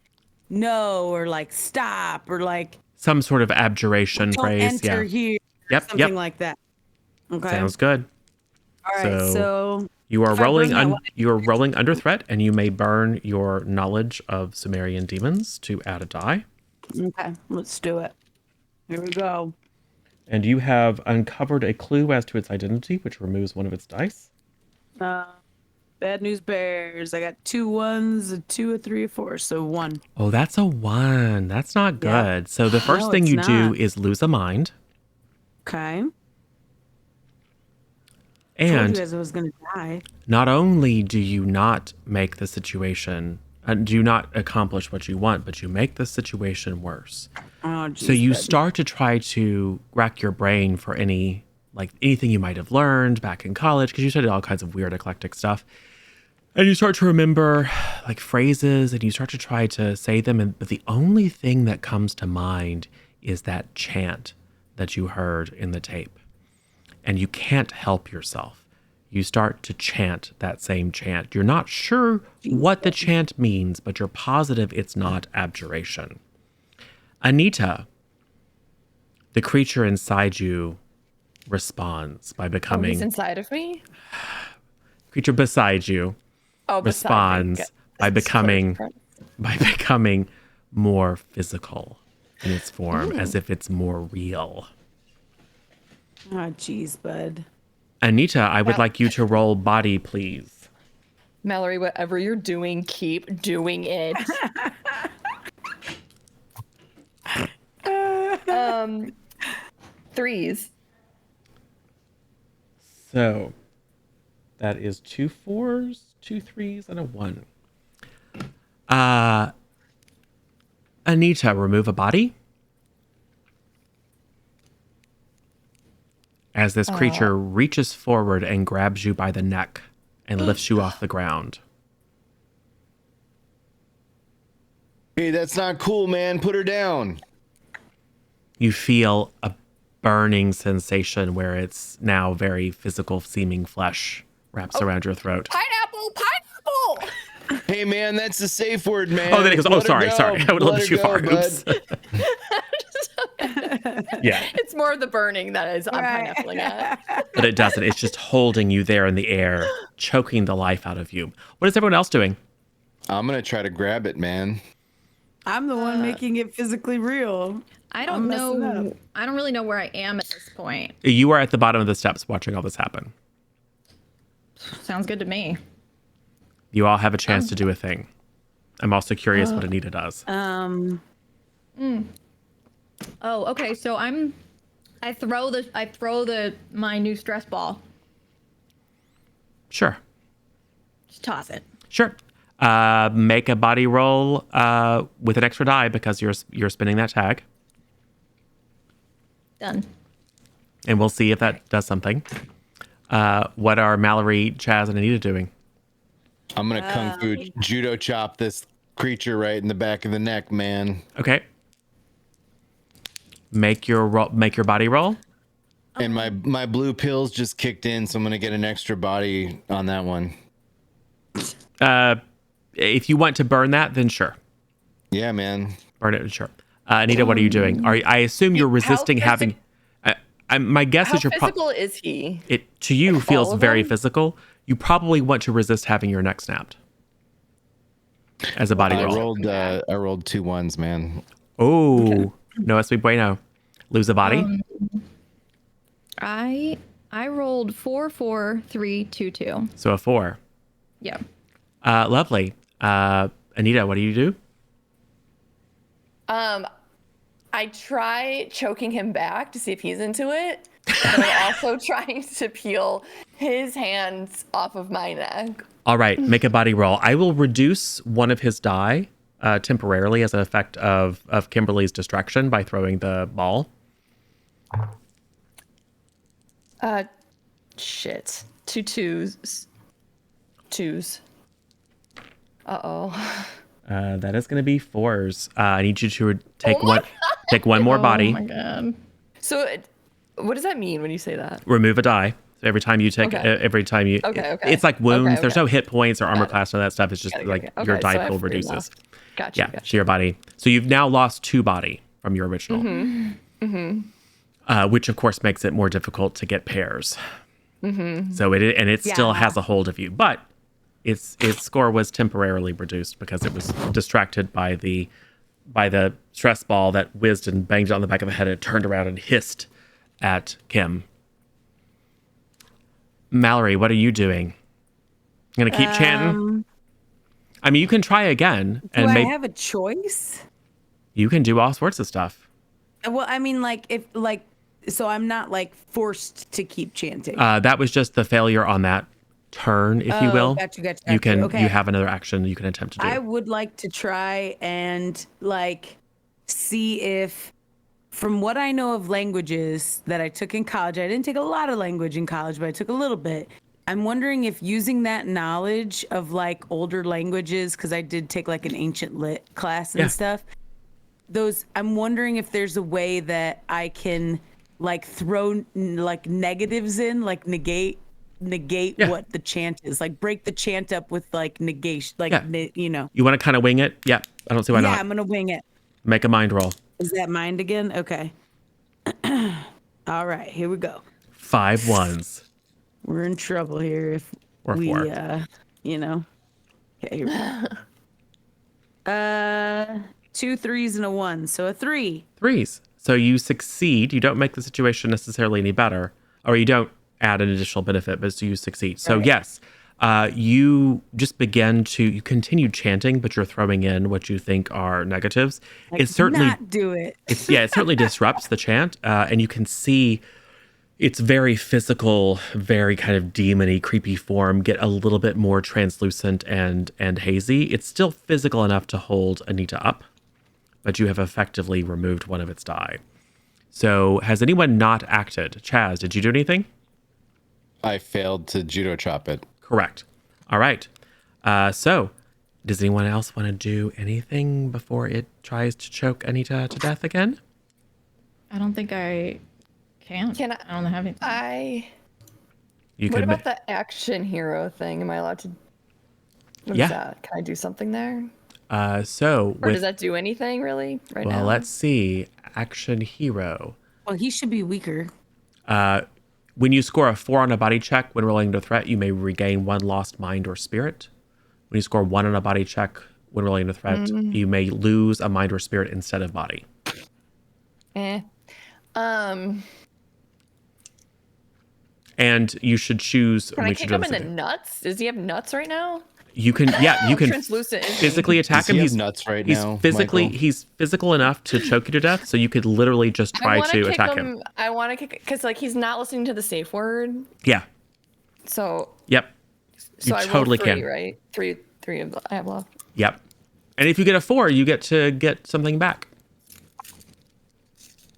S1: no, or like stop, or like
S2: Some sort of abjuration
S1: don't
S2: phrase.
S1: enter
S2: Yeah.
S1: here.
S2: Yep.
S1: Something
S2: Yep.
S1: like that. Okay.
S2: Sounds good.
S1: All right. So
S2: You are
S1: if I burn
S2: rolling.
S1: that one-
S2: You are rolling under threat, and you may burn your knowledge of Sumerian demons to add a die.
S1: okay, let's do it. Here we go.
S2: And you have uncovered a clue as to its identity, which removes one of its dice.
S1: Bad news bears. I got 2 1s, a 2, a 3, a 4. So 1.
S2: Oh, that's a 1. That's not
S1: Yeah.
S2: good. So the first
S1: No,
S2: thing
S1: it's
S2: you do
S1: not.
S2: is lose a mind.
S1: Okay. Told
S2: And
S1: you guys I was gonna die.
S2: not only do you not make the situation, do not accomplish what you want, but you make the situation worse.
S1: Oh, geez,
S2: So you
S1: bud.
S2: start to try to rack your brain for anything you might have learned back in college, because you studied all kinds of weird eclectic stuff. And you start to remember like phrases, and you start to try to say them, but the only thing that comes to mind is that chant that you heard in the tape. And you can't help yourself. You start to chant that same chant. You're not sure what the chant means, but you're positive it's not abjuration. Anita, the creature inside you, responds by
S5: Oh,
S2: becoming
S5: he's inside of me?
S2: creature beside you
S5: Oh, beside me.
S2: responds
S5: Okay.
S2: by
S5: This is totally
S2: becoming
S5: different.
S2: more physical in its form, as if it's more real.
S1: Oh, jeez, bud.
S2: Anita, I would
S5: Yeah.
S2: like you to roll body, please.
S5: Mallory, whatever you're doing, keep doing it. Threes.
S2: So that is 2 4s, 2 3s, and a 1. Anita, remove a body. As this creature reaches forward and grabs you by the neck and lifts you off the ground.
S3: Hey, that's not cool, man. Put her down.
S2: You feel a burning sensation where it's now very physical seeming flesh wraps around your throat.
S5: Pineapple! Pineapple!
S3: Hey man, that's the safe word, man.
S2: Oh, then he goes, oh,
S3: Let her
S2: sorry.
S3: go.
S2: I would have
S3: Let
S2: let
S3: her
S2: too
S3: go,
S2: far.
S3: bud.
S2: Oops. Yeah.
S5: It's more the burning that is I'm
S1: Right.
S5: pineappling at.
S2: But it doesn't. It's just holding you there in the air, choking the life out of you. What is everyone else doing?
S3: I'm gonna try to grab it, man.
S1: I'm the one making it physically real.
S4: I
S1: I'm
S4: don't
S1: messing
S4: know.
S1: up.
S4: I don't really know where I am at this point.
S2: You are at the bottom of the steps watching all this happen.
S4: Sounds good to me.
S2: You all have a chance to do a thing. I'm also curious what Anita does.
S4: Oh, okay. So I throw my new stress ball.
S2: Sure.
S4: Just toss it.
S2: Sure. Make a body roll with an extra die because you're spinning that tag.
S4: Done.
S2: And we'll see if that does something. What are Mallory, Chaz, and Anita doing?
S3: I'm gonna kung fu judo chop this creature right in the back of the neck, man.
S2: Okay. Make your body roll.
S3: And my blue pills just kicked in, so I'm gonna get an extra body on that one.
S2: If you want to burn that, then sure.
S3: Yeah, man.
S2: Burn it, sure. Anita, what are you doing? I assume you're resisting
S5: How
S2: having. My guess
S5: How
S2: is you're.
S5: physical is he?
S2: It to you
S5: Like
S2: feels
S5: all of
S2: very
S5: them?
S2: physical. You probably want to resist having your neck snapped as a body
S3: I
S2: roll.
S3: rolled 2 1s, man.
S2: Oh, no, es muy bueno. Lose a body.
S4: I rolled 4, 4, 3, 2, 2.
S2: So a 4.
S4: Yeah.
S2: Lovely. Anita, what do you do?
S5: I try choking him back to see if he's into it. But I'm also trying to peel his hands off of my neck.
S2: All right, make a body roll. I will reduce one of his die temporarily as an effect of Kimberly's distraction by throwing the ball.
S5: Shit. 2 twos. Twos. Uh-oh.
S2: That is going to be 4s. I need you to take one more body.
S4: Oh my god.
S5: So what does that mean when you say that?
S2: Remove a die. So every time you take,
S5: Okay. Okay.
S2: it's like wounds.
S5: Okay,
S2: There's
S5: okay.
S2: no hit points or armor
S5: Got it.
S2: class, none of that stuff. It's just
S5: Okay,
S2: like
S5: okay.
S2: your
S5: Okay, so I
S2: die
S5: have
S2: pool
S5: 3
S2: reduces.
S5: left. Gotcha.
S2: Yeah, to your body. So you've now lost 2 body from your original, which of course makes it more difficult to get pairs. So it still has a hold of you, but its score was temporarily reduced because it was distracted by the stress ball that whizzed and banged it on the back of the head and turned around and hissed at Kim. Mallory, what are you doing? Gonna keep chanting? I mean, you can try again,
S1: Do
S2: and
S1: I
S2: maybe
S1: have a choice?
S2: you can do all sorts of stuff.
S1: Well, I mean, so I'm not like forced to keep chanting.
S2: That was just the failure on that turn, if you will.
S1: Gotcha.
S2: You can
S1: Okay.
S2: you have another action you can attempt to do.
S1: I would like to try and see if, from what I know of languages that I took in college, I didn't take a lot of language in college, but I took a little bit. I'm wondering if using that knowledge of older languages, because I did take an ancient lit class and stuff. I'm wondering if there's a way that I can throw negatives in, negate what the chant is, break the chant up with negation,
S2: You want to kind of wing it? Yeah, I don't see why
S1: Yeah,
S2: not.
S1: I'm gonna wing it.
S2: Make a mind roll.
S1: Is that mind again? Okay. All right, here we go.
S2: 5 1s.
S1: We're in trouble here if
S2: Or
S1: we,
S2: 4.
S1: Okay, here we go. 2 3s and a 1, so a 3.
S2: 3s. So you succeed. You don't make the situation necessarily any better, or you don't add an additional benefit, but so you succeed. So yes, you just you continue chanting, but you're throwing in what you think are negatives. It certainly
S1: not do it.
S2: it certainly disrupts the chant, and you can see its very physical, very kind of demon-y, creepy form get a little bit more translucent and hazy. It's still physical enough to hold Anita up, but you have effectively removed one of its die. So has anyone not acted? Chaz, did you do anything?
S3: I failed to judo chop it.
S2: Correct. All right. So does anyone else want to do anything before it tries to choke Anita to death again?
S4: I don't think I can.
S5: Can
S4: I don't have anything.
S2: You
S5: What
S2: could
S5: about the action hero thing? Am I allowed to? What
S2: Yeah.
S5: is that? Can I do something there?
S2: So
S5: Or does that do anything really right now?
S2: well, let's see. Action hero.
S1: Well, he should be weaker.
S2: When you score a 4 on a body check when rolling into threat, you may regain 1 lost mind or spirit. When you score 1 on a body check when rolling into threat, you may lose a mind or spirit instead of body. And you should choose.
S5: Can I kick him in the nuts? Does he have nuts right now?
S2: You can, you can
S5: translucent
S2: physically attack him.
S3: He's nuts right now.
S2: He's physical enough to choke you to death. So you could literally just try to attack him.
S5: I want to kick because like he's not listening to the safe word.
S2: Yeah.
S5: So.
S2: Yep.
S5: So
S2: you
S5: I
S2: totally
S5: rolled 3,
S2: can.
S5: Right? Three of I have left.
S2: Yep. And if you get a 4, you get to get something back.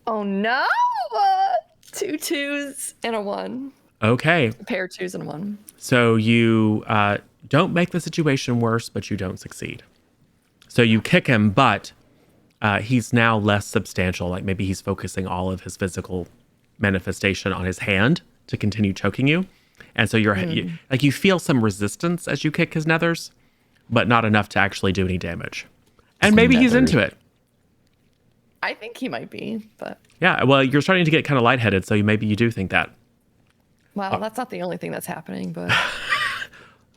S5: Oh no! 2 2s and a 1.
S2: Okay.
S5: A pair of 2s and a 1.
S2: So you don't make the situation worse, but you don't succeed. So you kick him, but he's now less substantial. Like maybe he's focusing all of his physical manifestation on his hand to continue choking you. And so you feel some resistance as you kick his nethers, but not enough to actually do any damage. And maybe he's into it.
S5: I think he might be, but
S2: Yeah, well, you're starting to get kind of lightheaded, so maybe you do think that.
S5: well, that's not the only thing that's happening, but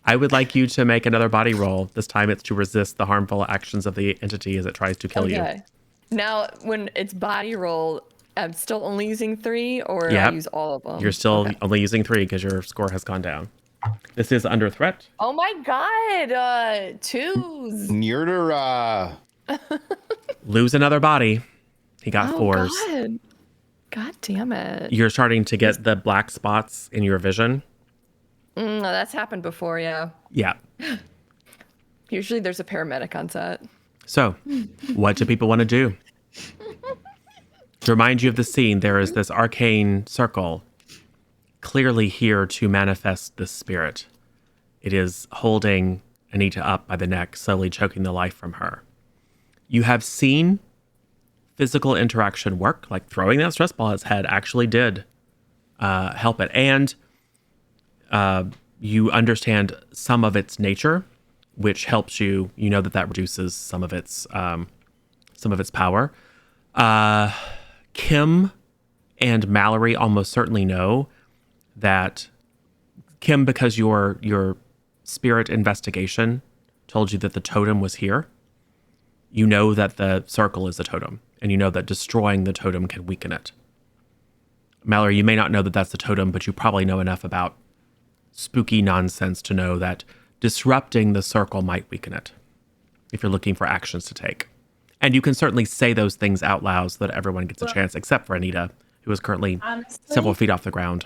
S2: I would like you to make another body roll. This time it's to resist the harmful actions of the entity as it tries to kill you.
S5: Now, when it's body roll, I'm still only using 3, or
S2: Yep.
S5: I use all of them?
S2: You're still only using 3 because your score has gone down. This is under threat.
S5: Oh my god, 2s.
S3: Nyurder,
S2: Lose another body. He got 4s.
S5: God damn it.
S2: You're starting to get the black spots in your vision.
S5: No, that's happened before, yeah.
S2: Yeah.
S5: Usually there's a paramedic on set.
S2: So, what do people want to do? To remind you of the scene, there is this arcane circle, clearly here to manifest the spirit. It is holding Anita up by the neck, slowly choking the life from her. You have seen physical interaction work, like throwing that stress ball at its head actually did help it. And you understand some of its nature, which helps you. You know that reduces some of its power. Kim and Mallory almost certainly know that Kim, because your spirit investigation told you that the totem was here. You know that the circle is a totem, and you know that destroying the totem can weaken it. Mallory, you may not know that that's the totem, but you probably know enough about spooky nonsense to know that disrupting the circle might weaken it if you're looking for actions to take. And you can certainly say those things out loud so that everyone gets a chance, except for Anita, who is currently several feet off the ground.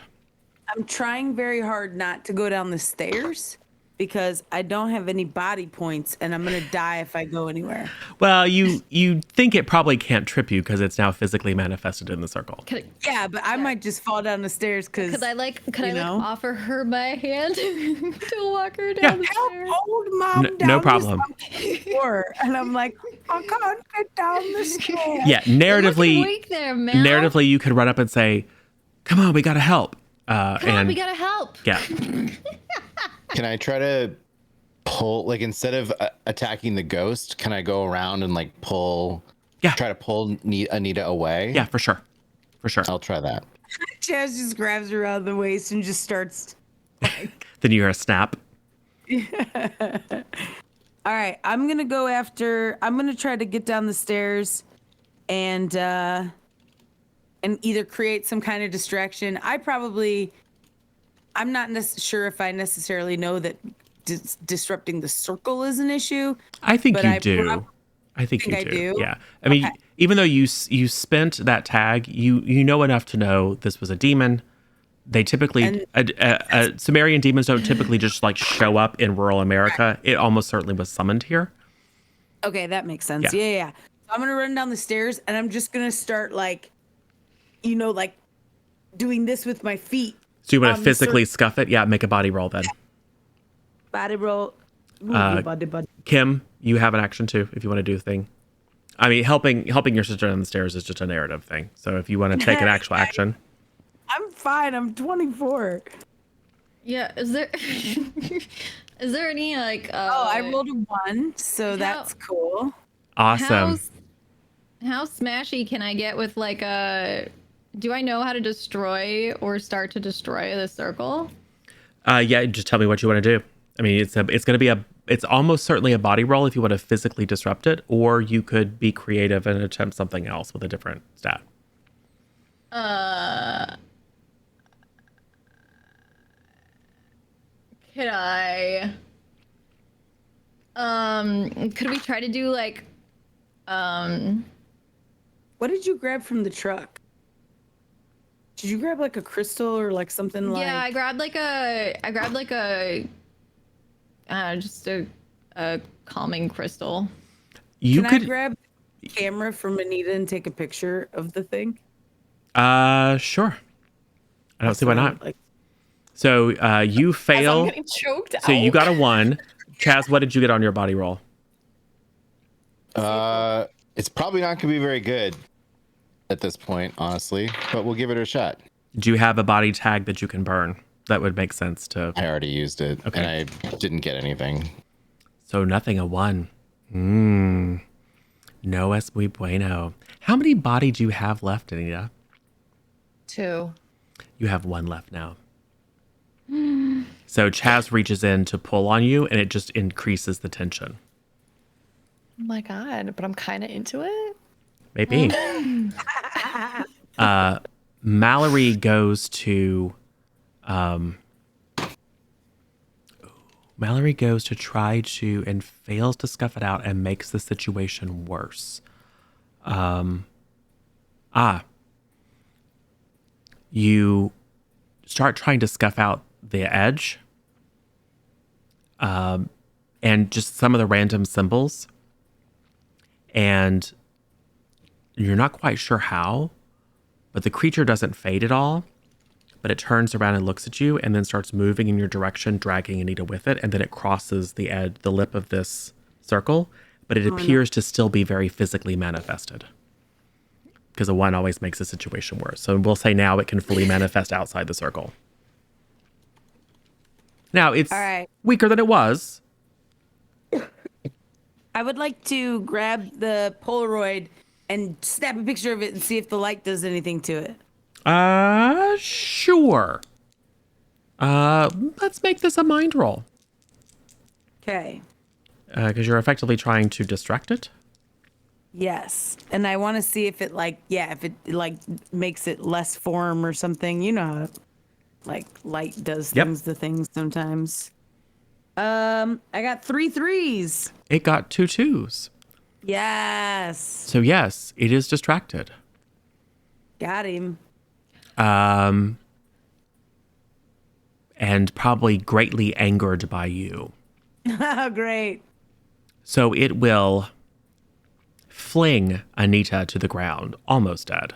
S1: I'm trying very hard not to go down the stairs because I don't have any body points and I'm going to die if I go anywhere.
S2: Well, you think it probably can't trip you because it's now physically manifested in the circle.
S1: Yeah, but I might just fall down the stairs because.
S4: Could I offer her my hand to walk her down the
S1: Help
S4: stairs?
S1: old mom down
S2: No problem.
S1: the floor. And I'm like, I can't get down the stairs.
S2: Yeah, narratively, you could run up and say, "Come on, we gotta help."
S4: Come on, we gotta help.
S2: Yeah.
S3: can I try to pull, like, instead of attacking the ghost, can I go around and like pull?
S2: Yeah.
S3: Try to pull Anita away.
S2: Yeah, for sure.
S3: I'll try that.
S1: Chaz just grabs her around the waist and just starts.
S2: Then you hear a snap.
S1: All right, I'm gonna try to get down the stairs and either create some kind of distraction. I'm not sure if I necessarily know that disrupting the circle is an issue.
S2: I think you do. I think you do. Yeah. I mean, even though you spent that tag, you know enough to know this was a demon. They typically, Sumerian demons don't typically just like show up in rural America. It almost certainly was summoned here.
S1: Okay, that makes sense. Yeah. So I'm gonna run down the stairs and I'm just gonna start like doing this with my feet.
S2: So you want to physically scuff it? Yeah, make a body roll then.
S1: Body roll. Body.
S2: Kim, you have an action too if you want to do a thing. I mean, helping your sister down the stairs is just a narrative thing. So if you want to take an actual action.
S1: I'm fine. I'm 24.
S4: Yeah, is there Is there any like?
S1: Oh, I rolled a 1, so that's cool.
S2: Awesome.
S4: How smashy can I get with like a? Do I know how to destroy or start to destroy the circle?
S2: Yeah, just tell me what you want to do. I mean, it's almost certainly a body roll if you want to physically disrupt it, or you could be creative and attempt something else with a different stat.
S4: Could I? Could we try to do like,
S1: What did you grab from the truck? Did you grab like a crystal or like something like?
S4: Yeah, I grabbed like a, just a calming crystal.
S2: You
S1: Can
S2: could
S1: I grab the camera from Anita and take a picture of the thing?
S2: sure. I don't see why
S1: So,
S2: not.
S1: like,
S2: So you
S5: As I'm
S2: fail.
S5: getting choked out.
S2: So you got a 1. Chaz, what did you get on your body roll?
S3: It's probably not gonna be very good at this point, honestly, but we'll give it a shot.
S2: Do you have a body tag that you can burn? That would make sense to.
S3: I already used it,
S2: Okay.
S3: and I didn't get anything.
S2: So nothing, a 1. No es muy bueno. How many body do you have left, Anita?
S5: 2.
S2: You have 1 left now. So Chaz reaches in to pull on you, and it just increases the tension.
S5: Oh my god, but I'm kind of into it.
S2: Maybe. Mallory goes to try to and fails to scuff it out and makes the situation worse. You start trying to scuff out the edge and just some of the random symbols, and you're not quite sure how, but the creature doesn't fade at all, but it turns around and looks at you and then starts moving in your direction, dragging Anita with it, and then it crosses the lip of this circle, but it appears to still be very physically manifested. Because a 1 always makes a situation worse. So we'll say now it can fully manifest outside the circle. Now, it's
S1: all right.
S2: weaker than it was.
S1: I would like to grab the Polaroid and snap a picture of it and see if the light does anything to it.
S2: Sure. Let's make this a mind roll.
S1: Okay.
S2: Because you're effectively trying to distract it.
S1: Yes. And I want to see if it if it like makes it less form or something. You know how like light does
S2: Yep.
S1: things to things sometimes. I got 3 3s.
S2: It got 2 2s.
S1: Yes.
S2: So yes, it is distracted.
S1: Got him.
S2: And probably greatly angered by you.
S1: Great.
S2: So it will fling Anita to the ground, almost dead.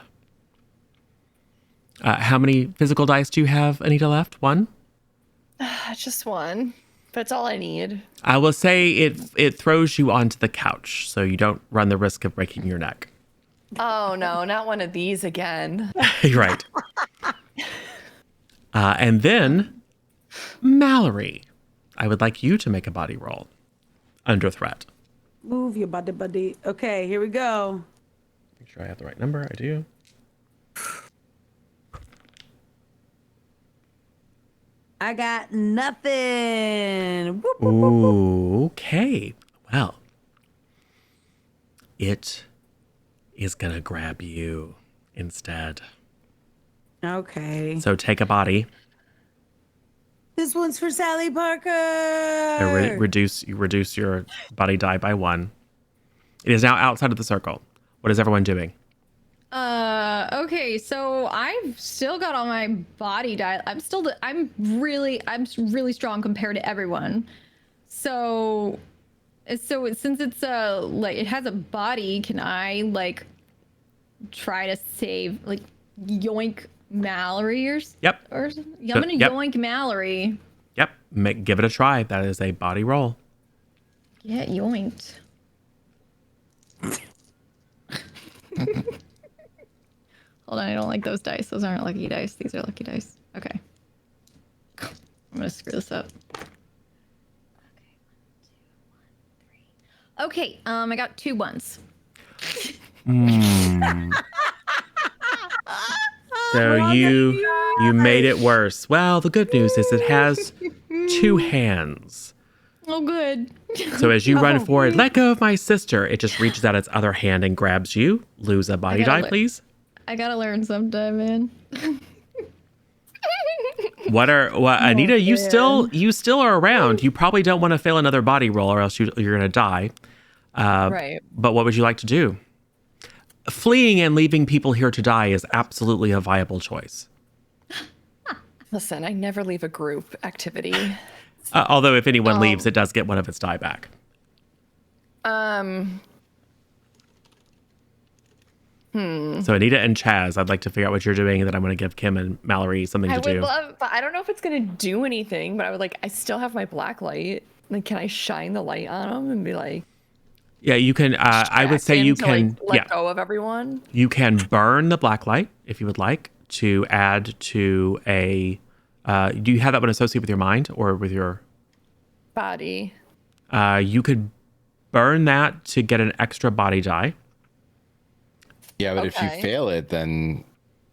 S2: How many physical dice do you have, Anita, left? 1?
S5: Just 1, but it's all I need.
S2: I will say it throws you onto the couch, so you don't run the risk of breaking your neck.
S5: Oh no, not one of these again.
S2: You're right. And then, Mallory, I would like you to make a body roll under threat.
S1: Move your body, buddy. Okay, here we go.
S2: Make sure I have the right number. I do.
S1: I got nothing. Whoop, whoop, whoop, whoop.
S2: Ooh, okay. Well, it is going to grab you instead.
S1: Okay.
S2: So take a body.
S1: This one's for Sally Parker.
S2: Reduce your body die by 1. It is now outside of the circle. What is everyone doing?
S4: Okay, so I've still got all my body die. I'm really strong compared to everyone. So since it's like it has a body, can I like try to save like yoink Mallory
S2: Yep.
S4: or something? I'm gonna
S2: Yep.
S4: yoink Mallory.
S2: Yep. Give it a try. That is a body roll.
S4: Get yoinked. Hold on, I don't like those dice. Those aren't lucky dice. These are lucky dice. Okay. I'm gonna screw this up. Okay, I got 2 ones.
S2: So you made it worse. Well, the good news is it has 2 hands.
S4: Oh, good.
S2: So as you run forward, let go of my sister. It just reaches out its other hand and grabs you. Lose a body die, please.
S4: I gotta learn sometime, man.
S2: Anita, you still are around. You probably don't want to fail another body roll or else you're going to die.
S5: Right.
S2: But what would you like to do? Fleeing and leaving people here to die is absolutely a viable choice.
S5: Listen, I never leave a group activity.
S2: Although if anyone leaves, it does get one of its die back. So Anita and Chaz, I'd like to figure out what you're doing, and then I'm going to give Kim and Mallory something to do.
S5: I would love, but I don't know if it's going to do anything, but I still have my black light. Like, can I shine the light on them and be like...
S2: Yeah, you can. I would say you can
S5: let go of everyone.
S2: You can burn the black light if you would like to add to a. Do you have that one associated with your mind or with your
S5: body?
S2: You could burn that to get an extra body die.
S3: Yeah, but if you fail it, then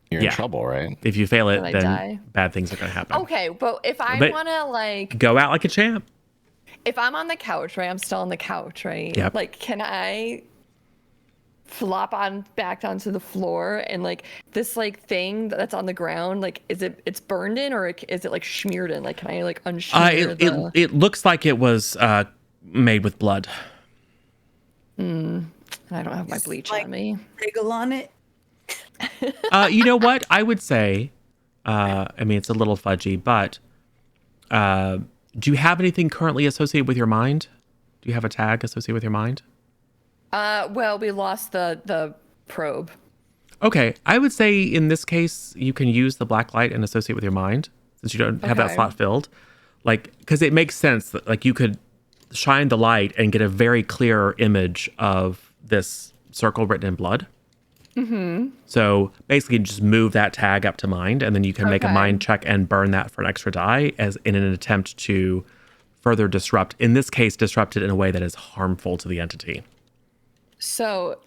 S3: you're in trouble, right?
S2: If you fail it, then bad things are going to happen.
S5: Okay, but if I want to
S2: go out like a champ.
S5: If I'm on the couch, right? I'm still on the couch, right?
S2: Yep.
S5: Like, can I flop back onto the floor and this thing that's on the ground? Like, it's burned in or is it smeared in? Like, can I unsmear
S2: it looks like it was made with blood.
S5: I don't have my bleach on me.
S1: Wriggle on it.
S2: You know what? I would say, it's a little fudgy, but. Do you have anything currently associated with your mind? Do you have a tag associated with your mind?
S5: Well, we lost the probe.
S2: Okay, I would say in this case you can use the black light and associate with your mind since you don't have that slot filled. Because it makes sense that you could shine the light and get a very clear image of this circle written in blood. Mm-hmm. So basically just move that tag up to mind and then you can make a mind check and burn that for an extra die as in an attempt to further disrupt, in this case, disrupt it in a way that is harmful to the entity.
S5: So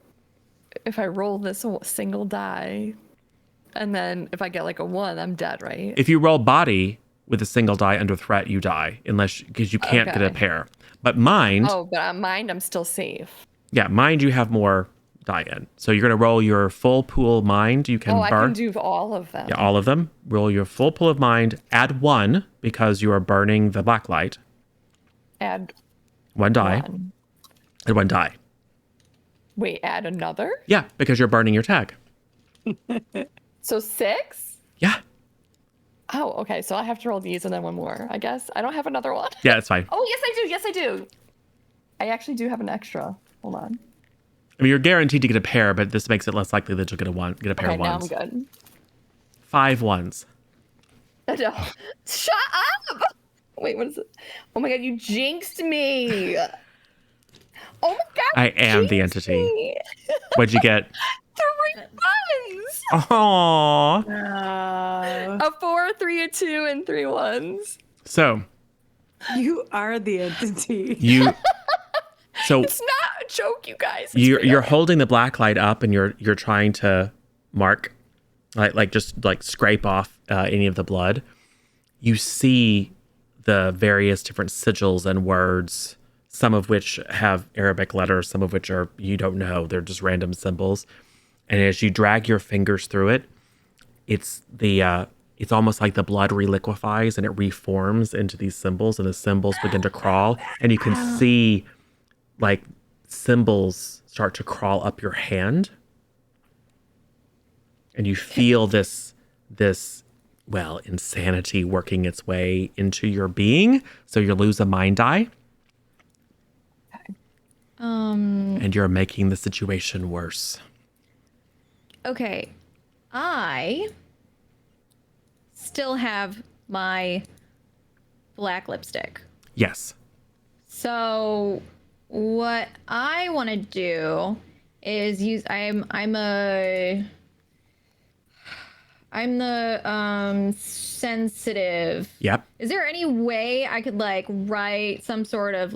S5: if I roll this single die and then if I get a 1, I'm dead, right?
S2: If you roll body with a single die under threat, you die because you can't get a pair. But mind...
S5: Oh, but on mind, I'm still safe.
S2: Yeah, mind you have more die in. So you're going to roll your full pool of mind. You can burn.
S5: I can do all of them.
S2: Yeah, all of them. Roll your full pool of mind. Add 1 because you are burning the black light.
S5: Add
S2: 1 die. Add 1 die.
S5: Wait, add another?
S2: Yeah, because you're burning your tag.
S5: So 6?
S2: Yeah.
S5: Oh, okay. So I have to roll these and then 1 more, I guess. I don't have another one.
S2: Yeah, that's fine.
S5: Oh, yes, I do. Yes, I do. I actually do have an extra. Hold on.
S2: You're guaranteed to get a pair, but this makes it less likely that you'll get a pair of ones.
S5: Now I'm good.
S2: 5 ones.
S5: No. Shut up! Wait, what is it? Oh my god, you jinxed me! Oh my god!
S2: I am the entity. Me. What'd you get?
S5: 3 ones!
S2: Aww.
S5: A 4, 3, a 2, and 3 ones.
S2: So.
S1: You are the entity.
S2: So
S5: it's not a joke, you guys.
S2: You're holding the black light up and you're trying to mark, just scrape off any of the blood. You see the various different sigils and words, some of which have Arabic letters, some of which are you don't know. They're just random symbols. And as you drag your fingers through it, it's almost like the blood reliquefies and it reforms into these symbols, and the symbols begin to crawl, and you can see symbols start to crawl up your hand, and you feel this insanity working its way into your being. So you lose a mind die.
S4: Okay.
S2: And you're making the situation worse.
S4: Okay. I still have my black lipstick.
S2: Yes.
S4: So what I want to do is use I'm the sensitive.
S2: Yep.
S4: Is there any way I could write some sort of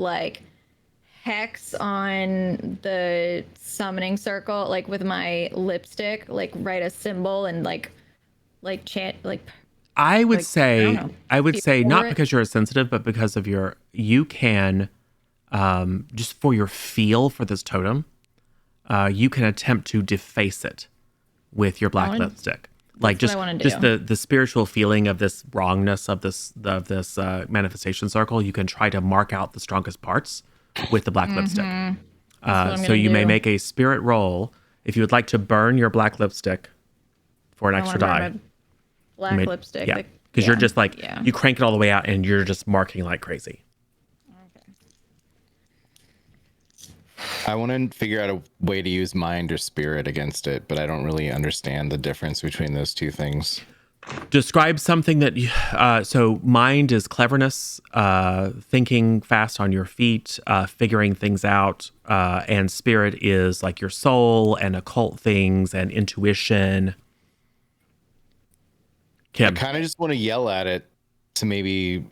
S4: hex on the summoning circle, like with my lipstick, like write a symbol and like chant, like
S2: I would
S4: like,
S2: say,
S4: know,
S2: I would say not
S4: it.
S2: because you're sensitive, but because of you can, just for your feel for this totem, you can attempt to deface it with your black lipstick. Like
S4: what I wanna
S2: just
S4: do.
S2: the spiritual feeling of this wrongness of this manifestation circle. You can try to mark out the strongest parts with the black lipstick.
S4: what I'm
S2: So
S4: gonna
S2: you may
S4: do.
S2: make a spirit roll if you would like to burn your black lipstick for an
S4: I
S2: extra
S4: wanna burn
S2: die.
S4: my black lipstick.
S2: Yeah,
S4: like-
S2: because you're just like
S4: yeah.
S2: you crank it all the way out and you're just marking like crazy.
S3: I want to figure out a way to use mind or spirit against it, but I don't really understand the difference between those two things.
S2: Describe something that so mind is cleverness, thinking fast on your feet, figuring things out, and spirit is like your soul and occult things and intuition.
S3: I
S2: Kim,
S3: kind of just want to yell at it to maybe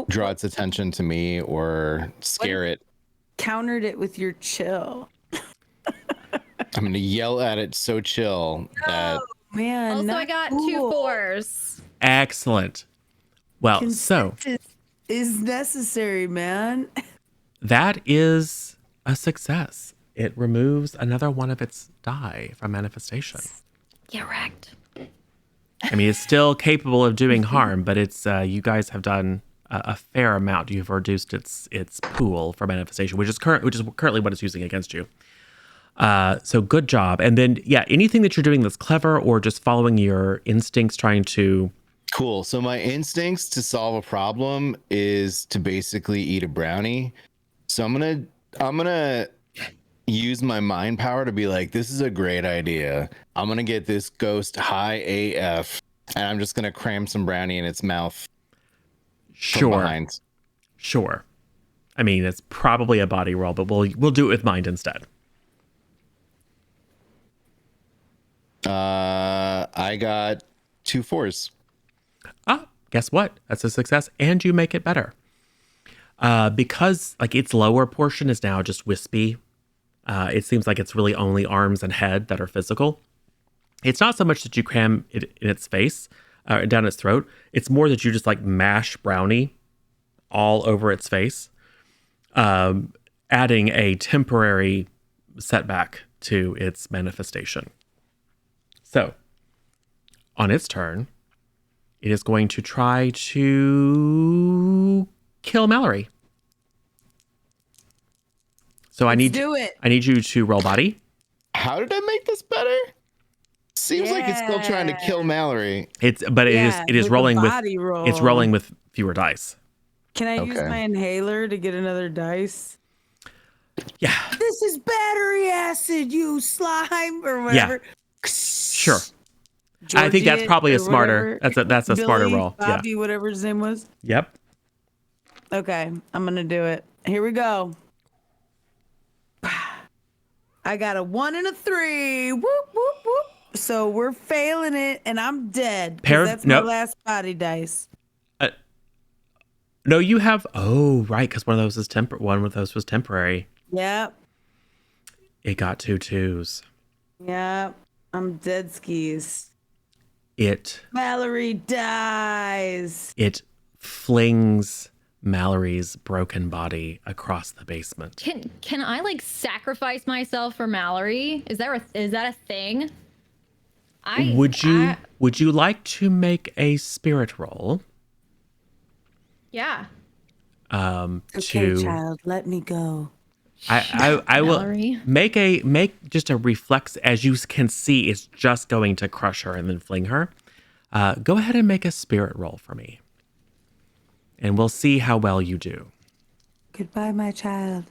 S3: draw its attention to me or scare it.
S1: Countered it with your chill.
S3: I'm going to yell at it so chill that
S1: Man,
S4: Also,
S1: not
S4: I got
S1: cool.
S4: 2 4s.
S2: excellent. Well, so
S1: Consensus is necessary, man.
S2: that is a success. It removes another one of its die from manifestation.
S4: Get wrecked.
S2: I mean, it's still capable of doing harm, but it's you guys have done a fair amount. You've reduced its pool for manifestation, which is currently what it's using against you. So good job. And then anything that you're doing that's clever or just following your instincts, trying to.
S3: cool. So my instincts to solve a problem is to basically eat a brownie. So I'm gonna use my mind power to be like, this is a great idea. I'm gonna get this ghost high AF, and I'm just gonna cram some brownie in its mouth from behind.
S2: Sure. I mean, it's probably a body roll, but we'll do it with mind instead.
S3: I got 2 4s.
S2: Ah, guess what? That's a success, and you make it better. Because like its lower portion is now just wispy. It seems like it's really only arms and head that are physical. It's not so much that you cram it in its face, down its throat. It's more that you just like mash brownie all over its face, adding a temporary setback to its manifestation. So, on its turn, it is going to try to kill Mallory. So I need you to roll body.
S3: How did I make this better? Seems like it's still trying to kill Mallory.
S2: It is rolling with it's rolling with fewer dice.
S1: Can I use
S3: Okay.
S1: my inhaler to get another dice?
S2: Yeah.
S1: This is battery acid, you slime, or whatever.
S2: Sure. I think that's probably a smarter. That's a smarter
S1: Billy,
S2: roll.
S1: Bobby, whatever his name was.
S2: Yep.
S1: Okay, I'm gonna do it. Here we go. I got a 1 and a 3. Whoop whoop whoop. So we're failing it, and I'm dead. 'Cause that's my last body dice.
S2: No, you have. Oh, right, because one of those was temporary.
S1: Yep.
S2: It got 2 2s.
S1: Yep. I'm dead skis.
S2: It
S1: Mallory dies.
S2: flings Mallory's broken body across the basement.
S4: Can I like sacrifice myself for Mallory? Is that a thing?
S2: Would you like to make a spirit roll?
S4: Yeah.
S1: Okay, child, let me go.
S2: I will
S4: Mallory.
S2: make just a reflex. As you can see, it's just going to crush her and then fling her. Go ahead and make a spirit roll for me, and we'll see how well you do.
S1: Goodbye, my child.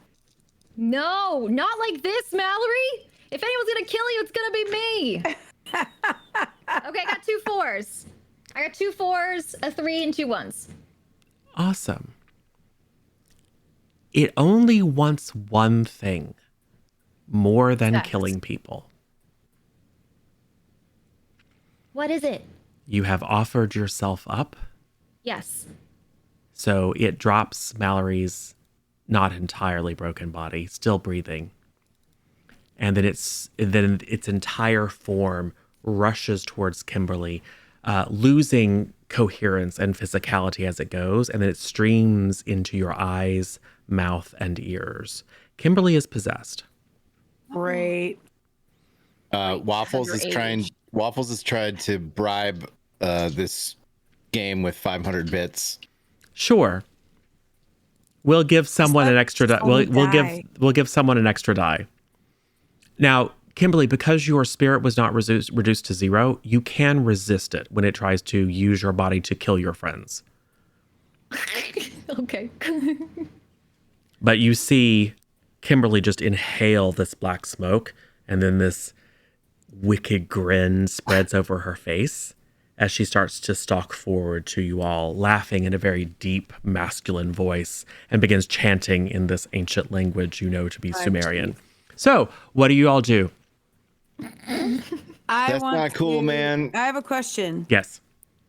S4: No, not like this, Mallory. If anyone's gonna kill you, it's gonna be me. Okay, I got 2 4s. I got 2 4s, a 3, and 2 1s.
S2: Awesome. It only wants one thing more than killing people.
S4: What is it?
S2: You have offered yourself up,
S4: Yes.
S2: so it drops Mallory's not entirely broken body, still breathing. And then its entire form rushes towards Kimberly, losing coherence and physicality as it goes, and then it streams into your eyes, mouth, and ears. Kimberly is possessed.
S1: Great.
S3: Waffles is
S5: underage.
S3: tried to bribe this game with 500 bits.
S2: Sure. We'll give someone an extra die.
S1: only
S2: We'll give someone an extra die. Now, Kimberly, because your spirit was not reduced to 0, you can resist it when it tries to use your body to kill your friends.
S4: Okay.
S2: But you see Kimberly just inhale this black smoke, and then this wicked grin spreads over her face as she starts to stalk forward to you all, laughing in a very deep, masculine voice, and begins chanting in this ancient language you know to be Sumerian. So, what do you all do?
S3: That's not cool, man.
S1: I have a question.
S2: Yes.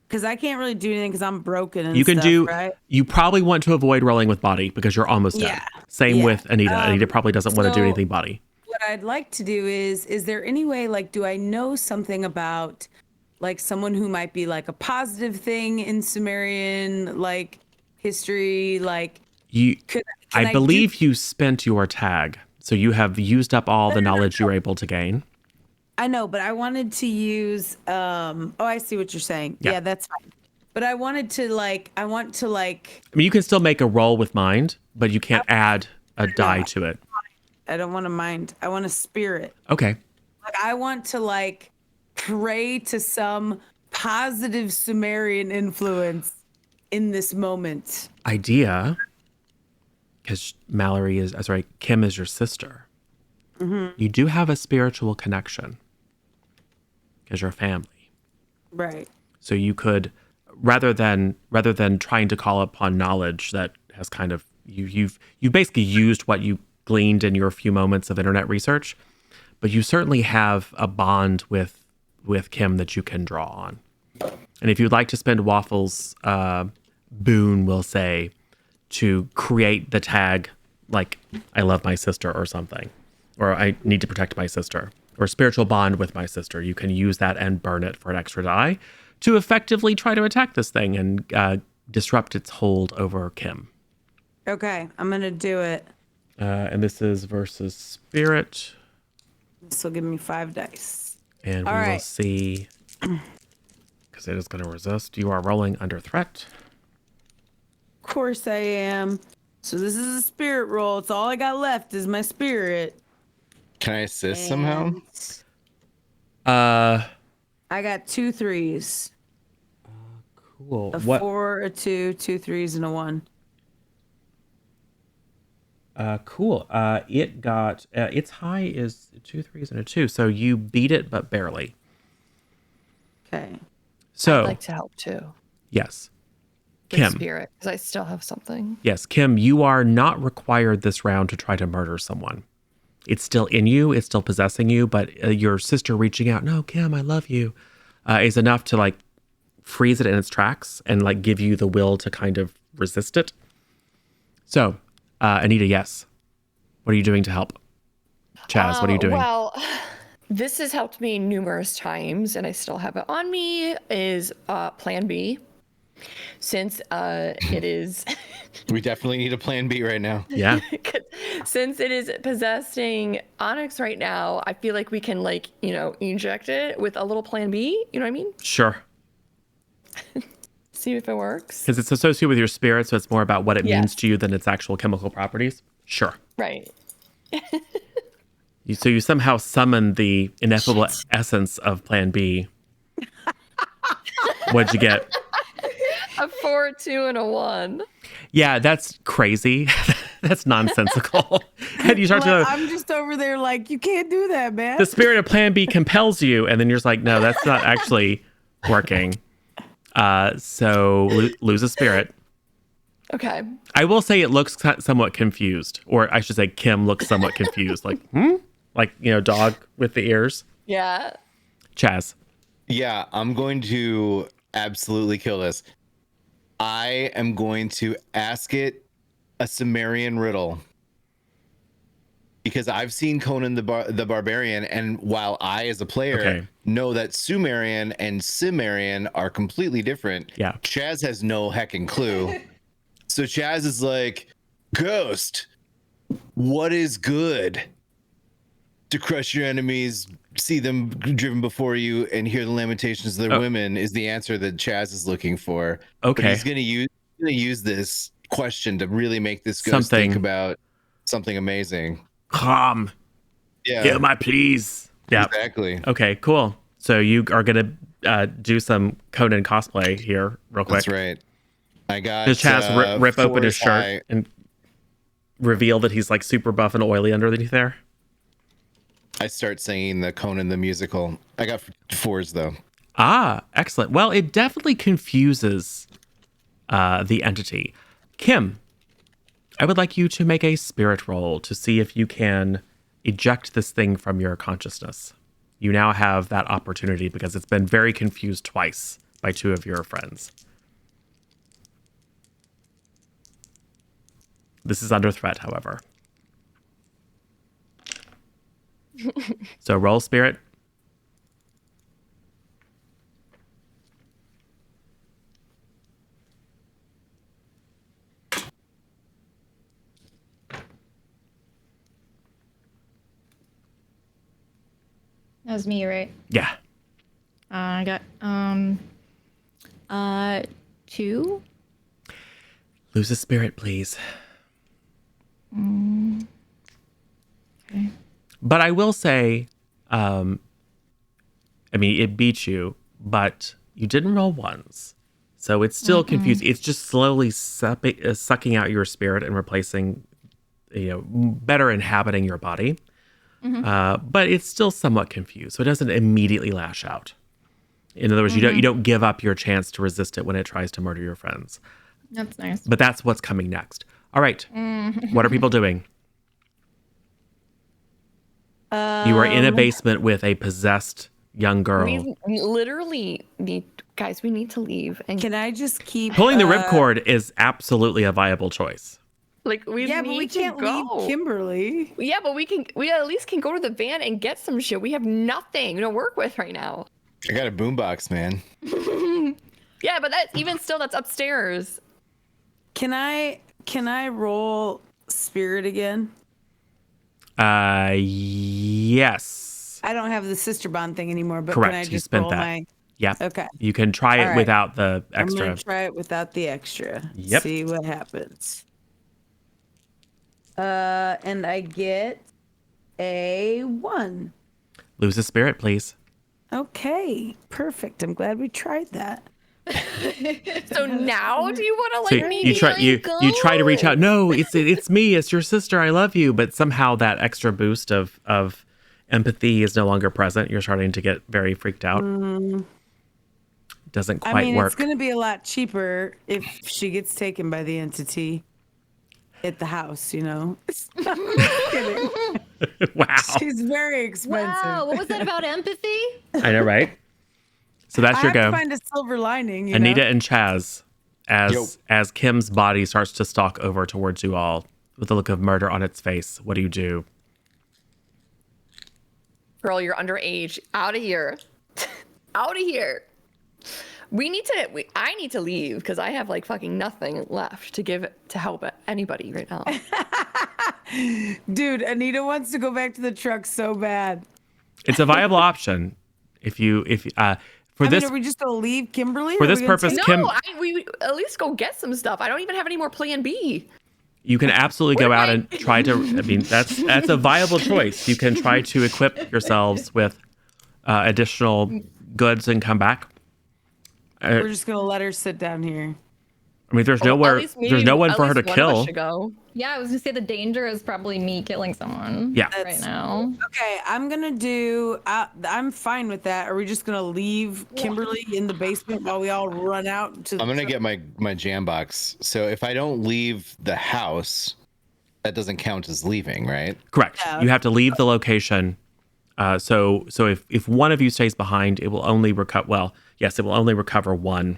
S1: Because I can't really do anything because I'm broken and
S2: You can
S1: stuff, right?
S2: You probably want to avoid rolling with body because you're almost dead.
S1: Yeah.
S2: Same
S1: Yeah.
S2: with Anita. Anita probably doesn't want to do
S1: so-
S2: anything body.
S1: What I'd like to do is there any way, like, do I know something about, like, someone who might be, like, a positive thing in Sumerian, like, history? Like,
S2: You,
S1: can
S2: I
S1: do-
S2: believe you spent your tag. So you have used up all the knowledge you were able to gain.
S1: I know, but I wanted to use, oh, I see what you're saying.
S2: Yeah.
S1: Yeah, that's fine. But I want to, like,
S2: I mean, you can still make a roll with mind, but you can't add a die to it.
S1: I don't want to mind. I want to spirit.
S2: Okay.
S1: Like, I want to, like, pray to some positive Sumerian influence in this moment.
S2: Idea, because Kim is your sister.
S1: Mm-hmm.
S2: You do have a spiritual connection because you're family.
S1: Right.
S2: So you could, rather than trying to call upon knowledge that has kind of you've basically used what you gleaned in your few moments of internet research, but you certainly have a bond with Kim that you can draw on. And if you'd like to spend Waffles' boon, we'll say, to create the tag like I love my sister or something, or I need to protect my sister, or spiritual bond with my sister, you can use that and burn it for an extra die to effectively try to attack this thing and disrupt its hold over Kim.
S1: Okay, I'm going to do it.
S2: And this is versus spirit.
S1: This will give me 5 dice.
S2: And we
S1: All
S2: will
S1: right.
S2: see, because it is going to resist. You are rolling under threat.
S1: Of course I am. So this is a spirit roll. It's all I got left is my spirit.
S3: Can I assist somehow?
S1: And I got 2 3s.
S2: Cool.
S1: A 4, a 2, 2 3s, and a 1.
S2: Cool. It got its high is 2 3s and a 2, so you beat it, but barely.
S1: Okay.
S2: So
S5: I'd like to help too.
S2: yes,
S5: With
S2: Kim.
S5: spirit, because I still have something.
S2: Yes, Kim. You are not required this round to try to murder someone. It's still in you. It's still possessing you. But your sister reaching out, no, Kim, I love you, is enough to like freeze it in its tracks and like give you the will to kind of resist it. So. Anita, yes. What are you doing to help? Chaz, what are you doing?
S5: Well, this has helped me numerous times, and I still have it on me, is Plan B. Since it is...
S3: We definitely need a plan B right now.
S2: Yeah.
S5: Since it is possessing Onyx right now, I feel like we can, like, you know, inject it with a little Plan B. You know what I mean?
S2: Sure.
S5: See if it works.
S2: Because it's associated with your spirit, so it's more about what it means
S5: Yes.
S2: to you than its actual chemical properties. Sure.
S5: Right.
S2: So you somehow summon the ineffable essence of Plan B. What'd you get?
S5: A 4, 2, and a 1.
S2: Yeah, that's crazy. That's nonsensical. And you start to
S1: Like, I'm just over there like, you can't do that, man.
S2: the spirit of Plan B compels you, and then you're just like, no, that's not actually working. So lose a spirit.
S5: Okay.
S2: I will say it looks somewhat confused, or I should say Kim looks somewhat confused. Like, like, you know, dog with the ears.
S5: Yeah.
S2: Chaz.
S3: Yeah, I'm going to absolutely kill this. I am going to ask it a Sumerian riddle. Because I've seen Conan the Barbarian, and while I, as a player, know that Sumerian and Cimmerian are completely different, Chaz has no heckin' clue. So Chaz is like, Ghost, what is good? To crush your enemies, see them driven before you, and hear the lamentations of their women is the answer that Chaz is looking for.
S2: Okay.
S3: But he's gonna use this question to really make this ghost think about something amazing.
S2: Come.
S3: Yeah.
S2: Hear my pleas. Yeah.
S3: Exactly.
S2: Okay, cool. So you are going to do some Conan cosplay here real quick.
S3: That's right. I got
S2: Does Chaz rip open his shirt and reveal that he's like super buff and oily underneath there?
S3: I start singing the Conan the musical. I got 4s though.
S2: Ah, excellent. Well, it definitely confuses the entity. Kim, I would like you to make a spirit roll to see if you can eject this thing from your consciousness. You now have that opportunity because it's been very confused twice by 2 of your friends. This is under threat, however. So roll spirit.
S4: That was me, right?
S2: Yeah.
S4: I got 2.
S2: Lose a spirit, please.
S4: Okay.
S2: But I will say, I mean, it beat you, but you didn't roll ones. So it's still confused. It's just slowly sucking out your spirit and replacing, better inhabiting your body. But it's still somewhat confused. So it doesn't immediately lash out. In other words, you don't give up your chance to resist it when it tries to murder your friends.
S4: That's nice.
S2: But that's what's coming next. All right. What are people doing? You are in a basement with a possessed young girl.
S5: We literally need to leave. And
S1: Can I just keep
S2: Pulling the ripcord is absolutely a viable choice.
S5: Like
S1: but we can't leave Kimberly.
S5: Yeah, but we at least can go to the van and get some shit. We have nothing to work with right now.
S3: I got a boombox, man.
S5: Yeah, but that's upstairs.
S1: Can I roll spirit again?
S2: Yes.
S1: I don't have the sister bond thing anymore, but
S2: Correct.
S1: can I
S2: You
S1: just
S2: spent
S1: roll
S2: that.
S1: my?
S2: Yeah.
S1: Okay.
S2: You can try it
S1: All right.
S2: without the extra.
S1: I'm gonna try it without the extra.
S2: Yep.
S1: See what happens. And I get a 1.
S2: Lose a spirit, please.
S1: Okay, perfect. I'm glad we tried that.
S5: So now do you want to
S2: So
S5: like me?
S2: you try to reach out. No, it's me. It's your sister. I love you. But somehow that extra boost of empathy is no longer present. You're starting to get very freaked out. Doesn't quite work.
S1: It's going to be a lot cheaper if she gets taken by the entity at the house, I'm kidding.
S2: Wow.
S1: She's very expensive.
S4: Wow, what was that about empathy?
S2: I know, right? So that's your
S1: I
S2: go.
S1: have to find a silver lining.
S2: Anita and Chaz, as Kim's body starts to stalk over towards you all with a look of murder on its face, what do you do?
S5: Girl, you're underage. Out of here. Out of here. I need to leave because I have like fucking nothing left to give to help anybody right now.
S1: Dude, Anita wants to go back to the truck so bad.
S2: It's a viable option. Are we
S1: just gonna leave Kimberly?
S2: For this purpose, Kim,
S5: we at least go get some stuff. I don't even have any more plan B.
S2: You can absolutely go out and try to. I mean, that's a viable choice. You can try to equip yourselves with additional goods and come back.
S1: We're just gonna let her sit down here.
S2: I mean, there's no one for her to kill.
S4: Yeah, I was gonna say the danger is probably me killing someone.
S2: Yeah.
S4: Right now.
S1: Okay, I'm fine with that. Are we just gonna leave Kimberly in the basement while we all run out to?
S3: I'm gonna get my jam box. So if I don't leave the house, that doesn't count as leaving, right?
S2: Correct. Yeah. You have to leave the location. So if one of you stays behind, it will only recover. Well, yes, it will only recover 1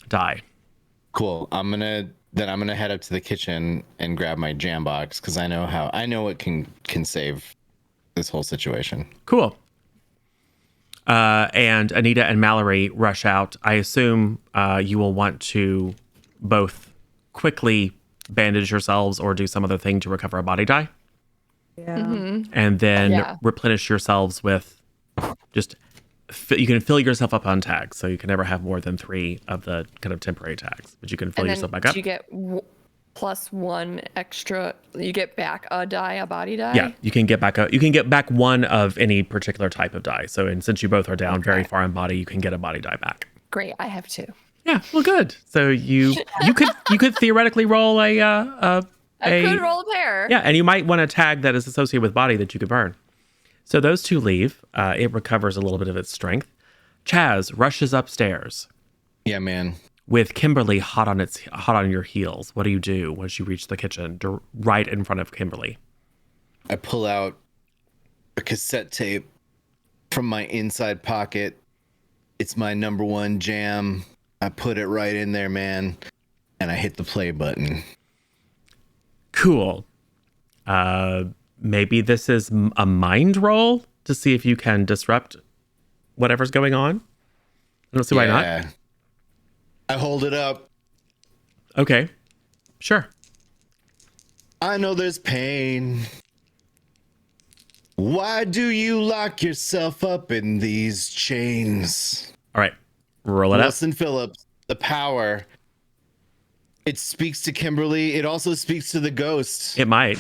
S2: die.
S3: Cool. I'm gonna then I'm gonna head up to the kitchen and grab my jam box because I know it can save this whole situation.
S2: Cool. And Anita and Mallory rush out. I assume you will want to both quickly bandage yourselves or do some other thing to recover a body die.
S1: Yeah.
S2: And then
S5: Yeah.
S2: replenish yourselves with just you can fill yourself up on tags, so you can never have more than 3 of the kind of temporary tags, but you can fill
S5: And
S2: yourself
S5: then
S2: back up.
S5: you get +1 extra. You get back a body die.
S2: Yeah, you can get back 1 of any particular type of die. So, and since you both are down very far in body, you can get a body die back.
S5: Great, I have 2.
S2: Yeah, well, good. So you could theoretically roll
S5: I could roll a pair.
S2: Yeah, and you might want a tag that is associated with body that you could burn. So those 2 leave. It recovers a little bit of its strength. Chaz rushes upstairs
S3: Yeah, man.
S2: with Kimberly hot on your heels. What do you do once you reach the kitchen, right in front of Kimberly?
S3: I pull out a cassette tape from my inside pocket. It's my number 1 jam. I put it right in there, man, and I hit the play button.
S2: Cool. Maybe this is a mind roll to see if you can disrupt whatever's going on. I don't see why not.
S3: I hold it up.
S2: Okay, sure.
S3: I know there's pain. Why do you lock yourself up in these chains?
S2: All right, roll it up.
S3: Wilson Phillips, the power. It speaks to Kimberly. It also speaks to the ghost.
S2: It might.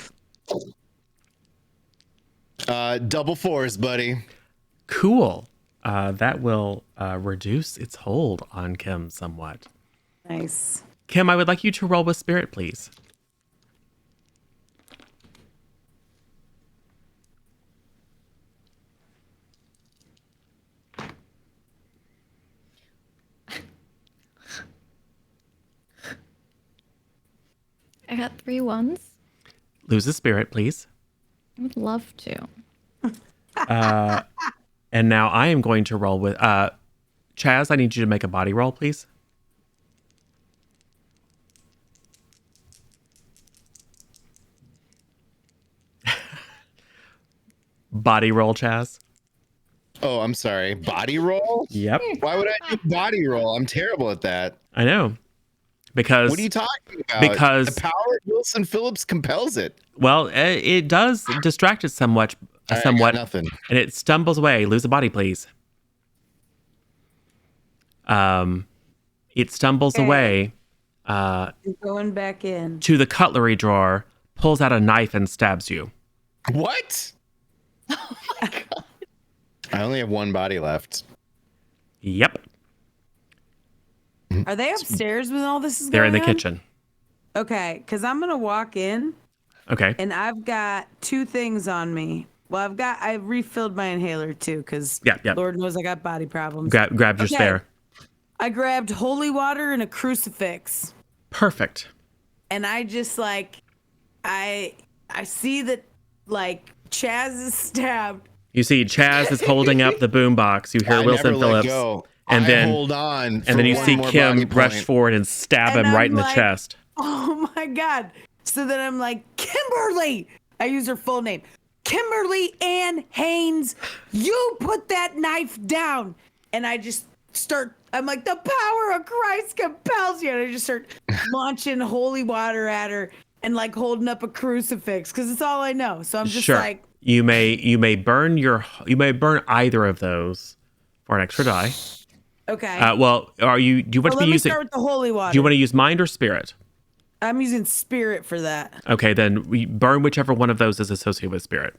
S3: Double 4s, buddy.
S2: Cool. That will reduce its hold on Kim somewhat.
S1: Nice.
S2: Kim, I would like you to roll with spirit, please.
S4: I got 3 1s.
S2: Lose a spirit, please.
S4: I would love to.
S2: And now I am going to roll with Chaz. I need you to make a body roll, please. Body roll, Chaz.
S3: Oh, I'm sorry. Body roll?
S2: Yep,
S3: Why would I do body roll? I'm terrible at that.
S2: I know. Because
S3: What are you talking about?
S2: because-
S3: the power of Wilson Phillips compels it.
S2: well, it does distract it somewhat,
S3: I got
S2: somewhat,
S3: nothing.
S2: and it stumbles away. Lose a body, please. It stumbles
S1: Okay.
S2: away
S1: Going back in.
S2: to the cutlery drawer, pulls out a knife, and stabs you.
S3: What? Oh my god. I only have 1 body left.
S2: Yep,
S1: Are they upstairs when all this is
S2: they're
S1: going
S2: in the
S1: on?
S2: kitchen.
S1: Okay, because I'm gonna walk in
S2: Okay.
S1: and I've got 2 things on me. Well, I've refilled my inhaler too, because
S2: Yeah.
S1: Lord knows I got body problems.
S2: Grab your
S1: Okay.
S2: spare.
S1: I grabbed holy water and a crucifix,
S2: Perfect.
S1: and I just I see that Chaz is stabbed.
S2: You see, Chaz is holding up the boombox. You hear
S3: I
S2: Wilson
S3: never let
S2: Phillips,
S3: go.
S2: and
S3: I
S2: then
S3: hold on.
S2: and
S3: for
S2: then you
S3: one
S2: see
S3: more
S2: Kim
S3: body
S2: rush
S3: point.
S2: forward and stab
S1: And
S2: him right
S1: I'm
S2: in the
S1: like-
S2: chest.
S1: Oh my god! So then I'm like, Kimberly. I use her full name, Kimberly Ann Haynes. You put that knife down, and I just start. I'm like, the power of Christ compels you, and I just start launching holy water at her and holding up a crucifix because it's all I know. So I'm just
S2: Sure.
S1: like,
S2: You may burn either of those for an extra die.
S1: okay.
S2: Well, do you want
S1: well,
S2: to
S1: let
S2: be
S1: me
S2: using?
S1: start with the holy water.
S2: Do you want to use mind or spirit?
S1: I'm using spirit for that.
S2: Okay, then we burn whichever one of those is associated with spirit.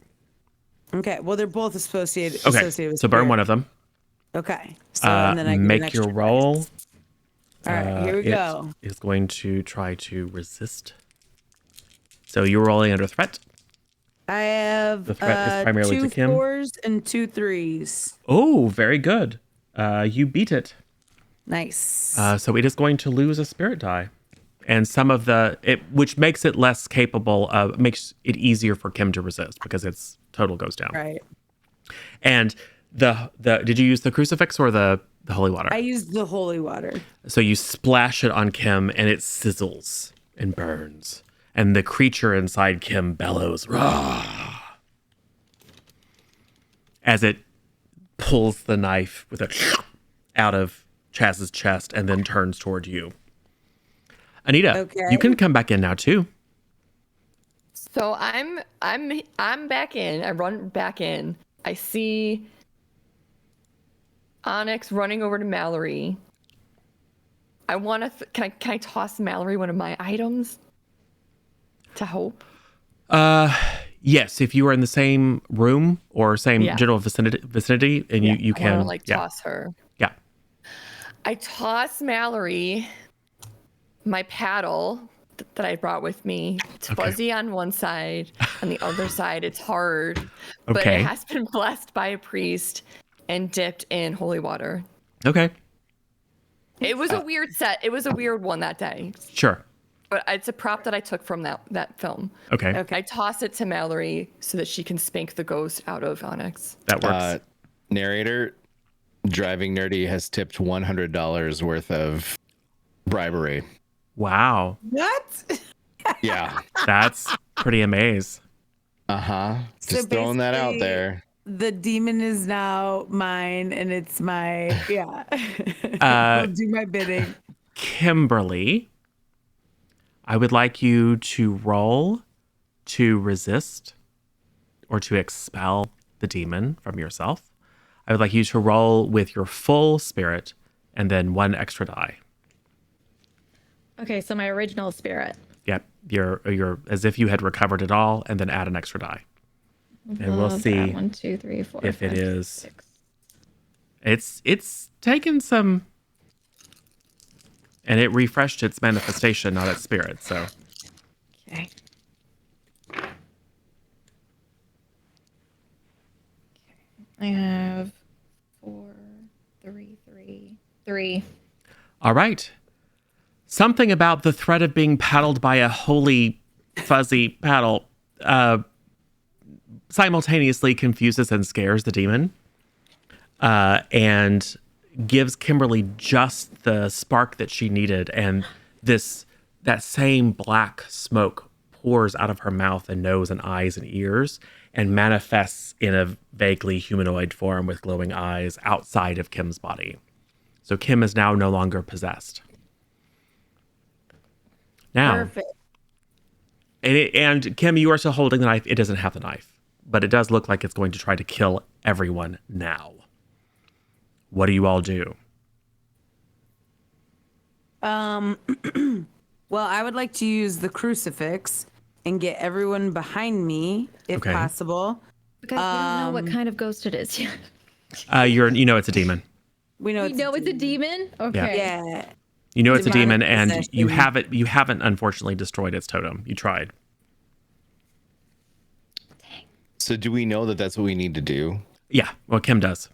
S1: Okay. Well, they're both associated.
S2: Okay,
S1: Associated with
S2: so burn
S1: spirit.
S2: one of them.
S1: Okay. So and then I get an
S2: Make your
S1: extra
S2: roll.
S1: dice. All right. Here we
S2: It
S1: go.
S2: is going to try to resist. So you're rolling under threat.
S1: I have
S2: The threat is primarily to
S1: 2
S2: Kim.
S1: 4s and 2 3s.
S2: Oh, very good. You beat it.
S1: Nice.
S2: So it is going to lose a spirit die. And some of which makes it less capable of, makes it easier for Kim to resist because its total goes down.
S1: Right.
S2: And did you use the crucifix or the holy water?
S1: I used the holy water.
S2: So you splash it on Kim and it sizzles and burns. And the creature inside Kim bellows, "Rah!" as it pulls the knife with a out of Chaz's chest and then turns toward you. Anita, you can come back in now too.
S5: So I'm back in. I run back in. I see Onyx running over to Mallory. I want to. Can I toss Mallory one of my items to Hope?
S2: Yes, if you are in the same room or same
S5: Yeah.
S2: general vicinity, and you
S5: I
S2: can
S5: want to toss her.
S2: Yeah.
S5: I toss Mallory my paddle that I brought with me. It's fuzzy on one side, on the other side it's hard, but
S2: Okay.
S5: it has been blessed by a priest and dipped in holy water.
S2: Okay.
S5: It was a weird set. It was a weird one that day,
S2: Sure.
S5: but it's a prop that I took from that film.
S2: Okay.
S5: I toss it to Mallory so that she can spank the ghost out of Onyx.
S2: That works.
S3: Narrator, Driving Nerdy has tipped $100 worth of bribery.
S2: Wow.
S1: What?
S3: Yeah.
S2: That's pretty amazing.
S3: Just
S1: So
S3: throwing that out
S1: basically,
S3: there.
S1: The demon is now mine, and it's my I'll do my bidding.
S2: Kimberly, I would like you to roll to resist or to expel the demon from yourself. I would like you to roll with your full spirit and then 1 extra die.
S4: Okay, so my original spirit.
S2: Yep, you're as if you had recovered it all, and then add an extra die, and we'll see
S4: 1, 2, 3, 4.
S2: if it
S4: 5,
S2: is.
S4: 6.
S2: It's taken some, and it refreshed its manifestation, not its spirit. So
S4: Okay. I have 4, 3, 3, 3.
S2: all right. Something about the threat of being paddled by a holy fuzzy paddle simultaneously confuses and scares the demon, and gives Kimberly just the spark that she needed. And that same black smoke pours out of her mouth and nose and eyes and ears and manifests in a vaguely humanoid form with glowing eyes outside of Kim's body. So Kim is now no longer possessed. Now,
S1: Perfect.
S2: and Kim, you are still holding the knife. It doesn't have the knife, but it does look like it's going to try to kill everyone now. What do you all do?
S1: Well, I would like to use the crucifix and get everyone behind me, if
S2: Okay.
S1: possible.
S4: Because we don't know what kind of ghost it is yet.
S2: You know it's a demon.
S1: We know
S4: We know it's a demon? Okay.
S1: Yeah.
S2: You know it's a demon,
S1: Demonic
S2: and you
S1: possession.
S2: haven't unfortunately destroyed its totem. You tried.
S3: So do we know that that's what we need to do?
S2: Yeah, well, Kim does.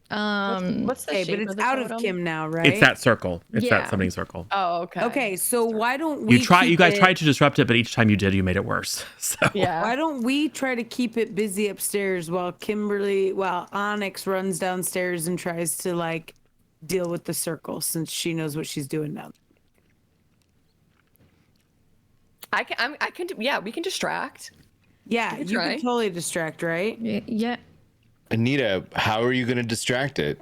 S5: What's the
S1: Okay,
S5: shape
S1: but it's
S5: of the
S1: out
S5: totem?
S1: of Kim now, right?
S2: It's that circle. It's
S5: Yeah.
S2: that summoning circle.
S5: Oh, okay.
S1: Okay, so why don't we
S2: You guys
S1: keep
S2: tried to disrupt it, but each time you did, you made it worse. So
S5: Yeah.
S1: Why don't we try to keep it busy upstairs while Onyx runs downstairs and tries to like deal with the circle, since she knows what she's doing now.
S5: I can do, yeah, we can distract.
S1: Yeah,
S5: can
S1: you
S5: try.
S1: can totally distract, right?
S4: Yeah.
S3: Anita, how are you going to distract it?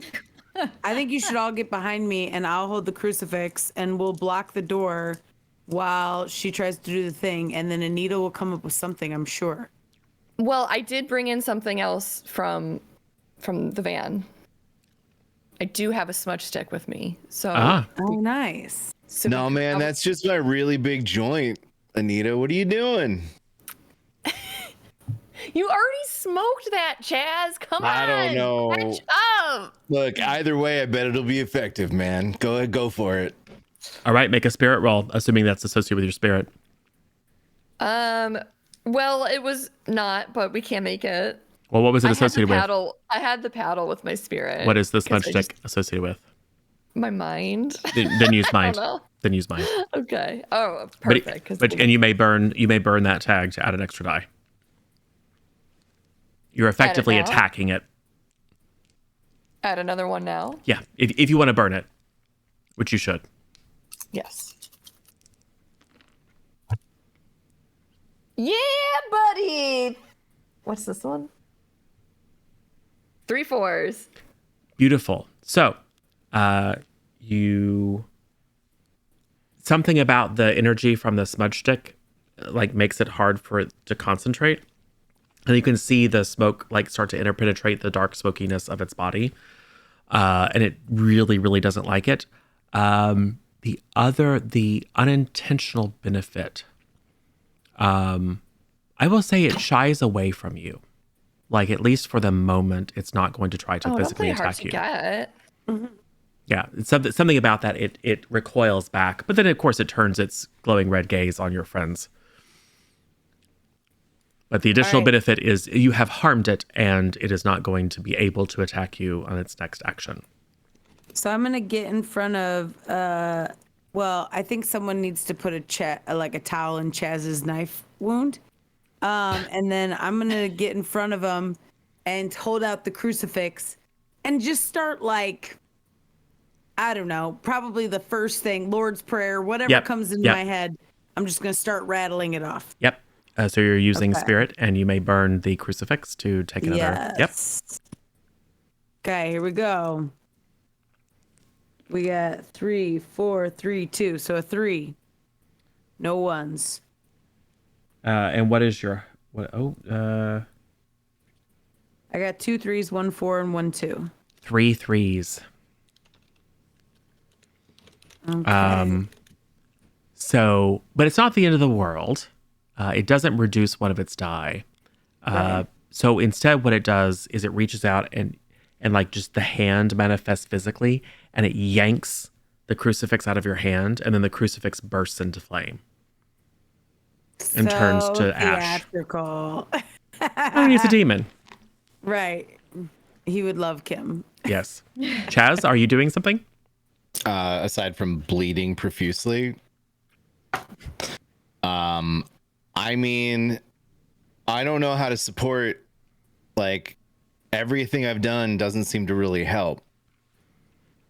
S1: I think you should all get behind me and I'll hold the crucifix and we'll block the door while she tries to do the thing, and then Anita will come up with something, I'm sure.
S5: Well, I did bring in something else from the van. I do have a smudge stick with me. So
S1: Oh, nice.
S3: No, man, that's just my really big joint. Anita, what are you doing?
S5: You already smoked that, Chaz. Come on.
S3: I don't know.
S5: Catch up.
S3: Look, either way, I bet it'll be effective, man. Go ahead, go for it.
S2: all right, make a spirit roll, assuming that's associated with your spirit.
S5: Well, it was not, but we can make it.
S2: Well, what was it
S5: I had the
S2: associated with?
S5: paddle. I had the paddle with my spirit.
S2: What is the
S5: 'cause
S2: smudge
S5: I
S2: stick
S5: just-
S2: associated with?
S5: My mind.
S2: Then use mind.
S5: know.
S2: Then use mind.
S5: Okay. Oh,
S2: But,
S5: perfect.
S2: and you may burn that tag to add an extra die. You're effectively
S5: now?
S2: attacking it.
S5: Add another one now.
S2: Yeah, if you want to burn it, which you should.
S5: Yes. Yeah, buddy. What's this one? 3 4s.
S2: Beautiful. So, something about the energy from the smudge stick, like makes it hard for it to concentrate. And you can see the smoke like start to interpenetrate the dark smokiness of its body. And it really, really doesn't like it. The unintentional benefit, I will say it shies away from you. Like, at least for the moment, it's not going to try to physically attack you.
S5: Get.
S2: Yeah, it's something about that. It recoils back, but then of course it turns its glowing red gaze on your friends. But the additional benefit is you have harmed it, and it is not going to be able to attack you on its next action.
S1: So I'm gonna get in front of. Well, I think someone needs to put a towel in Chaz's knife wound, and then I'm gonna get in front of him and hold out the crucifix, and just start like, I don't know, probably the first thing, Lord's Prayer, whatever comes into my head. I'm just gonna start rattling it off.
S2: Yep. So you're using spirit, and you may burn the crucifix to take another.
S1: Yes. Yep. Okay, here we go. We got 3, 4, 3, 2. So a 3. No ones.
S2: And what is your what? Oh,
S1: I got 2 3s, 1 4, and 1 2.
S2: 3 3s.
S1: Okay.
S2: So, but it's not the end of the world. It doesn't reduce one of its die.
S1: Right.
S2: So instead, what it does is it reaches out and like just the hand manifests physically, and it yanks the crucifix out of your hand, and then the crucifix bursts into flame and turns to ash.
S1: Theatrical.
S2: I mean, he's a demon.
S1: Right. He would love Kim.
S2: Yes. Chaz, are you doing something?
S3: Aside from bleeding profusely, I mean, I don't know how to support, like, everything I've done doesn't seem to really help.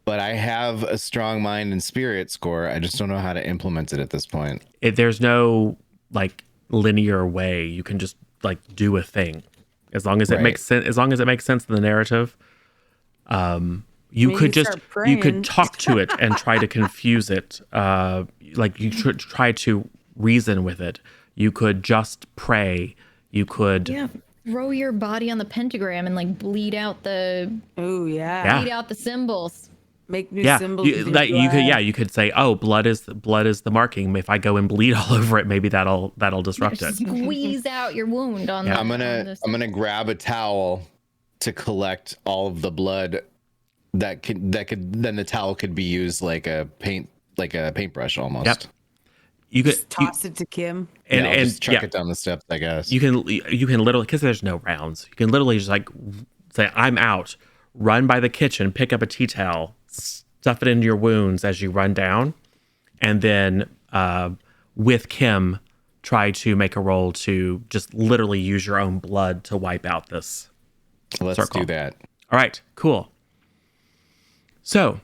S3: But I have a strong mind and spirit score. I just don't know how to implement it at this point.
S2: There's no like linear way. You can just like do a thing, as long as it makes sense. As long as it makes sense in the narrative. You could talk to it and try to confuse it. Like you should try to reason with it. You could just pray. You could
S4: throw your body on the pentagram and like bleed out the bleed out the symbols.
S1: Make new symbols.
S2: You could say, "Oh, blood is the marking. If I go and bleed all over it, maybe that'll disrupt it."
S4: Squeeze out your wound on.
S3: I'm gonna grab a towel to collect all of the blood. That could then the towel could be used like a paintbrush almost.
S2: Yep. You could
S1: just toss it to Kim
S3: and just chuck it down the steps, I guess.
S2: You can literally, because there's no rounds, you can literally just like say, "I'm out," run by the kitchen, pick up a tea towel, stuff it into your wounds as you run down, and then with Kim try to make a roll to just literally use your own blood to wipe out this circle.
S3: Do that.
S2: All right, cool. So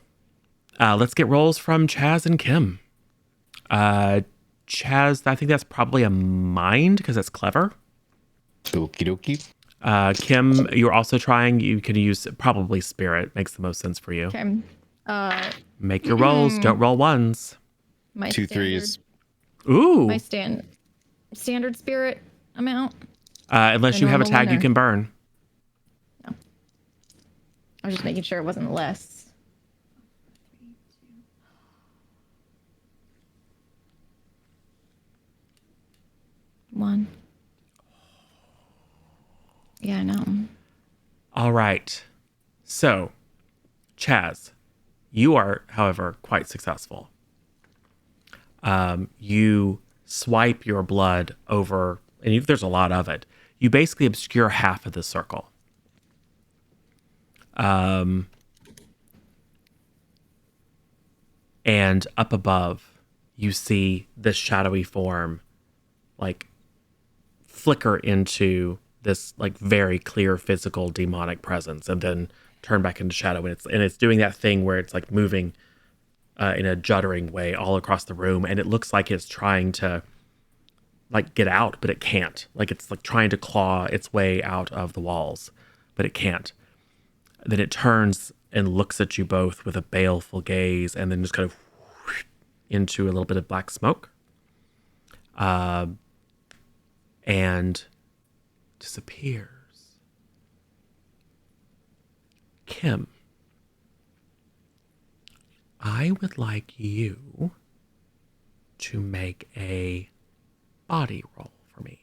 S2: let's get rolls from Chaz and Kim. Chaz, I think that's probably a mind because it's clever.
S3: Okie dokie.
S2: Kim, you're also trying. You can use probably spirit. Makes the most sense for you.
S4: Okay.
S2: Make your rolls. Don't roll ones.
S4: My
S3: 2 3s.
S2: Ooh.
S4: My standard spirit amount.
S2: Unless you have a
S4: normal
S2: tag you
S4: one,
S2: can burn.
S4: No. I was just making sure it wasn't less. One. Yeah, I know.
S2: All right. So, Chaz, you are, however, quite successful. You swipe your blood over, and there's a lot of it. You basically obscure half of the circle. And up above, you see this shadowy form, like, flicker into this like very clear physical demonic presence, and then turn back into shadow. And it's doing that thing where it's like moving in a juddering way all across the room, and it looks like it's trying to like get out, but it can't. Like it's like trying to claw its way out of the walls, but it can't. Then it turns and looks at you both with a baleful gaze, and then just kind of into a little bit of black smoke, and disappears. Kim, I would like you to make a body roll for me.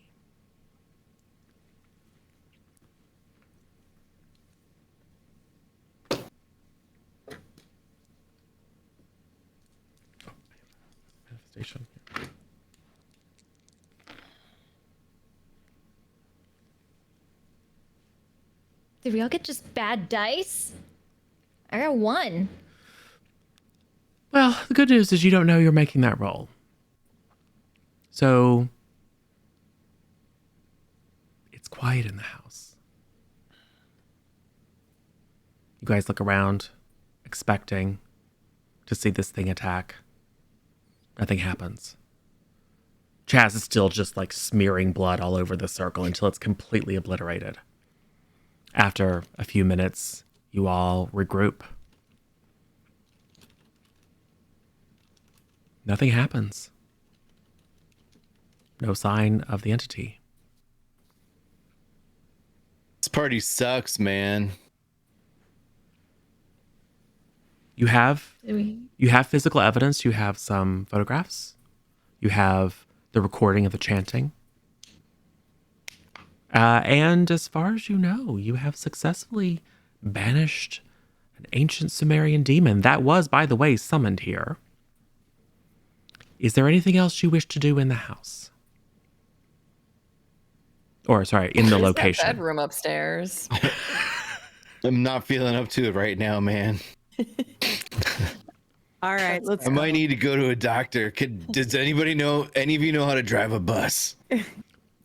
S2: Manifestation.
S4: Did we all get just bad dice? I got 1.
S2: Well, the good news is you don't know you're making that roll. So it's quiet in the house. You guys look around, expecting to see this thing attack. Nothing happens. Chaz is still just like smearing blood all over the circle until it's completely obliterated. After a few minutes, you all regroup. Nothing happens. No sign of the entity.
S3: This party sucks, man.
S2: You have physical evidence. You have some photographs. You have the recording of the chanting. And as far as you know, you have successfully banished an ancient Sumerian demon that was, by the way, summoned here. Is there anything else you wish to do in the house? Or, sorry, in the
S5: There's
S2: location.
S5: that bedroom upstairs.
S3: I'm not feeling up to it right now, man.
S1: All right, let's
S3: I
S1: go.
S3: might need to go to a doctor. Does anybody know? Any of you know how to drive a bus?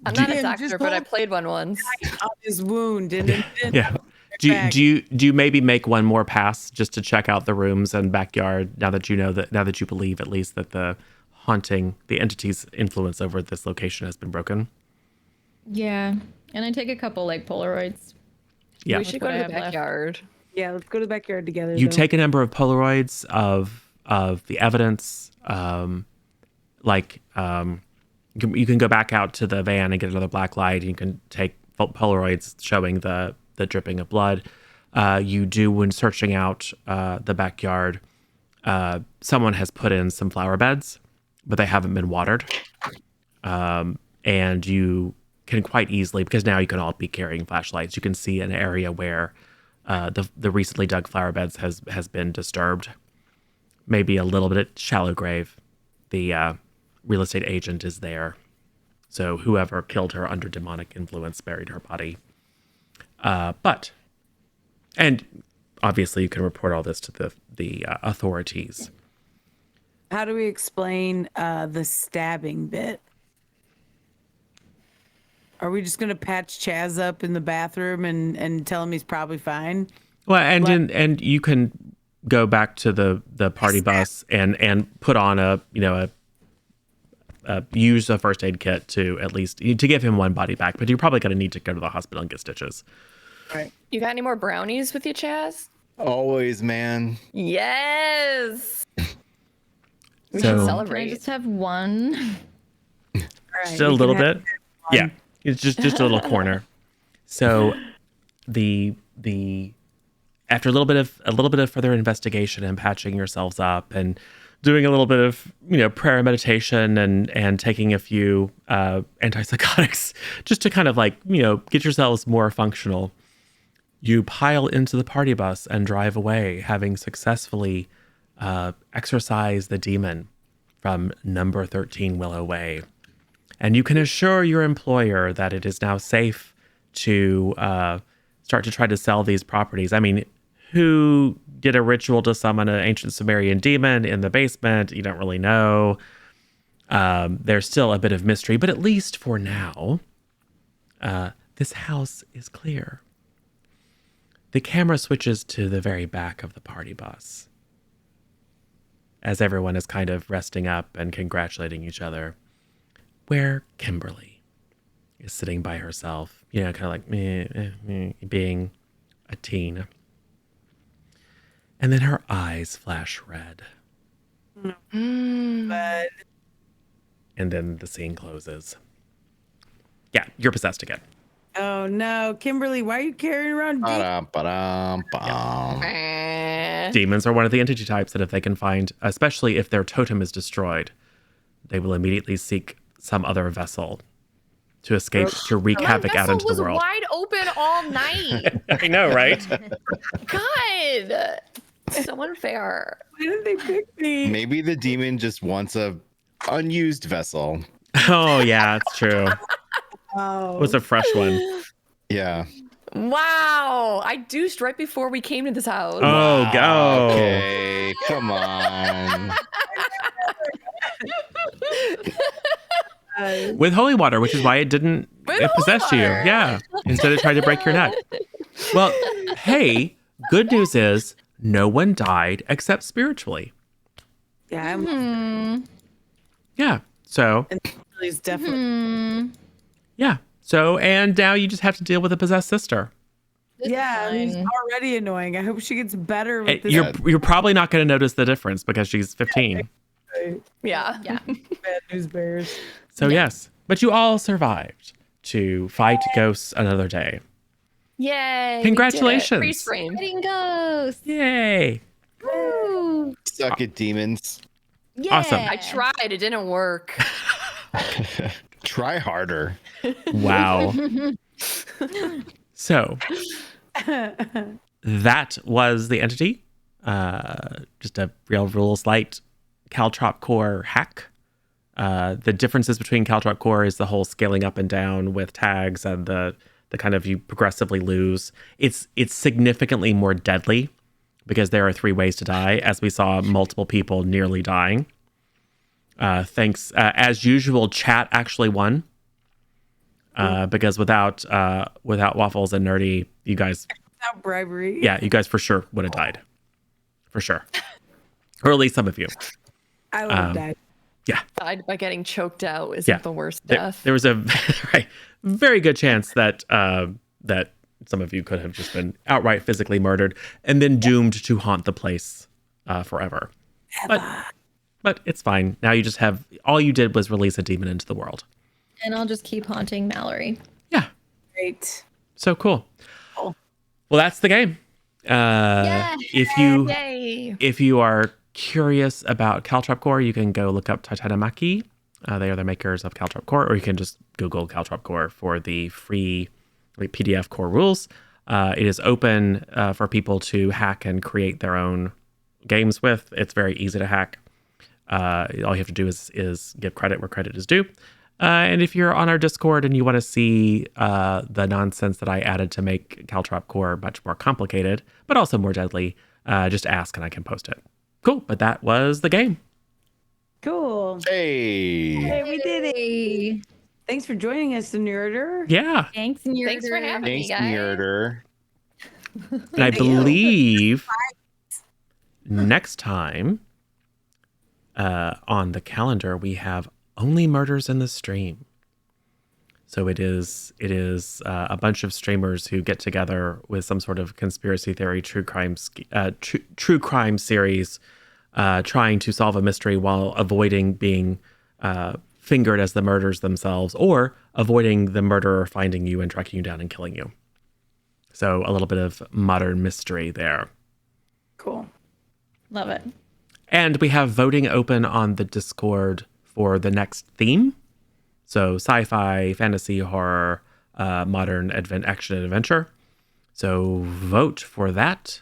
S5: I'm not a
S1: Jim,
S5: doctor,
S1: just
S5: but I
S1: hold
S5: played one once.
S1: on his wound and
S2: Yeah. Do you maybe make one more pass just to check out the rooms and backyard now that you believe at least that the entity's influence over this location has been broken?
S4: Yeah. And I take a couple like Polaroids.
S2: Yeah.
S5: We should go
S4: what
S5: to
S4: I
S5: the
S4: have left.
S5: backyard.
S1: Yeah, let's go to the backyard together.
S2: You
S1: though.
S2: take a number of Polaroids of the evidence. You can go back out to the van and get another black light. You can take Polaroids showing the dripping of blood. You do, when searching out the backyard, someone has put in some flower beds, but they haven't been watered. And you can quite easily, because now you can all be carrying flashlights, you can see an area where the recently dug flower beds has been disturbed. Maybe a little bit shallow grave. The real estate agent is there. So whoever killed her under demonic influence buried her body. And obviously you can report all this to the authorities.
S1: How do we explain the stabbing bit? Are we just gonna patch Chaz up in the bathroom and tell him he's probably fine?
S2: Well, and you can go back to the party bus and put on use a first aid kit to at least to give him one body back, but you're probably going to need to go to the hospital and get stitches.
S1: Right.
S5: You got any more brownies with you, Chaz?
S3: Always, man.
S5: Yes. We
S2: So-
S5: should
S4: Can I
S5: celebrate.
S4: just have one?
S1: All right,
S2: Just a
S1: you
S2: little
S1: can have
S2: bit. Yeah, it's just a little corner. So the after a little bit of further investigation and patching yourselves up and doing a little bit of prayer and meditation and taking a few antipsychotics just to kind of get yourselves more functional, you pile into the party bus and drive away, having successfully exorcised the demon from number 13 Willow Way. And you can assure your employer that it is now safe to start to try to sell these properties. I mean, who did a ritual to summon an ancient Sumerian demon in the basement? You don't really know. There's still a bit of mystery, but at least for now, this house is clear. The camera switches to the very back of the party bus as everyone is kind of resting up and congratulating each other. where Kimberly is sitting by herself, kind of like being a teen. And then her eyes flash red.
S1: But
S2: And then the scene closes. Yeah, you're possessed again.
S1: oh no, Kimberly, why are you carrying around?
S2: Demons are one of the entity types that if they can find, especially if their totem is destroyed, they will immediately seek some other vessel to escape, to wreak havoc out into the world.
S5: My vessel was wide open all night.
S2: I know, right?
S5: God, so unfair.
S1: Why did they pick me?
S3: Maybe the demon just wants a unused vessel.
S2: Oh, yeah, it's true.
S1: Oh.
S2: It was a fresh one.
S3: Yeah.
S5: Wow, I deuced right before we came to this house.
S2: Oh, go.
S3: Okay, come on.
S2: With holy water, which is why it didn't possess you.
S5: water.
S2: Yeah. Instead, it tried to break your neck. Well, hey, good news is no one died except spiritually.
S1: Yeah, I'm
S2: Yeah. So,
S1: Kimberly's definitely.
S2: yeah. So, and now you just have to deal with a possessed sister.
S1: Yeah, she's already annoying. I hope she gets better with this.
S2: You're probably not going to notice the difference because she's 15.
S5: Yeah.
S1: Bad news bears.
S2: So, yes. But you all survived to fight ghosts another day.
S5: Yay.
S2: Congratulations.
S5: Freeze frame.
S6: Fighting ghosts.
S2: Yay.
S6: Woo.
S3: Suck it, demons.
S6: Yeah.
S2: Awesome.
S5: I tried. It didn't work.
S3: Try harder.
S2: Wow. So that was the entity. Just a real slight Caltrop core hack. The differences between Caltrop core is the whole scaling up and down with tags and the kind of you progressively lose. It's significantly more deadly because there are 3 ways to die, as we saw multiple people nearly dying. Thanks, as usual, chat actually won. Because without Waffles and Nerdy, you guys,
S1: Without bribery.
S2: yeah, you guys for sure would have died. For sure. Or at least some of you.
S1: I would have died.
S2: Yeah.
S5: Died by getting choked out isn't the worst death.
S2: There was a very good chance that that some of you could have just been outright physically murdered and then doomed to haunt the place forever. But it's fine. Now you just have, all you did was release a demon into the world.
S4: And I'll just keep haunting Mallory.
S2: Yeah.
S1: Great.
S2: So cool. Well, that's the game. If you are curious about Caltrop Core, you can go look up Titanomachy. They are the makers of Caltrop Core, or you can just Google Caltrop Core for the free PDF core rules. It is open for people to hack and create their own games with. It's very easy to hack. All you have to do is give credit where credit is due. And if you're on our Discord and you want to see the nonsense that I added to make Caltrop Core much more complicated, but also more deadly, just ask and I can post it. Cool. But that was the game.
S1: Cool.
S3: Hey.
S1: Hey, we did it.
S4: Hey.
S1: Thanks for joining us, Nerder.
S2: Yeah.
S4: Thanks, Nerder.
S5: Thanks for having me,
S3: Thanks,
S5: guys.
S3: Nerder.
S2: And I believe next time on the calendar, we have only murders in the stream. So it is a bunch of streamers who get together with some sort of conspiracy theory, true crime series, trying to solve a mystery while avoiding being fingered as the murderers themselves, or avoiding the murderer finding you and tracking you down and killing you. So a little bit of modern mystery there.
S1: Cool.
S4: Love it.
S2: And we have voting open on the Discord for the next theme. So sci-fi, fantasy, horror, modern action and adventure. So vote for that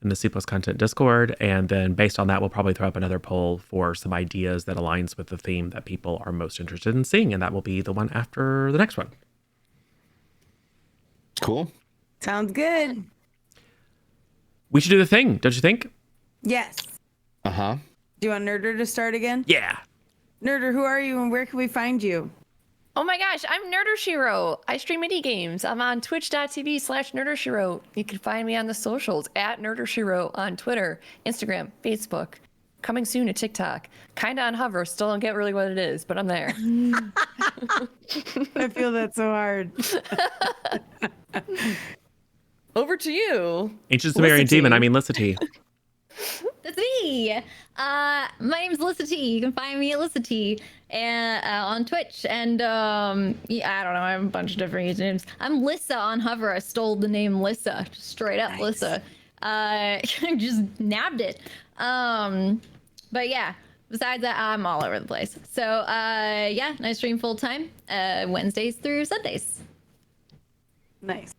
S2: in the C+ Content Discord. And then based on that, we'll probably throw up another poll for some ideas that aligns with the theme that people are most interested in seeing. And that will be the one after the next one.
S3: Cool.
S1: Sounds good.
S2: We should do the thing, don't you think?
S1: Yes.
S3: Uh-huh.
S1: Do you want Nerder to start again?
S2: Yeah.
S1: Nerder, who are you and where can we find you?
S5: Oh my gosh, I'm Nerdershiro. I stream indie games. I'm on twitch.tv/Nerdershiro. You can find me on the socials at Nerdershiro on Twitter, Instagram, Facebook, Coming soon to TikTok. Kinda on Hover. Still don't get really what it is, but I'm there.
S1: I feel that so hard.
S5: Over to you.
S2: Ancient Sumerian demon, I
S1: Licity.
S2: mean Licity.
S6: That's me. My name's Lissa T. You can find me at Lissa T and on Twitch. And yeah, I don't know. I have a bunch of different usernames. I'm Lissa on Hover. I stole the name Lissa, just straight up
S1: Nice.
S6: Lissa. Just nabbed it. But yeah. Besides that, I'm all over the place. So yeah, I stream full time Wednesdays through Sundays.
S1: Nice.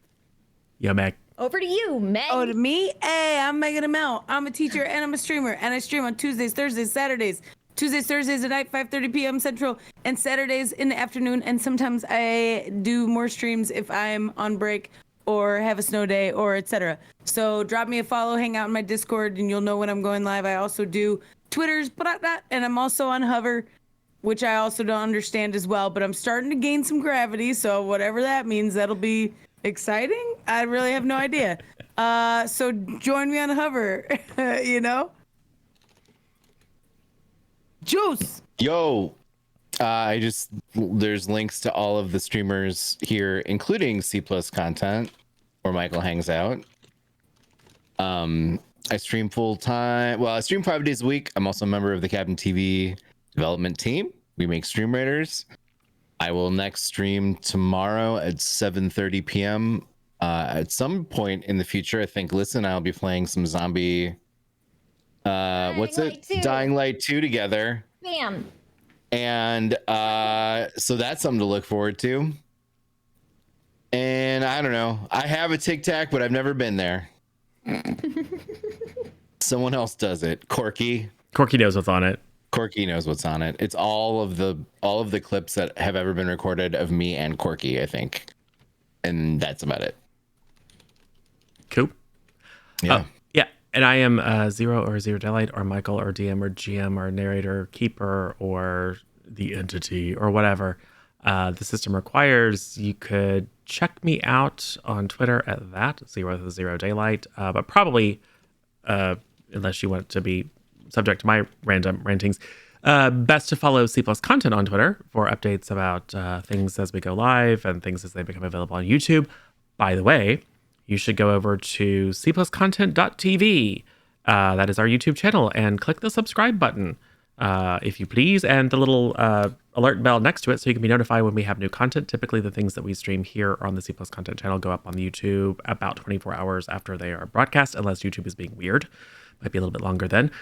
S2: Yo, Meg.
S6: Over to you, Meg.
S1: Oh, to me? Hey, I'm Megan Amell. I'm a teacher and I'm a streamer. And I stream on Tuesdays, Thursdays, Saturdays. Tuesdays, Thursdays at night, 5:30 p.m. Central. And Saturdays in the afternoon. And sometimes I do more streams if I'm on break or have a snow day or etc. So drop me a follow, hang out in my Discord, and you'll know when I'm going live. I also do Twitters, and I'm also on Hover, which I also don't understand as well. But I'm starting to gain some gravity. So whatever that means, that'll be exciting. I really have no idea. So join me on Hover, you know? Juice.
S3: Yo, there's links to all of the streamers here, including C+ content, where Michael hangs out. I stream full time. Well, I stream 5 days a week. I'm also a member of the Captain TV development team. We make Stream Raiders. I will next stream tomorrow at 7:30 p.m. At some point in the future, I think Listen, I'll be playing some zombie. What's it?
S6: Light 2.
S3: Dying Light 2 together.
S6: Bam.
S3: And so that's something to look forward to. And I don't know. I have a Tic Tac, but I've never been there. Someone else does it. Corky
S2: knows what's on it.
S3: Corky knows what's on it. It's all of the clips that have ever been recorded of me and Corky, I think. And that's about it.
S2: Cool.
S3: Yeah.
S2: Yeah. And I am Zero or Zero Daylight or Michael or DM or GM or narrator, keeper or the entity or whatever the system requires. You could check me out on Twitter at that Zero Daylight, but probably unless you want to be subject to my random rantings, best to follow C+ content on Twitter for updates about things as we go live and things as they become available on YouTube. By the way, you should go over to cpluscontent.tv. That is our YouTube channel, and click the subscribe button, if you please, and the little alert bell next to it so you can be notified when we have new content. Typically, the things that we stream here on the C+ content channel go up on the YouTube about 24 hours after they are broadcast, unless YouTube is being weird. Might be a little bit longer then.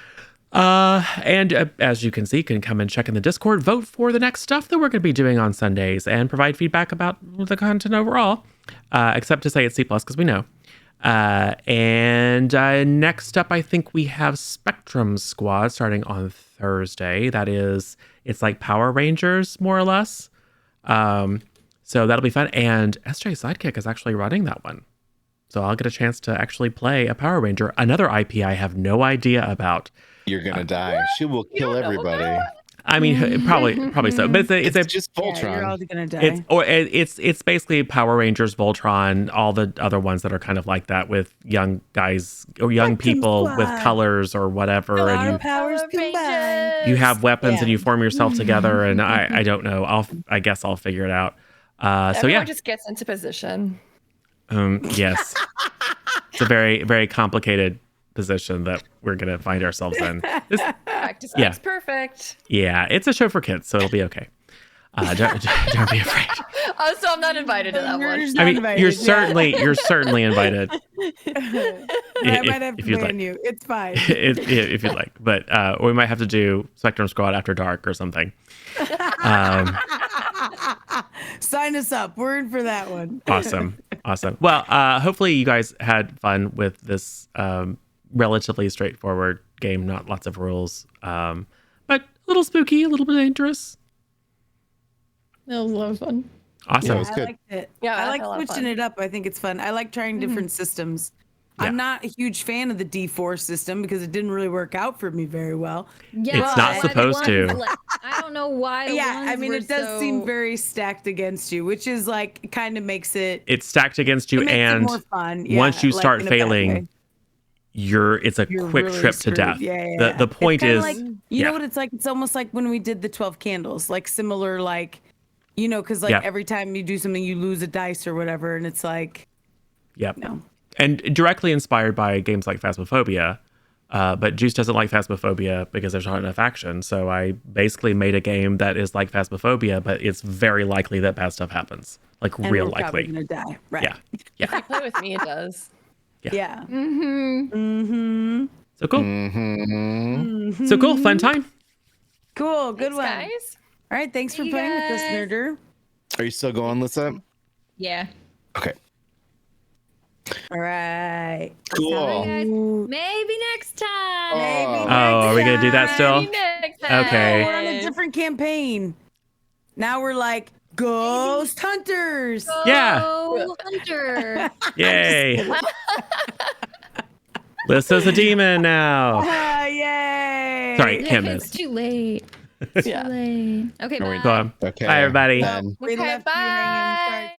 S2: And as you can see, you can come and check in the Discord, vote for the next stuff that we're going to be doing on Sundays, and provide feedback about the content overall, except to say it's C+, because we know. And next up, I think we have Spectrum Squad starting on Thursday. It's like Power Rangers, more or less. So that'll be fun. And SJ Sidekick is actually running that one. So I'll get a chance to actually play a Power Ranger, another IP I have no idea about.
S3: You're gonna die. She will kill everybody.
S2: I mean, probably so. But it's
S3: just
S1: Yeah,
S3: Voltron.
S1: you're all gonna die.
S2: It's basically Power Rangers, Voltron, all the other ones that are kind of like that, with young guys or young
S1: Spectrum
S2: people
S1: Squad.
S2: with colors or whatever, and you
S1: powers combined.
S2: you have weapons and
S1: Yeah.
S2: you form yourself together, and I don't know. I guess I'll figure it out. So
S5: Everyone
S2: yeah,
S5: just gets into position.
S2: yes, it's a very, very complicated position that we're gonna find ourselves in.
S5: Practice
S2: Yeah.
S5: makes perfect.
S2: Yeah, it's a show for kids, so it'll be okay. Don't be afraid.
S5: Oh, so I'm not invited to that one.
S2: I mean,
S1: Invited,
S2: you're
S1: yeah.
S2: certainly invited.
S1: I might have
S2: if
S1: to
S2: you'd
S1: ban
S2: like.
S1: you. It's fine.
S2: if you'd like, but we might have to do Spectrum Squad after dark or something.
S1: Sign us up. We're in for that one.
S2: Awesome. Well, hopefully you guys had fun with this relatively straightforward game. Not lots of rules, but a little spooky, a little bit dangerous.
S6: That was a lot of fun.
S2: Awesome.
S3: Yeah, it was
S1: I
S3: good.
S1: liked it.
S5: Yeah, I
S1: I
S5: had
S1: like
S5: a lot of
S1: switching
S5: fun.
S1: it up. I think it's fun. I like trying different systems. I'm not a huge fan of the D4 system because it didn't really work out for me very well.
S6: Yeah,
S2: It's not
S6: why the
S2: supposed to.
S6: ones I don't know why. The
S1: Yeah, I
S6: ones
S1: mean,
S6: were
S1: it does seem
S6: so-
S1: very stacked against you, which is like kind of makes it.
S2: It's stacked against you,
S1: It makes it
S2: and
S1: more fun.
S2: once you
S1: like,
S2: start
S1: in a bad
S2: failing,
S1: way.
S2: it's a
S1: You're
S2: quick
S1: really
S2: trip to
S1: screwed.
S2: death.
S1: Yeah.
S2: The point
S1: It's kinda
S2: is,
S1: like, you know what it's like? It's almost like when we did the 12 candles, like similar, like, because like every time you do something, you lose a dice or whatever. And it's like, no.
S2: And directly inspired by games like Phasmophobia. But Juice doesn't like Phasmophobia because there's not enough action. So I basically made a game that is like Phasmophobia, but it's very likely that bad stuff happens. Like
S1: And
S2: real
S1: we're probably
S2: likely.
S1: gonna die. Right.
S2: Yeah.
S5: If you play with me, it does.
S1: Yeah.
S2: So cool.
S3: Mm-hmm.
S2: So cool. Fun time.
S1: Cool. Good
S5: Thanks,
S1: one.
S5: guys.
S1: All right. Thanks for
S6: you
S1: playing with us,
S6: guys.
S1: Nerder.
S3: Are you still going, Lisa?
S6: Yeah.
S3: Okay.
S1: All right.
S3: Cool.
S6: Guys,
S1: Ooh.
S6: maybe next time.
S1: Maybe
S2: Oh, are we gonna do that still?
S5: See you next time.
S2: Okay.
S1: We're on a different campaign. Now we're like ghost hunters.
S2: Yeah.
S6: Oh, Hunter.
S2: Yay. Lissa's a demon now.
S1: Yay.
S2: Sorry, can't
S6: It's
S2: miss.
S6: too late. It's
S5: Yeah.
S6: too late. Okay,
S3: Are we
S6: bye.
S2: Go on.
S3: Okay.
S2: Bye, everybody.
S3: Then.
S1: We
S5: Okay,
S1: left you hanging. Sorry.
S5: bye.